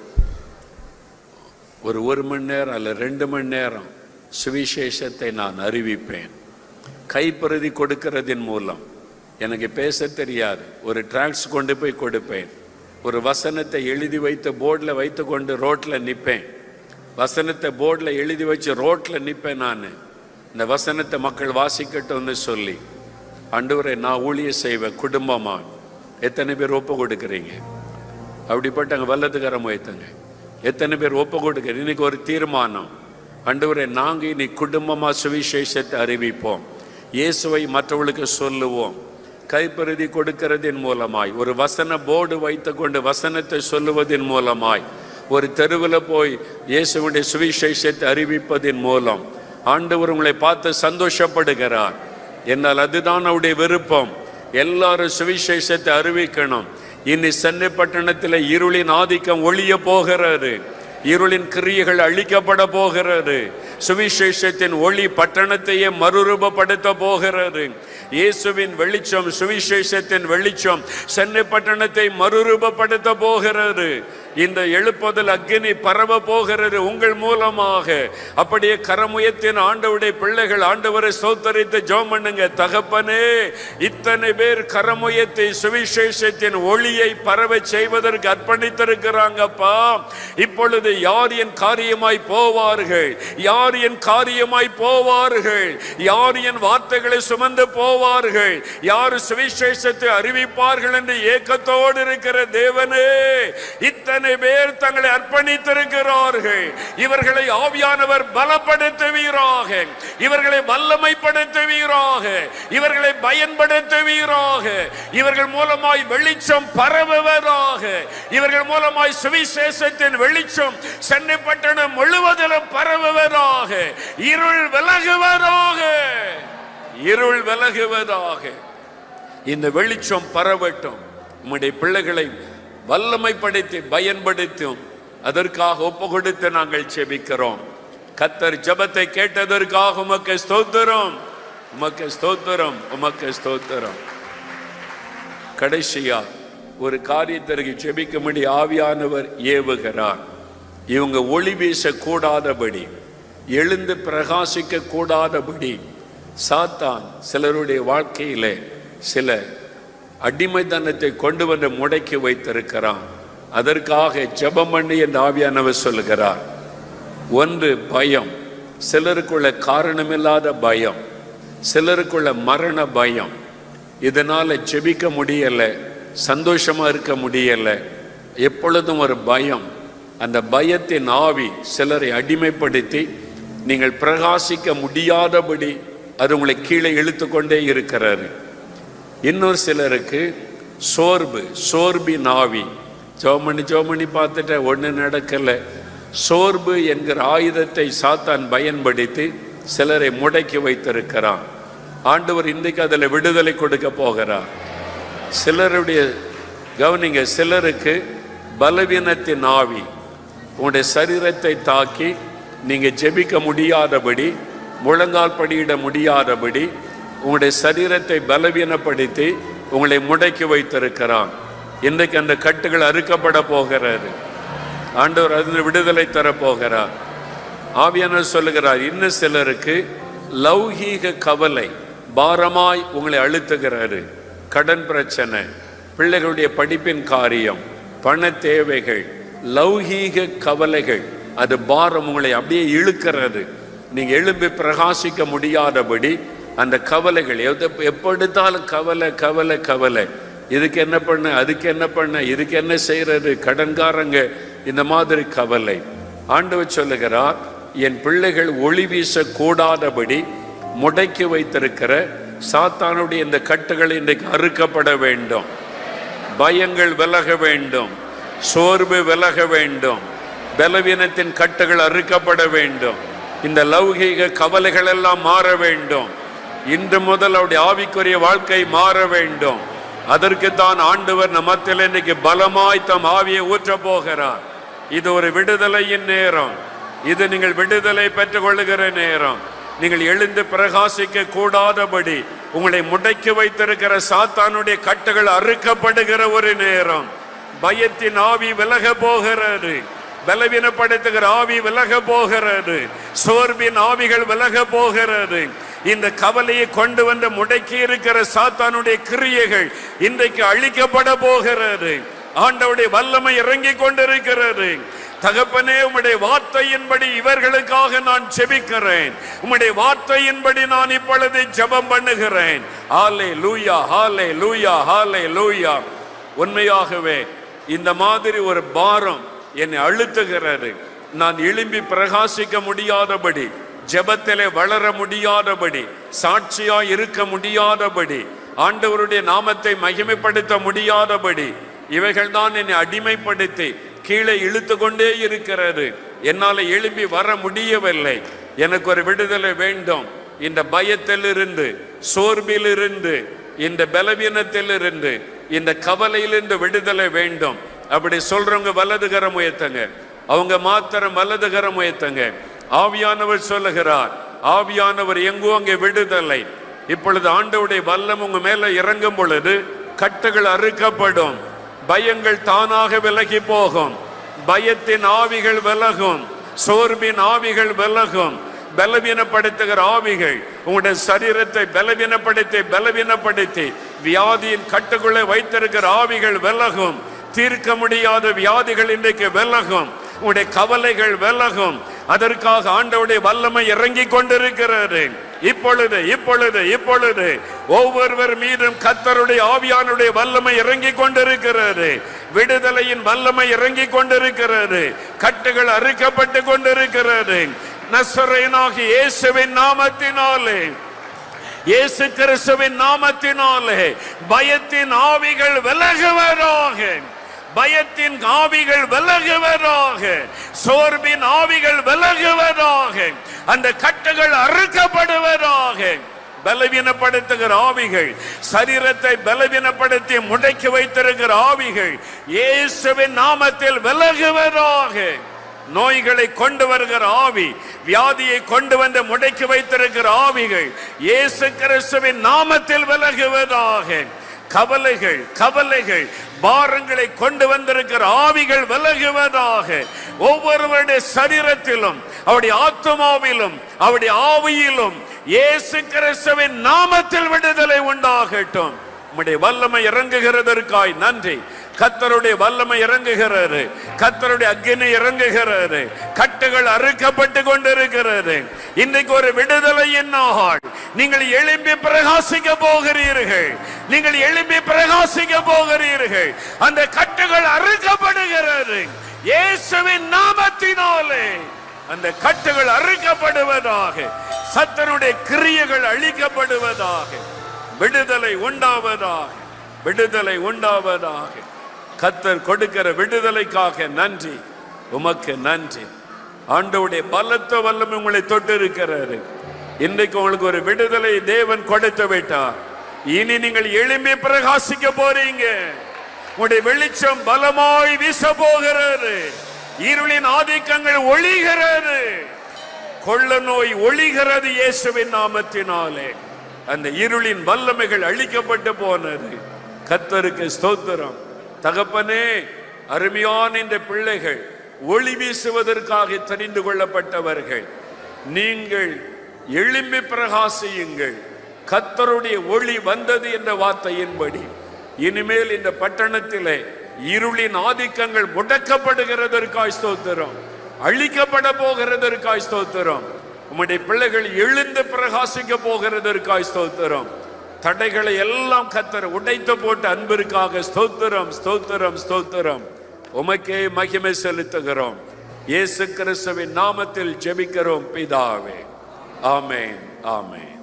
ஒரு மணி நேரம் அல்ல 2 மணி நேரம் சுவிசேஷத்தை நான் அறிவிப்பேன். கைப்பிரதி கொடுக்கிறதின் மூலம், எனக்கு பேச தெரியாது, ஒரு டிராக்ஸ் கொண்டு போய் கொடுப்பேன். ஒரு வசனத்தை எழுதி வைத்து போர்டில் வைத்து கொண்டு ரோட்டில் நிற்பேன். வசனத்தை போர்டில் எழுதி வச்சு ரோட்டில் நிற்பேன். நான் இந்த வசனத்தை மக்கள் வாசிக்கட்டும்னு சொல்லி, ஆண்டவரே நான் ஊழியம் செய்வேன் குடும்பமாக. எத்தனை பேர் ஒப்பு கொடுக்குறீங்க? அப்படிப்பட்ட அங்கே வல்லதுகரம் வைத்தங்க. எத்தனை பேர் ஒப்பு கொடுக்குறீங்க? இன்னைக்கு ஒரு தீர்மானம், ஆண்டவரே நாங்கள் இனி குடும்பமாக சுவிசேஷத்தை அறிவிப்போம், இயேசுவை மற்றவர்களுக்கு சொல்லுவோம். கைப்பிரதி கொடுக்கிறதின் மூலமாய், ஒரு வசன போர்டு வைத்து கொண்டு வசனத்தை சொல்லுவதன் மூலமாய், ஒரு தெருவில் போய் இயேசுவுடைய சுவிசேஷத்தை அறிவிப்பதின் மூலம் ஆண்டவர் உங்களை பார்த்து சந்தோஷப்படுகிறார். என்னால் அதுதான் அவருடைய விருப்பம். எல்லாரும் சுவிசேஷத்தை அறிவிக்கணும். இனி சென்னை பட்டணத்தில் இருளின் ஆதிக்கம் ஒழிய போகிறது, இருளின் கிரியைகள் அழிக்கப்பட போகிறது. சுவிசேஷத்தின் ஒளி பட்டணத்தையே மறுரூபப்படுத்த போகிறது. இயேசுவின் வெளிச்சம், சுவிசேஷத்தின் வெளிச்சம் சென்னை பட்டணத்தை மறுரூபப்படுத்த போகிறது. இந்த எழுப்புதல் அக்கினி பரவ போகிறது உங்கள் மூலமாக. அப்படியே கரமுயத்தின் ஆண்டவருடைய பிள்ளைகள் ஆண்டவரை ஸ்தோத்தரித்து ஜெபம் பண்ணுங்க. தகப்பனே, இத்தனை பேர் கரமுயத்தை சுவிசேஷத்தின் ஒளியை பரவ செய்வதற்கு அர்ப்பணித்திருக்கிறாங்கப்பா. இப்பொழுது யார் என் காரியமாய் போவார்கள்? யார் என் காரியமாய் போவார்கள்? யார் என் வார்த்தைகளை சுமந்து போவார்கள்? யார் சுவிசேஷத்தை அறிவிப்பார்கள் என்று ஏக்கத்தோடு இருக்கிற தேவனே, இத்தனை பேர் தங்களை அர்ப்பணித்திருக்கிறார்கள். இவர்களை ஆவியானவர் பலப்படுத்துவீராக, இவர்களை வல்லமைப்படுத்துவீராக, இவர்களை பயன்படுத்துவீராக. இவர்கள் மூலமாய் வெளிச்சம் பரவுவதாக. இவர்கள் மூலமாய் சுவிசேஷத்தின் வெளிச்சம் சென்னை பட்டணம் முழுவதிலும் பரவுவதாக. இருள் விலகுவதாக, இருள் விலகுவதாக. இந்த வெளிச்சம் பரவட்டும். உம்முடைய பிள்ளைகளை வல்லமைப்படுத்தி பயன்படுத்தும். அதற்காக ஒப்பு கொடுத்து நாங்கள் செபிக்கிறோம். கர்த்தர் ஜெபத்தை கேட்டதற்காக உமக்கு ஸ்தோத்திரம், உமக்கு ஸ்தோத்திரம், உமக்கு ஸ்தோத்திரம். கடைசியா ஒரு காரியத்திற்கு ஜெபிக்கும்படி ஆவியானவர் ஏவுகிறார். இவங்க ஒளி வீச கூடாதபடி, எழுந்து பிரகாசிக்க கூடாதபடி சாத்தான் சிலருடைய வாழ்க்கையிலே சில அடிமைத்தனத்தை கொண்டு வந்து முடக்கி வைத்திருக்கிறான். அதற்காக ஜெபம் பண்ணி என்று ஆவியானவர் சொல்லுகிறார். ஒன்று பயம், சிலருக்குள்ள காரணமில்லாத பயம், சிலருக்குள்ள மரண பயம். இதனால ஜெபிக்க முடியல, சந்தோஷமா இருக்க முடியல, எப்பொழுதும் ஒரு பயம். அந்த பயத்தின் ஆவி சிலரை அடிமைப்படுத்தி நீங்கள் பிரகாசிக்க முடியாதபடி அது உங்களை கீழே இழுத்து கொண்டே இருக்கிறாரு. இன்னொரு சிலருக்கு சோர்வு, சோர்பின் ஆவி. ஜோமணி பார்த்துட்ட ஒன்று நடக்கலை. சோர்வு என்கிற ஆயுதத்தை சாத்தான் பயன்படுத்தி சிலரை முடக்கி வைத்திருக்கிறான். ஆண்டவர் இன்றைக்கு அதில் விடுதலை கொடுக்க போகிறார். சிலருடைய கவனிங்க, சிலருக்கு பலவீனத்தின் ஆவி உங்களுடைய சரீரத்தை தாக்கி நீங்கள் ஜெபிக்க முடியாதபடி, முழங்கால் படியிட முடியாதபடி உங்களுடைய சரீரத்தை பலவீனப்படுத்தி உங்களை முடக்கி வைத்திருக்கிறான். இன்றைக்கு அந்த கட்டுகள் அறுக்கப்பட போகிறது. ஆண்டவர் அதில் விடுதலை தரப்போகிறார். ஆவியானவர் சொல்லுகிறார், இன்னும் சிலருக்கு லௌகீக கவலை பாரமாய் உங்களை அழுத்துகிறாரு. கடன் பிரச்சனை, பிள்ளைகளுடைய படிப்பின் காரியம், பண தேவைகள், லௌகீக கவலைகள், அது பாரம் உங்களை அப்படியே இழுக்கிறது. நீங்க எழும்பி பிரகாசிக்க முடியாதபடி அந்த கவலைகள், எப்படித்தாலும் கவலை கவலை கவலை. இதுக்கு என்ன பண்ண, அதுக்கு என்ன பண்ண, இதுக்கு என்ன செய்யறது, கடன்காரங்க, இந்த மாதிரி கவலை. ஆண்டவர் சொல்லுகிறார், என் பிள்ளைகள் ஒளி வீச கூடாதபடி முடக்கி வைத்திருக்கிற சாத்தானுடைய இந்த கட்டுகள் இன்றைக்கு அறுக்கப்பட வேண்டும். பயங்கள் விலக வேண்டும், சோர்வு விலக வேண்டும், பலவீனத்தின் கட்டுகள் அறுக்கப்பட வேண்டும், இந்த லௌகீக கவலைகள் எல்லாம் மாற வேண்டும். இன்று முதல் அவருடைய ஆவிக்குரிய வாழ்க்கை மாற வேண்டும். அதற்கு தான் ஆண்டவர் நம்மத்தில் இன்னைக்கு பலமாய் தம் ஆவியை ஊற்ற போகிறார். இது ஒரு விடுதலையின் நேரம். இது நீங்கள் விடுதலை பெற்றுக் கொள்ளுகிற நேரம். நீங்கள் எழுந்து பிரகாசிக்க கூடாதபடி உங்களை முடக்கி வைத்திருக்கிற சாத்தானுடைய கட்டுகள் அறுக்கப்படுகிற ஒரு நேரம். பயத்தின் ஆவி விலக போகிறது, பலவீனப்படுத்துகிற ஆவி விலக போகிறது, சோர்வின் ஆவிகள் விலக போகிறது. இந்த கவலையை கொண்டு வந்து முடக்கி இருக்கிற சாத்தானுடைய கிரியைகள் இன்றைக்கு அழிக்கப்பட போகிறது. ஆண்டவருடைய வல்லமை இறங்கி கொண்டிருக்கிறது. தகப்பனே, உம்முடைய வார்த்தையின்படி இவர்களுக்காக நான் ஜெபிக்கிறேன். உம்முடைய வார்த்தையின்படி நான் இப்பொழுது ஜெபம் பண்ணுகிறேன். ஹல்லேலூயா, ஹல்லேலூயா, ஹல்லேலூயா. உண்மையாகவே இந்த மாதிரி ஒரு பாரம் என்னை அழுத்துகிறது. நான் எழும்பி பிரகாசிக்க முடியாதபடி, ஜெபத்திலே வளர முடியாதபடி, சாட்சியா இருக்க முடியாதபடி, ஆண்டவருடைய நாமத்தை மகிமைப்படுத்த முடியாதபடி, இவைகள் தான் என்னை அடிமைப்படுத்தி கீழே இழுத்து கொண்டே இருக்கிறது. என்னால் எழும்பி வர முடியவில்லை. எனக்கு ஒரு விடுதலை வேண்டும். இந்த பயத்திலிருந்து, சோர்விலிருந்து, இந்த பலவீனத்திலிருந்து, இந்த கவலையிலிருந்து விடுதலை வேண்டும். அப்படி சொல்றவங்க வலதுகரம் உயர்த்துங்க. அவங்க மாத்திரம் வலதுகரம் உயர்த்துங்க. ஆவியானவர் சொல்லுகிறார், ஆவியானவர் எங்கோ அங்கே விடுதலை. இப்பொழுது ஆண்டவருடைய வல்லம் உங்க மேல இறங்கும் பொழுது கட்டுகள் அறுக்கப்படும், பயங்கள் தானாக விலகி போகும், பயத்தின் ஆவிகள் விலகும், சோர்வின் ஆவிகள் விலகும், பலவீனப்படுத்துகிற ஆவிகள் உங்களுடைய சரீரத்தை பலவீனப்படுத்தி வியாதியின் கட்டுக்குள்ளே வைத்திருக்கிற ஆவிகள் விலகும். தீர்க்க முடியாத வியாதிகள் இன்றைக்கு விலகும், உங்களுடைய கவலைகள் விலகும். அதற்காக ஆண்டவருடைய வல்லமை இறங்கி கொண்டிருக்கிறது. இப்பொழுது இப்பொழுது இப்பொழுது ஒவ்வொருவர் மீதும் கர்த்தருடைய ஆவியானுடைய வல்லமை இறங்கி கொண்டிருக்கிறது. விடுதலையின் வல்லமை இறங்கி கொண்டிருக்கிறது. கட்டுகள் அறுக்கப்பட்டு கொண்டிருக்கிறது. நசரேயனாகிய இயேசுவின் நாமத்தினாலே, இயேசு கிறிஸ்துவின் நாமத்தினாலே பயத்தின் ஆவிகள் விலகுவதாக, பயத்தின் ஆவிகள் விலகுவதாக, சோர்வின் ஆவிகள் விலகுவதாக, அந்த கட்டுகள் அறுக்கப்படுவதாக. பலவீனப்படுத்துகிற ஆவிகள், சரீரத்தை பலவீனப்படுத்தி முடக்கி வைத்திருக்கிற ஆவிகள் இயேசுவின் நாமத்தில் விலகுவதாக. நோய்களை கொண்டு வருகிற ஆவி, வியாதியை கொண்டு வந்து முடக்கி வைத்திருக்கிற ஆவிகள் இயேசு கிறிஸ்துவின் நாமத்தில் விலகுவதாக. கவலைகள் பாரங்களை கொண்டு வந்திருக்கிற ஆவிகள் விலகுவதாக. ஒவ்வொருவருடைய சரீரத்திலும், அவருடைய ஆத்துமாவிலும், அவருடைய ஆவியிலும் இயேசு கிறிஸ்துவின் நாமத்தில் விடுதலை உண்டாகட்டும். உம்முடைய வல்லமை இறங்குகிறதற்காய் நன்றி. கர்த்தருடைய வல்லமை இறங்குகிறது, கர்த்தருடைய அக்கினி இறங்குகிறது. கட்டுகள் அறுக்கப்பட்டு கொண்டிருக்கிறது. இன்றைக்கு ஒரு விடுதலையின் நாள். நீங்கள் எழும்பி பிரகாசிக்க போகிறீர்கள், நீங்கள் எழும்பி பிரகாசிக்க போகிறீர்கள். அந்த கட்டுகள் அறுக்கப்படுகிறது இயேசுவின் நாமத்தினாலே. அந்த கட்டுகள் அறுக்கப்படுவதாக, சத்தனுடைய கிரியைகள் அழிக்கப்படுவதாக. விடுதலை உண்டாவதாக, விடுதலை உண்டாவதாக. கர்த்தர் கொடுக்கிற விடுதலைக்காக நன்றி, உமக்கு நன்றி. ஆண்டவருடைய பலத்த வல்லமை உங்களை தொட்டு இருக்கிறாரு. இன்றைக்கு உங்களுக்கு ஒரு விடுதலை தேவன் கொடுத்து விட்டார். இனி நீங்கள் எழும்பி பிரகாசிக்க போறீங்க. உங்களுடைய வெளிச்சம் பலமாய் வீச போகிறது. இருளின் ஆதிக்கங்கள் ஒளிகிறது, கொள்ள நோய் ஒளிகிறது இயேசுவின் நாமத்தினாலே. அந்த இருளின் வல்லமைகள் அழிக்கப்பட்டு போனது. கர்த்தருக்கு ஸ்தோத்திரம். தகப்பனே, அருமையான இந்த பிள்ளைகள் ஒளி வீசுவதற்காக தெரிந்து கொள்ளப்பட்டவர்கள். நீங்கள் எழும்பி பிரகாசியுங்கள். கர்த்தருடைய ஒளி வந்தது என்ற வார்த்தையின்படி இனிமேல் இந்த பட்டணத்திலே இருளின் ஆதிக்கங்கள் முடக்கப்படுகிறதற்காய் ஸ்தோத்திரம், அழிக்கப்பட போகிறதற்காய் ஸ்தோத்திரம். உம்முடைய பிள்ளைகள் எழுந்து பிரகாசிக்க போகிறதற்காய் ஸ்தோத்திரம். தடைகளை எல்லாம் கர்த்தர் உடைத்து போட்டு அன்பிற்காக ஸ்தோத்திரம், ஸ்தோத்திரம், ஸ்தோத்திரம். உமக்கே மகிமை செலுத்துகிறோம். இயேசு கிறிஸ்துவின் நாமத்தில் ஜெபிக்கிறோம் பிதாவே. ஆமென், ஆமென்.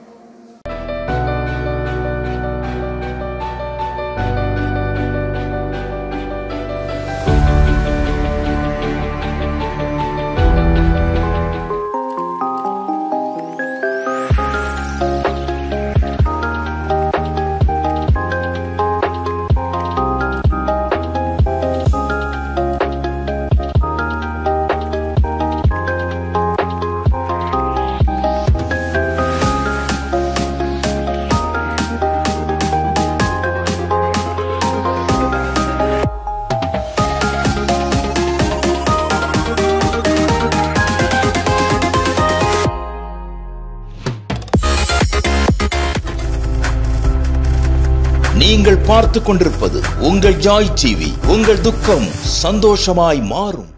நீங்கள் பார்த்துக் கொண்டிருப்பது உங்கள் ஜாய் டிவி. உங்கள் துக்கம் சந்தோஷமாய் மாறும்.